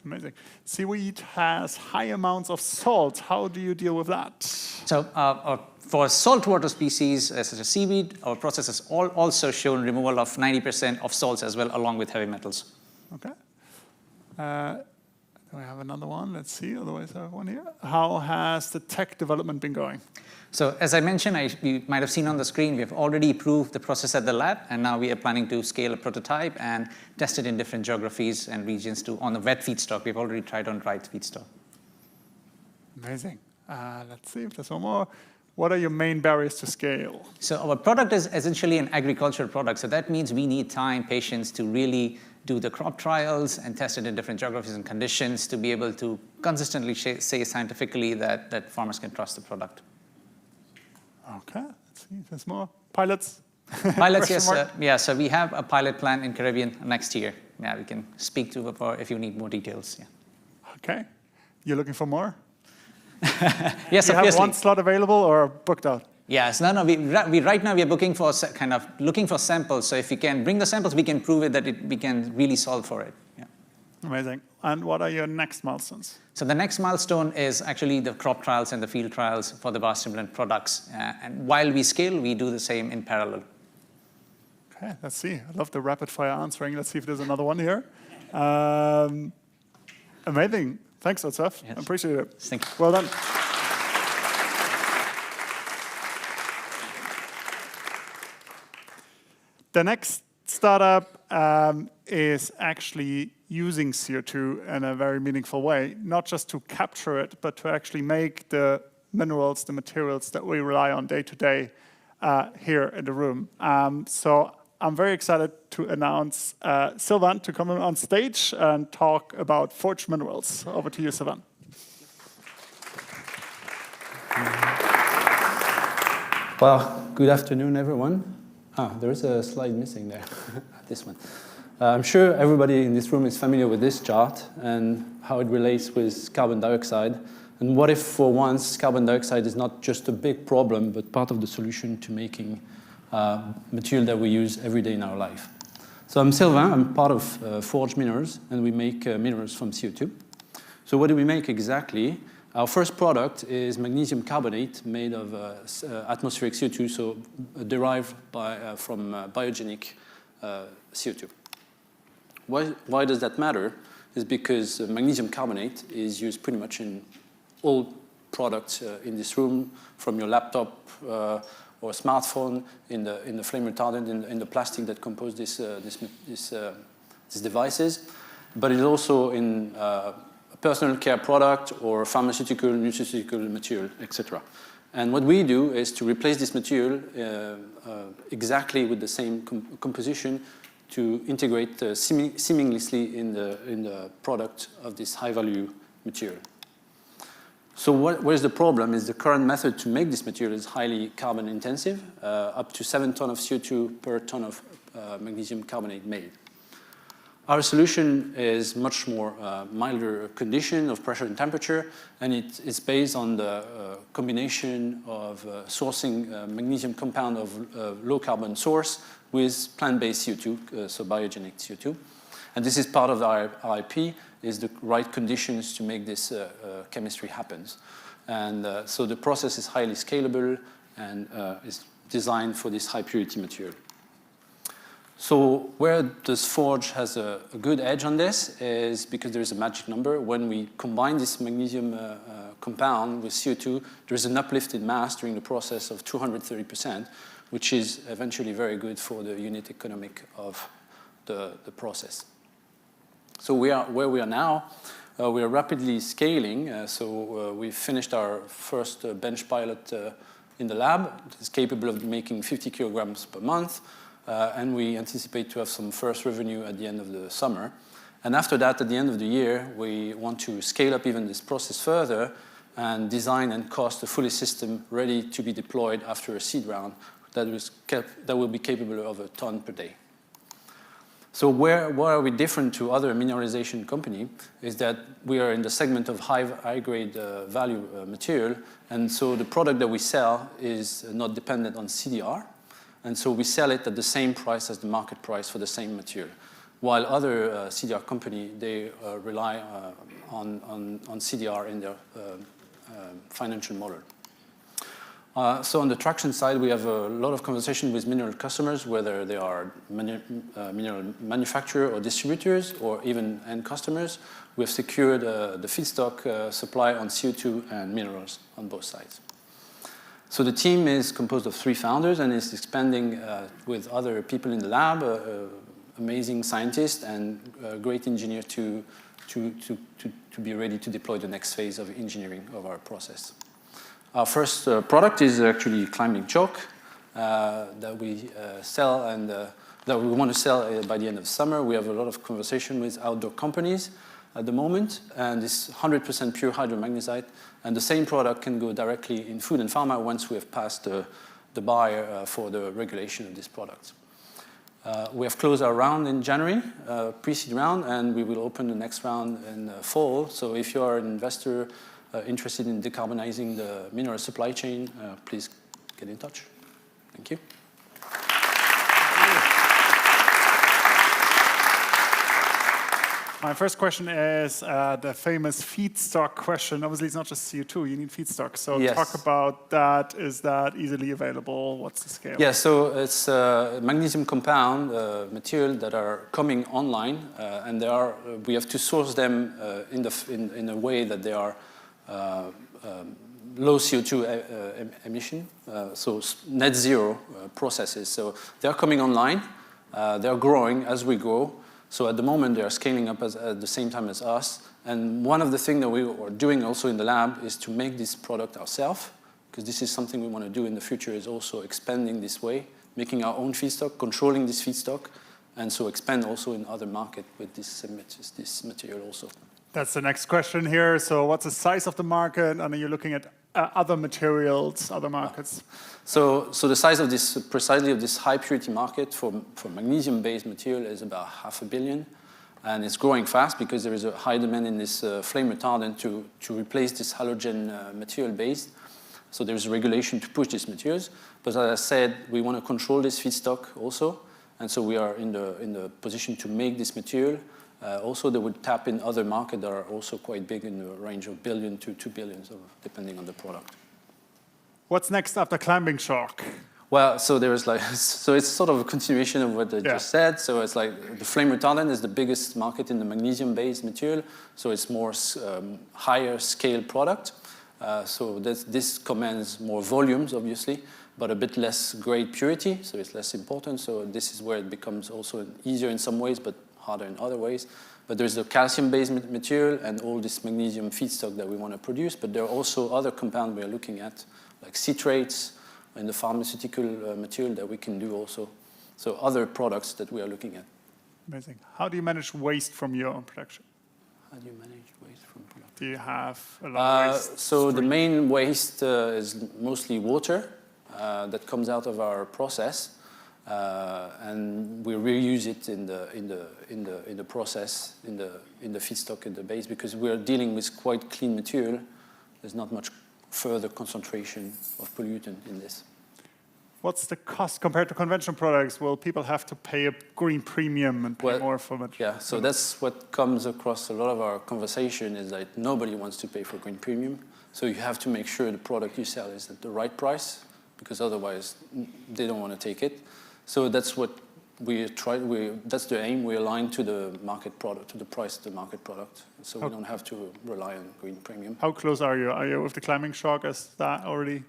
Amazing. Seaweed has high amounts of salt. How do you deal with that? So for saltwater species, such as seaweed, our process has also shown removal of 90% of salts as well, along with heavy metals. Okay. Do I have another one? Let's see, otherwise I have one here. How has the tech development been going? So as I mentioned, you might have seen on the screen, we've already proved the process at the lab, and now we are planning to scale a prototype and test it in different geographies and regions on the wet feedstock. We've already tried on dry feedstock. Amazing. Let's see if there's one more. What are your main barriers to scale? So our product is essentially an agricultural product. So that means we need time, patience to really do the crop trials and test it in different geographies and conditions to be able to consistently say scientifically that farmers can trust the product. Okay, let's see if there's more. Pilots? Pilots, yes. Yeah, so we have a pilot plan in Caribbean next year. Yeah, we can speak to if you need more details. Yeah. Okay. You're looking for more? Yes, you obviously. have one slot available or booked out? Yes, no. We right now we are looking for samples. So if we can bring the samples, we can prove it that we can really solve for it. Yeah. Amazing. And what are your next milestones? So the next milestone is actually the crop trials and the field trials for the biostimulant products. And while we scale, we do the same in parallel. Okay, let's see. I love the rapid fire answering. Let's see if there's another one here. Amazing. Thanks, Otsaf. Yes. I appreciate it. Thank you. Well done. The next startup is actually using CO2 in a very meaningful way, not just to capture it, but to actually make the minerals, the materials that we rely on day to day here in the room. So I'm very excited to announce Sylvain to come on stage and talk about forged minerals. Over to you, Sylvain. Well, good afternoon, everyone. There is a slide missing there, this one. I'm sure everybody in this room is familiar with this chart and how it relates with carbon dioxide. And what if, for once, carbon dioxide is not just a big problem, but part of the solution to making material that we use every day in our life. So I'm Sylvain, I'm part of Forge Minerals, and we make minerals from CO2. So what do we make exactly? Our first product is magnesium carbonate made of atmospheric CO2, so derived from biogenic CO2. Why does that matter? Is because magnesium carbonate is used pretty much in all products in this room, from your laptop or smartphone, in the flame retardant, in the plastic that compose these devices, but it's also in personal care product or pharmaceutical, nutraceutical material, etc. And what we do is to replace this material exactly with the same composition to integrate seamlessly in the product of this high-value material. So what is the problem? Is the current method to make this material is highly carbon intensive, up to 7 tons of CO2 per ton of magnesium carbonate made. Our solution is much more milder condition of pressure and temperature, and it's based on the combination of sourcing magnesium compound of low carbon source with plant-based CO2, so biogenic CO2. And this is part of our IP, is the right conditions to make this chemistry happen. And so the process is highly scalable and is designed for this high purity material. So where does Forge has a good edge on this is because there is a magic number. When we combine this magnesium compound with CO2, there is an uplift in mass during the process of 230%, which is eventually very good for the unit economic of the process. So where we are now, we are rapidly scaling. We finished our first bench pilot in the lab. It's capable of making 50 kilograms per month. And we anticipate to have some first revenue at the end of the summer. And after that, at the end of the year, we want to scale up even this process further and design and cost a fully system ready to be deployed after a seed round that will be capable of a ton per day. So where are we different to other mineralization company is that we are in the segment of high-grade value material. And so the product that we sell is not dependent on CDR. And so we sell it at the same price as the market price for the same material. While other CDR company, they rely on CDR in their financial model. So on the traction side, we have a lot of conversation with mineral customers, whether they are mineral manufacturer or distributors, or even end customers. We have secured the feedstock supply on CO2 and minerals on both sides. So the team is composed of 3 founders and is expanding with other people in the lab, amazing scientists and great engineers to be ready to deploy the next phase of engineering of our process. Our first product is actually climbing chalk that we sell and that we want to sell by the end of summer. We have a lot of conversation with outdoor companies at the moment, and it's 100% pure hydromagnesite. And the same product can go directly in food and pharma once we have passed the bar for the regulation of this product. We have closed our round in January, pre-seed round, and we will open the next round in fall. So if you are an investor interested in decarbonizing the mineral supply chain, please get in touch. Thank you. My first question is the famous feedstock question. Obviously, it's not just CO2, you need feedstock. So yes. Talk about that. Is that easily available? What's the scale? Yeah, so it's magnesium compound material that are coming online, and we have to source them in a way that they are low CO2 emission, so net zero processes. So they're coming online, they're growing as we go. So at the moment, they are scaling up at the same time as us. And one of the things that we are doing also in the lab is to make this product ourselves, because this is something we want to do in the future, is also expanding this way, making our own feedstock, controlling this feedstock, and so expand also in other markets with this material also. That's the next question here. So what's the size of the market? And are you looking at other materials, other markets? So the size of this, precisely of this high purity market for magnesium-based material is about $500 million. And it's growing fast because there is a high demand in this flame retardant to replace this halogen material base. So there's a regulation to push these materials. But as I said, we want to control this feedstock also. And so we are in the position to make this material. Also, they would tap in other markets that are also quite big in the range of $1 billion to $2 billion, depending on the product. What's next after climbing chalk? Well, so it's sort of a continuation of what I just said. So it's like the flame retardant is the biggest market in the magnesium-based material. So it's more higher scale product. So this commands more volumes, obviously, but a bit less great purity. So it's less important. So this is where it becomes also easier in some ways, but harder in other ways. But there's the calcium-based material and all this magnesium feedstock that we want to produce. But there are also other compounds we are looking at, like citrates and the pharmaceutical material that we can do also. So other products that we are looking at. Amazing. How do you manage waste from your own production? How do you manage waste from production? Do you have a lot of waste? So the main waste is mostly water that comes out of our process. And we reuse it in the process, in the feedstock, in the base, because we are dealing with quite clean material. There's not much further concentration of pollutant in this. What's the cost compared to conventional products? Will people have to pay a green premium and pay more for it? Yeah, so that's what comes across a lot of our conversation is that nobody wants to pay for green premium. So you have to make sure the product you sell is at the right price, because otherwise they don't want to take it. So that's what we try. That's the aim. We align to the market product, to the price of the market product. So we don't have to rely on green premium. How close are you? Are you with the climbing chalk? Is that already?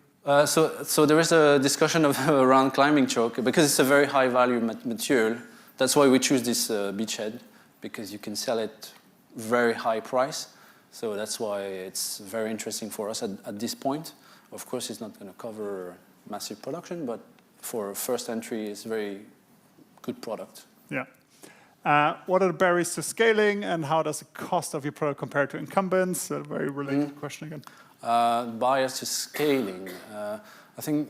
So there is a discussion around climbing chalk because it's a very high value material. That's why we choose this beachhead, because you can sell it very high price. So that's why it's very interesting for us at this point. Of course, it's not going to cover massive production, but for first entry, it's a very good product. Yeah. What are the barriers to scaling, and how does the cost of your product compare to incumbents? A very related question again. Barriers to scaling. I think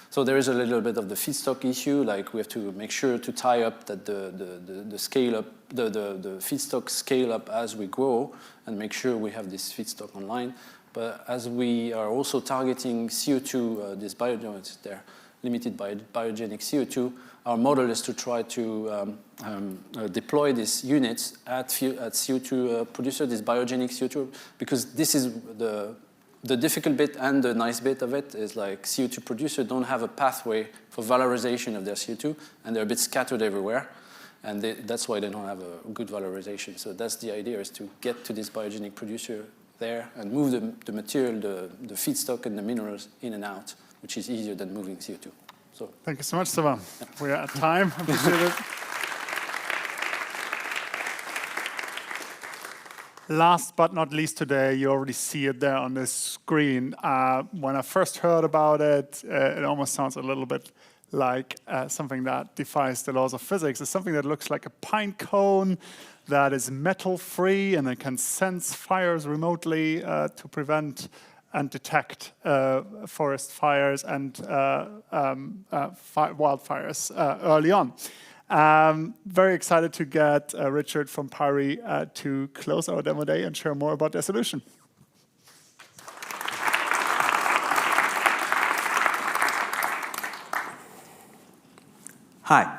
so. There is a little bit of the feedstock issue. Like we have to make sure to tie up that the scale up, the feedstock scale up as we grow, and make sure we have this feedstock online. But as we are also targeting CO2, this biogenic, they're limited by biogenic CO2, our model is to try to deploy these units at CO2 producer, this biogenic CO2, because this is the the difficult bit and the nice bit of it is like CO2 producers don't have a pathway for valorization of their CO2, and they're a bit scattered everywhere, and that's why they don't have a good valorization. So that's the idea, is to get to this biogenic producer there and move the material, the feedstock and the minerals in and out, which is easier than moving CO2. So thank you so much, Sylvain. Yeah. We are at time. Appreciate it. Last but not least today, you already see it there on the screen. When I first heard about it, it almost sounds a little bit like something that defies the laws of physics. It's something that looks like a pine cone that is metal-free, and it can sense fires remotely to prevent and detect forest fires and wildfires early on. Very excited to get Richard from PARI to close our demo day and share more about their solution. Hi,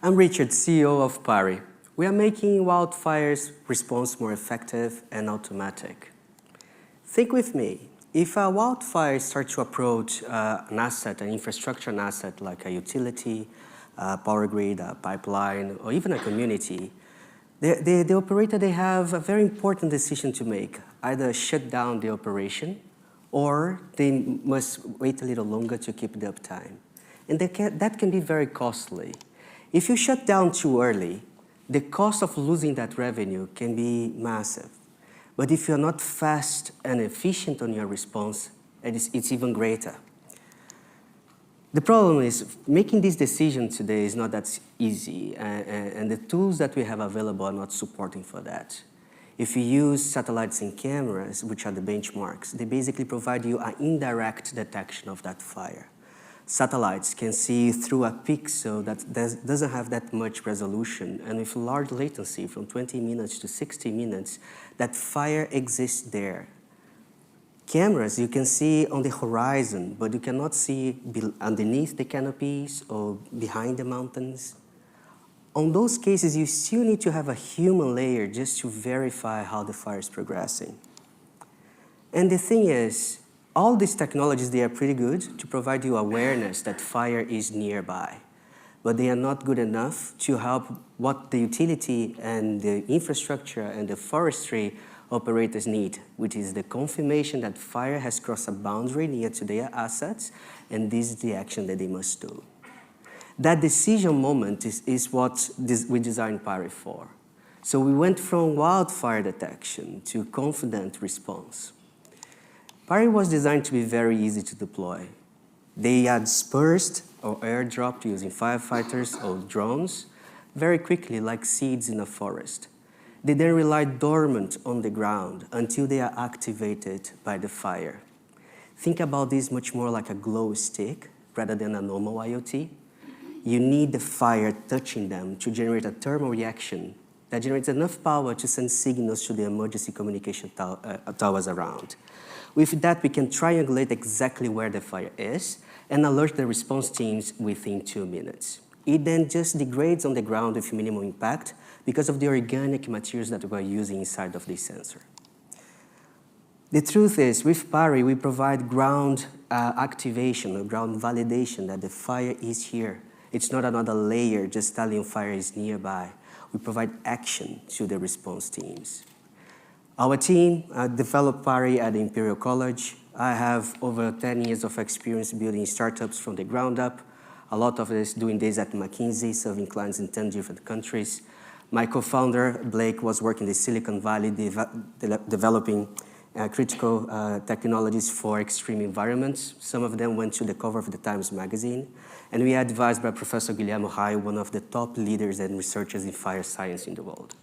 I'm Richard, CEO of PARI. We are making wildfires response more effective and automatic. Think with me. If a wildfire starts to approach an asset, an infrastructure asset like a utility, a power grid, a pipeline, or even a community, the operator, they have a very important decision to make. Either shut down the operation, or they must wait a little longer to keep the uptime. And that can be very costly. If you shut down too early, the cost of losing that revenue can be massive. But if you're not fast and efficient on your response, it's even greater. The problem is making this decision today is not that easy, and the tools that we have available are not supporting for that. If you use satellites and cameras, which are the benchmarks, they basically provide you an indirect detection of that fire. Satellites can see through a pixel that doesn't have that much resolution, and with large latency from 20 minutes to 60 minutes, that fire exists there. Cameras, you can see on the horizon, but you cannot see underneath the canopies or behind the mountains. On those cases, you still need to have a human layer just to verify how the fire is progressing. And the thing is, all these technologies, they are pretty good to provide you awareness that fire is nearby, but they are not good enough to help what the utility and the infrastructure and the forestry operators need, which is the confirmation that fire has crossed a boundary near to their assets, and this is the action that they must do. That decision moment is what we designed PARI for. So we went from wildfire detection to confident response. PARI was designed to be very easy to deploy. They are dispersed or airdropped using firefighters or drones very quickly, like seeds in a forest. They then rely dormant on the ground until they are activated by the fire. Think about this much more like a glow stick rather than a normal IoT. You need the fire touching them to generate a thermal reaction that generates enough power to send signals to the emergency communication towers around. With that, we can triangulate exactly where the fire is and alert the response teams within 2 minutes. It then just degrades on the ground with minimal impact because of the organic materials that we're using inside of this sensor. The truth is, with PARI, we provide ground activation or ground validation that the fire is here. It's not another layer just telling you fire is nearby. We provide action to the response teams. Our team developed PARI at the Imperial College. I have over 10 years of experience building startups from the ground up. A lot of us doing this at McKinsey, serving clients in 10 different countries. My co-founder, Blake, was working in the Silicon Valley developing critical technologies for extreme environments. Some of them went to the cover of the Times Magazine. And we are advised by Professor Guillermo Hai, one of the top leaders and researchers in fire science in the world.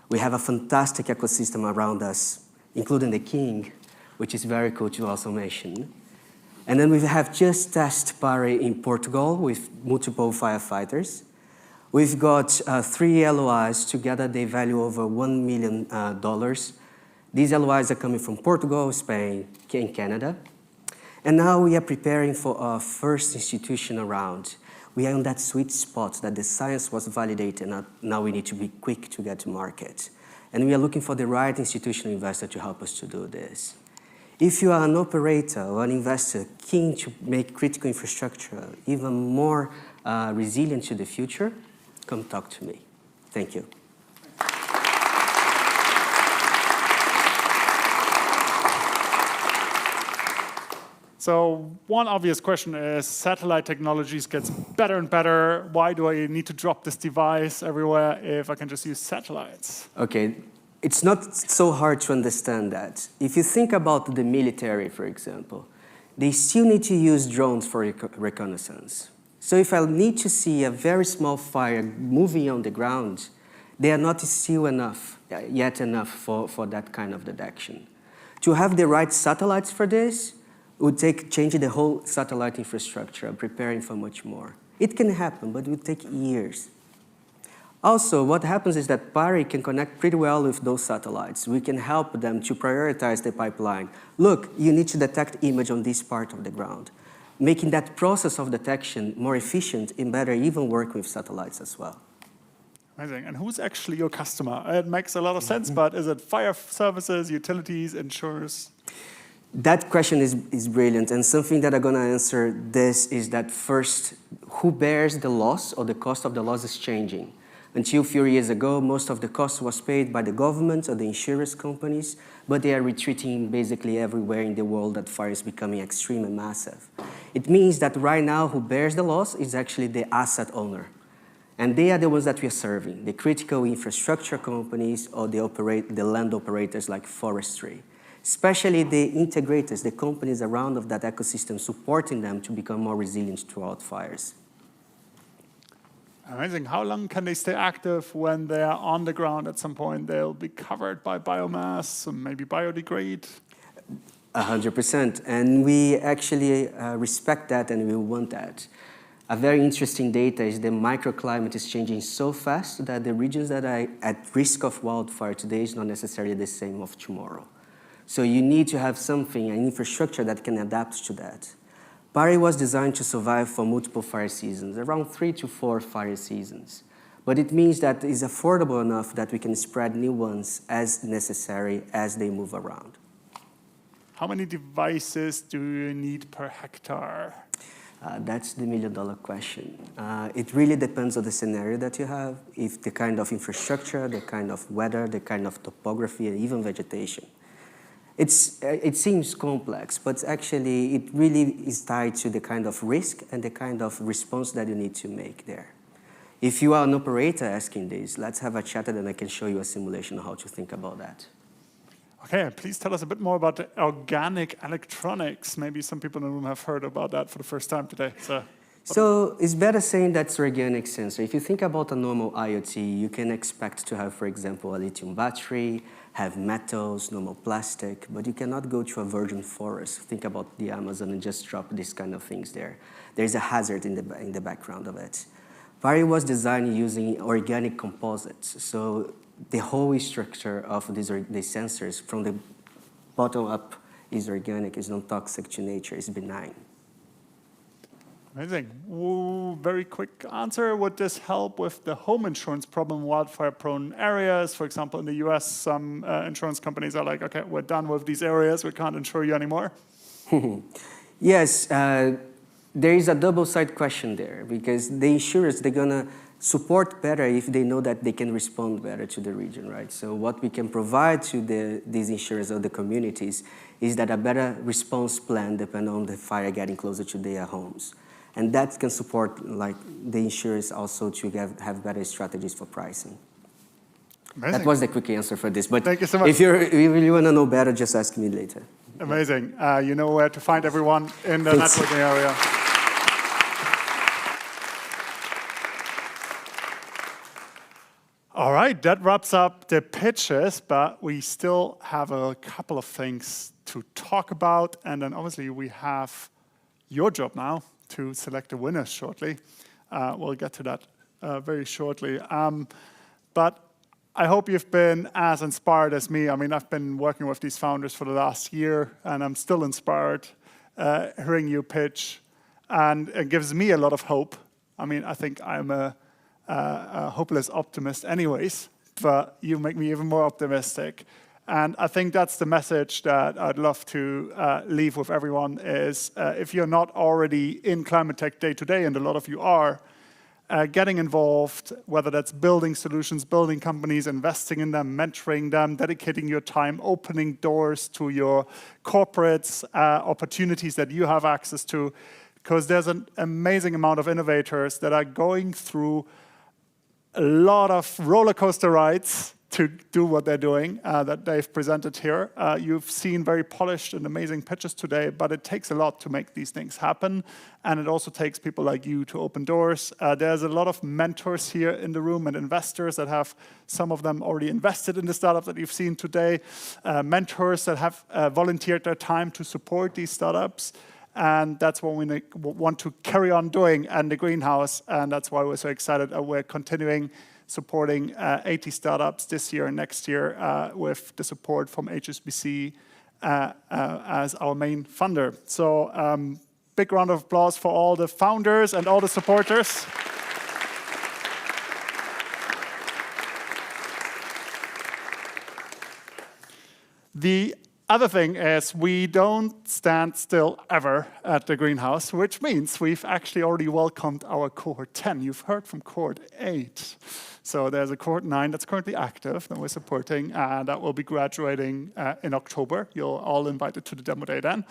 We have a fantastic ecosystem around us, including the King, which is very cool to also mention. And then we have just tested PARI in Portugal with multiple firefighters. We've got 3 LOIs. Together, they value over $1 million. These LOIs are coming from Portugal, Spain, and Canada. And now we are preparing for our first institutional round. We are on that sweet spot that the science was validated, and now we need to be quick to get to market. And we are looking for the right institutional investor to help us to do this. If you are an operator or an investor keen to make critical infrastructure even more resilient to the future, come talk to me. Thank you. So one obvious question is, satellite technologies gets better and better. Why do I need to drop this device everywhere if I can just use satellites? Okay, it's not so hard to understand that. If you think about the military, for example, they still need to use drones for reconnaissance. So if I need to see a very small fire moving on the ground, they are not still yet enough for that kind of detection. To have the right satellites for this, would take changing the whole satellite infrastructure, preparing for much more. It can happen, but it would take years. Also, what happens is that PARI can connect pretty well with those satellites. We can help them to prioritize the pipeline. Look, you need to detect image on this part of the ground, making that process of detection more efficient and better, even work with satellites as well. Amazing. And who's actually your customer? It makes a lot of sense, but is it fire services, utilities, insurers? That question is brilliant, and something that I'm going to answer this is that first, who bears the loss or the cost of the loss is changing. Until a few years ago, most of the cost was paid by the government or the insurance companies, but they are retreating basically everywhere in the world that fire is becoming extreme and massive. It means that right now, who bears the loss is actually the asset owner. And they are the ones that we are serving, the critical infrastructure companies or the land operators like forestry. Especially the integrators, the companies around of that ecosystem, supporting them to become more resilient throughout fires. Amazing. How long can they stay active when they are on the ground at some point? They'll be covered by biomass, and maybe biodegrade? 100%. And we actually respect that, and we want that. A very interesting data is the microclimate is changing so fast that the regions that are at risk of wildfire today is not necessarily the same of tomorrow. So you need to have something, an infrastructure that can adapt to that. PARI was designed to survive for multiple fire seasons, around 3 to 4 fire seasons. But it means that it's affordable enough that we can spread new ones as necessary as they move around. How many devices do you need per hectare? That's the million-dollar question. It really depends on the scenario that you have, if the kind of infrastructure, the kind of weather, the kind of topography, and even vegetation. It seems complex, but actually it really is tied to the kind of risk and the kind of response that you need to make there. If you are an operator asking this, let's have a chat and then I can show you a simulation of how to think about that. Okay, please tell us a bit more about the organic electronics. Maybe some people in the room have heard about that for the first time today. So it's better saying that's organic sensor. If you think about a normal IoT, you can expect to have, for example, a lithium battery, have metals, normal plastic, but you cannot go to a virgin forest. Think about the Amazon and just drop these kind of things there. There's a hazard in the background of it. PARI was designed using organic composites. So the whole structure of these sensors from the bottom up is organic, is non-toxic to nature, is benign. Amazing. Ooh, very quick answer. Would this help with the home insurance problem in wildfire-prone areas? For example, in the US, some insurance companies are like, okay, we're done with these areas. We can't insure you anymore. Yes, there is a double-sided question there because the insurers, they're going to support better if they know that they can respond better to the region, right? So what we can provide to these insurers or the communities is that a better response plan depending on the fire getting closer to their homes. And that can support like the insurers also to have better strategies for pricing. Amazing. That was the quick answer for this. But thank you so much. If you really want to know better, just ask me later. Amazing. You know where to find everyone in the networking area. All right, that wraps up the pitches, but we still have a couple of things to talk about. And then obviously we have your job now to select the winners shortly. We'll get to that very shortly. But I hope you've been as inspired as me. I mean, I've been working with these founders for the last year, and I'm still inspired hearing you pitch. And it gives me a lot of hope. I mean, I think I'm a hopeless optimist anyways, but you make me even more optimistic. And I think that's the message that I'd love to leave with everyone is if you're not already in climate tech day to day, and a lot of you are, getting involved, whether that's building solutions, building companies, investing in them, mentoring them, dedicating your time, opening doors to your corporates, opportunities that you have access to, because there's an amazing amount of innovators that are going through a lot of roller coaster rides to do what they're doing that they've presented here. You've seen very polished and amazing pitches today, but it takes a lot to make these things happen. And it also takes people like you to open doors. There's a lot of mentors here in the room and investors that have, some of them already invested in the startup that you've seen today, mentors that have volunteered their time to support these startups. And that's what we want to carry on doing in the greenhouse. And that's why we're so excited. We're continuing supporting 80 startups this year and next year with the support from HSBC as our main funder. So big round of applause for all the founders and all the supporters. The other thing is we don't stand still ever at the greenhouse, which means we've actually already welcomed our Cohort 10. You've heard from Cohort 8. So there's a Cohort 9 that's currently active that we're supporting, that will be graduating in October. You're all invited to the demo day then.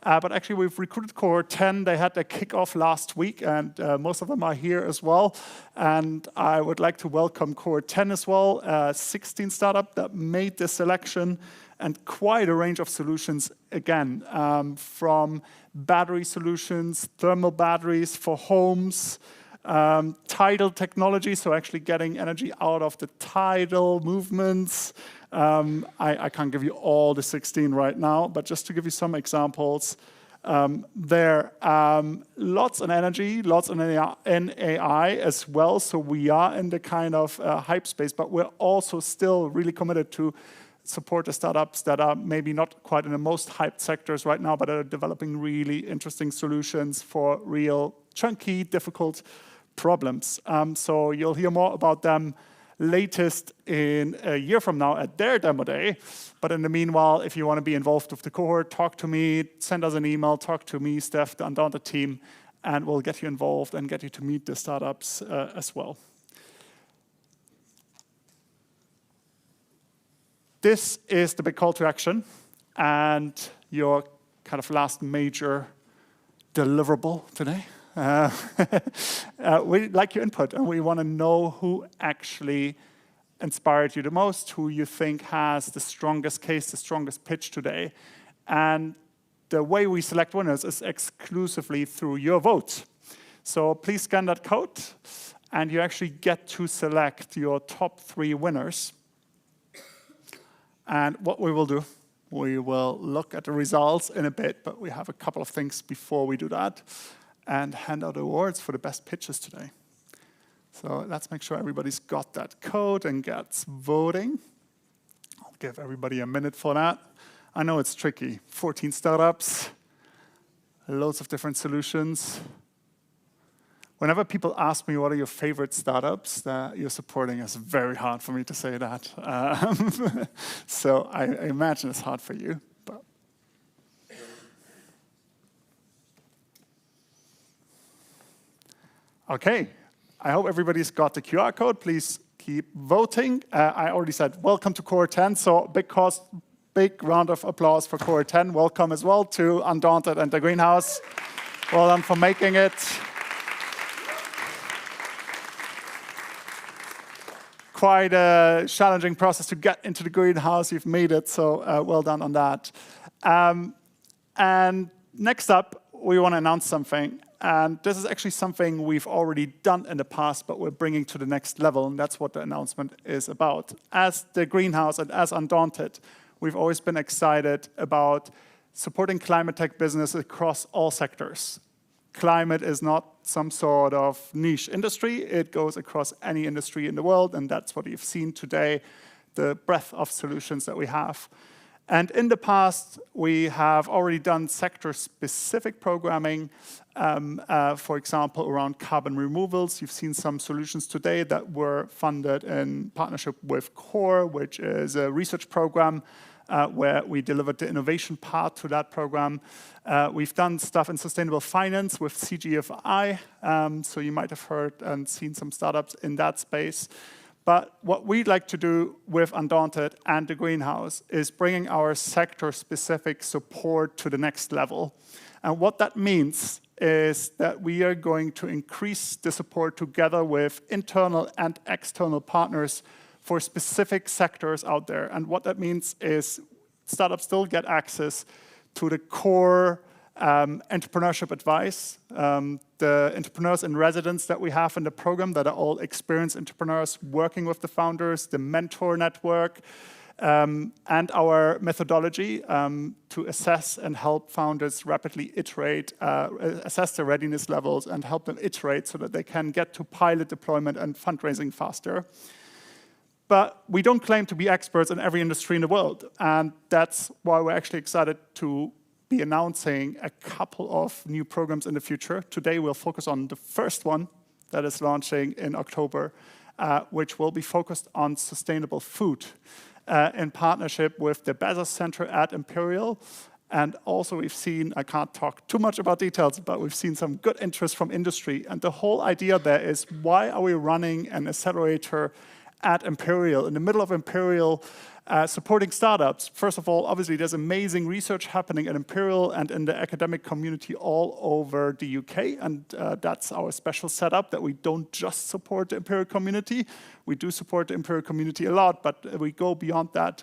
But actually, we've recruited Cohort 10. They had their kickoff last week, and most of them are here as well. And I would like to welcome Cohort 10 as well, 16 startup that made this selection, and quite a range of solutions, again, from battery solutions, thermal batteries for homes, tidal technology, so actually getting energy out of the tidal movements. I can't give you all the 16 right now, but just to give you some examples, there lots in energy, lots in AI as well. So we are in the kind of hype space, but we're also still really committed to support the startups that are maybe not quite in the most hyped sectors right now, but are developing really interesting solutions for real chunky, difficult problems. So you'll hear more about them latest in a year from now at their demo day. But in the meanwhile, if you want to be involved with the cohort, talk to me, send us an email, talk to me, Steph, the Undaunted team, and we'll get you involved and get you to meet the startups as well. This is the big call to action and your kind of last major deliverable today. We like your input, and we want to know who actually inspired you the most, who you think has the strongest case, the strongest pitch today. And the way we select winners is exclusively through your vote. So please scan that code, and you actually get to select your top 3 winners. And what we will do, we will look at the results in a bit, but we have a couple of things before we do that, and hand out awards for the best pitches today. So let's make sure everybody's got that code and gets voting. I'll give everybody a minute for that. I know it's tricky. 14 startups, loads of different solutions. Whenever people ask me what are your favorite startups that you're supporting, it's very hard for me to say that. So I imagine it's hard for you. But okay, I hope everybody's got the QR code. Please keep voting. I already said welcome to Cohort 10, so big round of applause for Cohort 10. Welcome as well to Undaunted and the Greenhouse. Well done for making it. Quite a challenging process to get into the greenhouse. You've made it, so well done on that. And next up, we want to announce something. And this is actually something we've already done in the past, but we're bringing to the next level, and that's what the announcement is about. As the greenhouse and as Undaunted, we've always been excited about supporting climate tech business across all sectors. Climate is not some sort of niche industry. It goes across any industry in the world, and that's what you've seen today, the breadth of solutions that we have. And in the past, we have already done sector-specific programming, for example, around carbon removals. You've seen some solutions today that were funded in partnership with Cohort, which is a research program where we delivered the innovation part to that program. We've done stuff in sustainable finance with CGFI, so you might have heard and seen some startups in that space. But what we'd like to do with Undaunted and the Greenhouse is bringing our sector-specific support to the next level. And what that means is that we are going to increase the support together with internal and external partners for specific sectors out there. And what that means is startups still get access to the core entrepreneurship advice, the entrepreneurs in residence that we have in the program that are all experienced entrepreneurs working with the founders, the mentor network, and our methodology to assess and help founders rapidly iterate, assess their readiness levels and help them iterate so that they can get to pilot deployment and fundraising faster. But we don't claim to be experts in every industry in the world, and that's why we're actually excited to be announcing a couple of new programs in the future. Today we'll focus on the first one that is launching in October, which will be focused on sustainable food in partnership with the Bezos Center at Imperial. And also we've seen, I can't talk too much about details, but we've seen some good interest from industry. And the whole idea there is, why are we running an accelerator at Imperial, in the middle of Imperial, supporting startups? First of all, obviously, there's amazing research happening at Imperial and in the academic community all over the UK, and that's our special setup, that we don't just support the Imperial community. We do support the Imperial community a lot, but we go beyond that.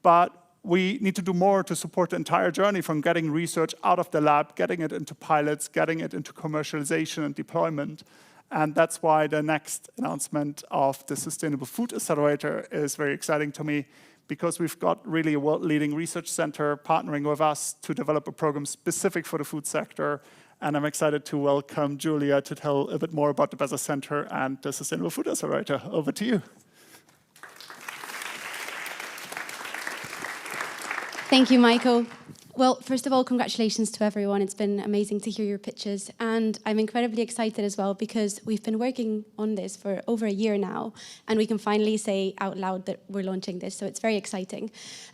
But we need to do more to support the entire journey, from getting research out of the lab, getting it into pilots, getting it into commercialization and deployment. And that's why the next announcement of the Sustainable Food Accelerator is very exciting to me, because we've got really a world-leading research center partnering with us to develop a program specific for the food sector. And I'm excited to welcome Julia to tell a bit more about the Bezos Center and the Sustainable Food Accelerator. Over to you. Thank you, Michael. Well, first of all, congratulations to everyone. It's been amazing to hear your pitches. And I'm incredibly excited as well, because we've been working on this for over a year now, and we can finally say out loud that we're launching this. So it's very exciting.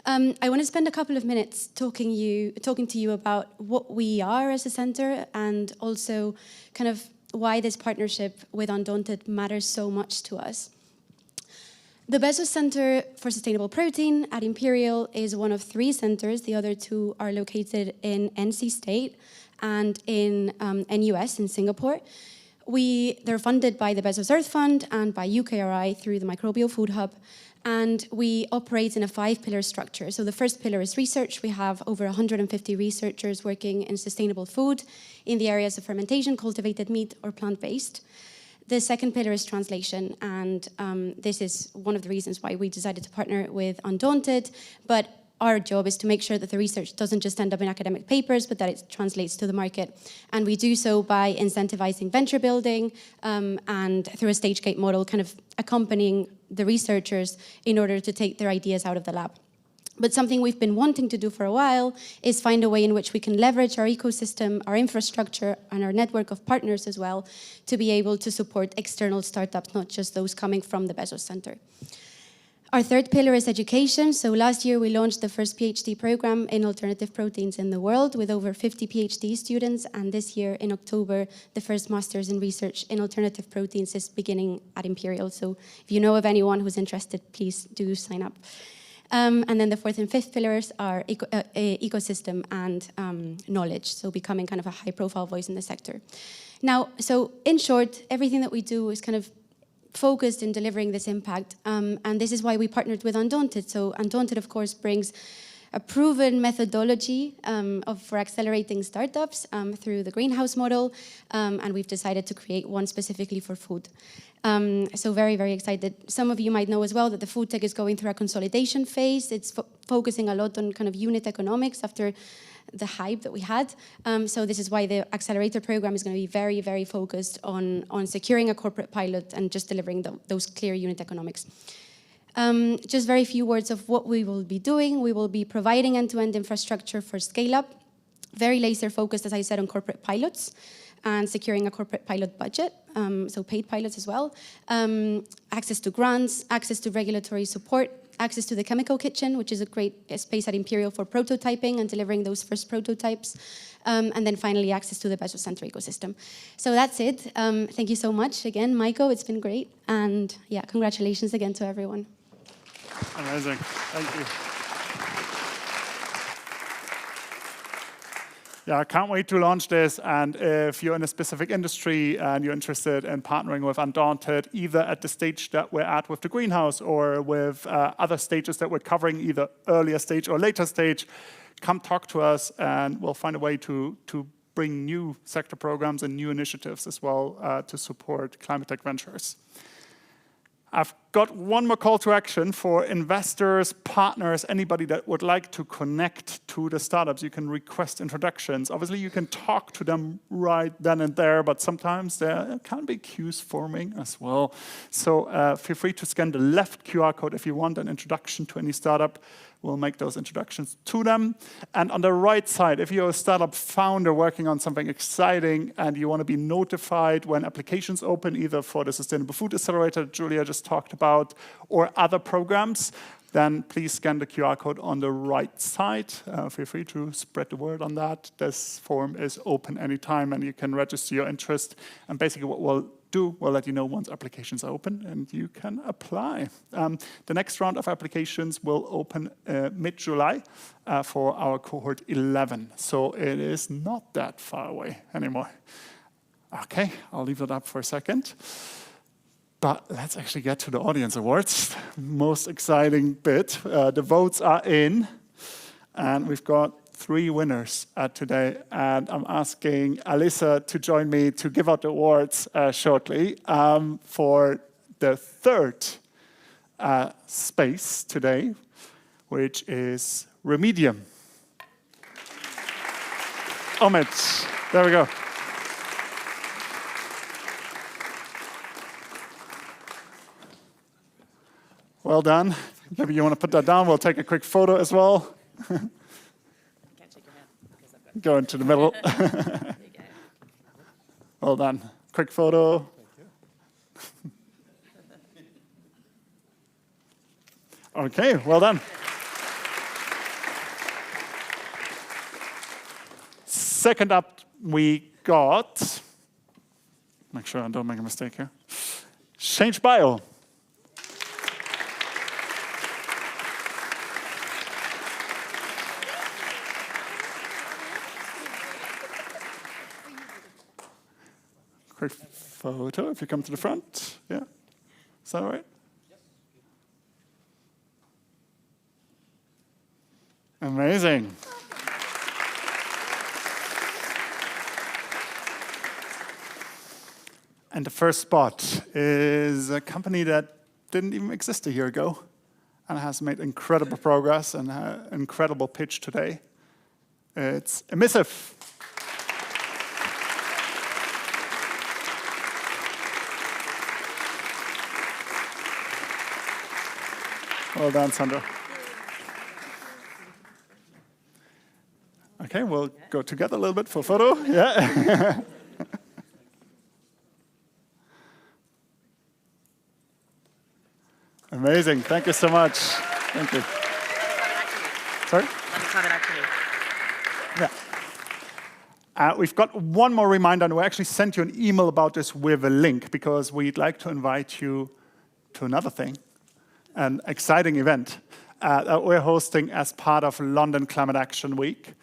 I want to spend a couple of minutes talking to you about what we are as a center, and also kind of why this partnership with Undaunted matters so much to us. The Bezos Center for Sustainable Protein at Imperial is one of 3 centers. The other 2 are located in NC State and in NUS in Singapore. They're funded by the Bezos Earth Fund and by UKRI through the Microbial Food Hub. And we operate in a 5-pillar structure. So the first pillar is research. We have over 150 researchers working in sustainable food in the areas of fermentation, cultivated meat, or plant-based. The second pillar is translation, and this is one of the reasons why we decided to partner with Undaunted. But our job is to make sure that the research doesn't just end up in academic papers, but that it translates to the market. And we do so by incentivizing venture building and through a stage gate model, kind of accompanying the researchers in order to take their ideas out of the lab. But something we've been wanting to do for a while is find a way in which we can leverage our ecosystem, our infrastructure, and our network of partners as well, to be able to support external startups, not just those coming from the Bezos Center. Our third pillar is education. So last year we launched the first PhD program in alternative proteins in the world with over 50 PhD students. And this year in October, the first Masters in Research in Alternative Proteins is beginning at Imperial. So if you know of anyone who's interested, please do sign up. And then the fourth and fifth pillars are ecosystem and knowledge, so becoming kind of a high-profile voice in the sector. Now, so in short, everything that we do is kind of focused in delivering this impact, and this is why we partnered with Undaunted. So Undaunted, of course, brings a proven methodology for accelerating startups through the greenhouse model, and we've decided to create one specifically for food. So very, very excited. Some of you might know as well that the food tech is going through a consolidation phase. It's focusing a lot on kind of unit economics after the hype that we had. So this is why the accelerator program is going to be very, very focused on securing a corporate pilot and just delivering those clear unit economics. Just very few words of what we will be doing. We will be providing end-to-end infrastructure for scale-up, very laser-focused, as I said, on corporate pilots and securing a corporate pilot budget, so paid pilots as well. Access to grants, access to regulatory support, access to the chemical kitchen, which is a great space at Imperial for prototyping and delivering those first prototypes. And then finally, access to the Bezos Center ecosystem. So that's it. Thank you so much again, Maiko. It's been great. And yeah, congratulations again to everyone. Amazing. Thank you. Yeah, I can't wait to launch this. And if you're in a specific industry and you're interested in partnering with Undaunted, either at the stage that we're at with the greenhouse or with other stages that we're covering, either earlier stage or later stage, come talk to us and we'll find a way to bring new sector programs and new initiatives as well to support climate tech ventures. I've got one more call to action for investors, partners, anybody that would like to connect to the startups. You can request introductions. Obviously, you can talk to them right then and there, but sometimes there can be queues forming as well. So feel free to scan the left QR code if you want an introduction to any startup. We'll make those introductions to them. And on the right side, if you're a startup founder working on something exciting and you want to be notified when applications open, either for the Sustainable Food Accelerator that Julia just talked about, or other programs, then please scan the QR code on the right side. Feel free to spread the word on that. This form is open anytime and you can register your interest. And basically what we'll do, we'll let you know once applications are open and you can apply. The next round of applications will open mid-July for our cohort 11. So it is not that far away anymore. Okay, I'll leave that up for a second. But let's actually get to the audience awards. Most exciting bit. The votes are in, and we've got 3 winners today. And I'm asking Alyssa to join me to give out the awards shortly for the 3rd space today, which is Remedium. Omid, there we go. Well done. Maybe you want to put that down. We'll take a quick photo as well. Go into the middle. Well done. Quick photo. Okay, well done. Second up, we got, make sure I don't make a mistake here, Change Bio. Quick photo, if you come to the front. Yeah, is that all right? Amazing. And the first spot is a company that didn't even exist a year ago and has made incredible progress and an incredible pitch today. It's Emissive. Well done, Sandra. Okay, we'll go together a little bit for a photo. Yeah. Amazing. Thank you so much. Thank you. Sorry? Yeah. We've got one more reminder, and we actually sent you an email about this with a link because we'd like to invite you to another thing. An exciting event that we're hosting as part of London Climate Action Week.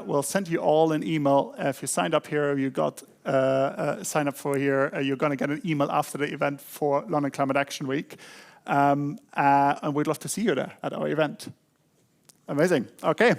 We'll send you all an email. If you signed up here, you got sign up for here, you're going to get an email after the event for London Climate Action Week. And we'd love to see you there at our event. Amazing. Okay.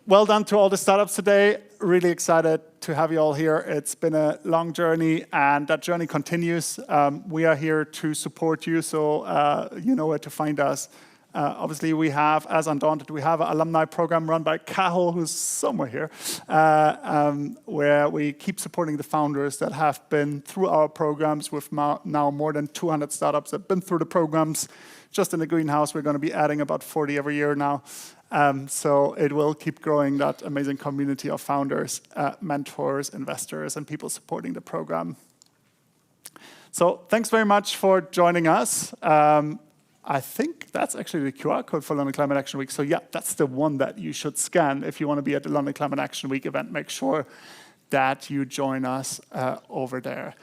Well done to all the startups today. Really excited to have you all here. It's been a long journey, and that journey continues. We are here to support you, so you know where to find us. Obviously, we have, as Undaunted, we have an alumni program run by Cahill, who's somewhere here, where we keep supporting the founders that have been through our programs with now more than 200 startups that have been through the programs. Just in the greenhouse, we're going to be adding about 40 every year now. So it will keep growing, that amazing community of founders, mentors, investors, and people supporting the program. So thanks very much for joining us. I think that's actually the QR code for London Climate Action Week. So yeah, that's the one that you should scan if you want to be at the London Climate Action Week event. Make sure that you join us over there.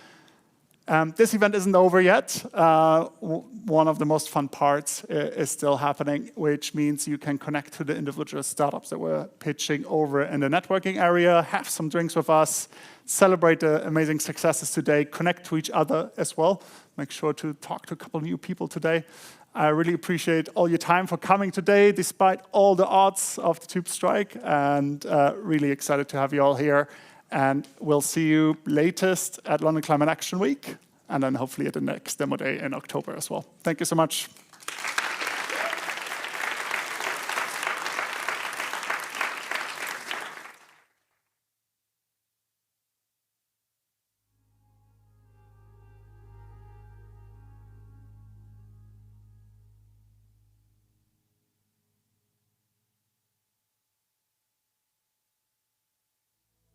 This event isn't over yet. One of the most fun parts is still happening, which means you can connect to the individual startups that we're pitching over in the networking area, have some drinks with us, celebrate the amazing successes today, connect to each other as well. Make sure to talk to a couple new people today. I really appreciate all your time for coming today, despite all the odds of the tube strike, and really excited to have you all here. And we'll see you latest at London Climate Action Week, and then hopefully at the next demo day in October as well. Thank you so much.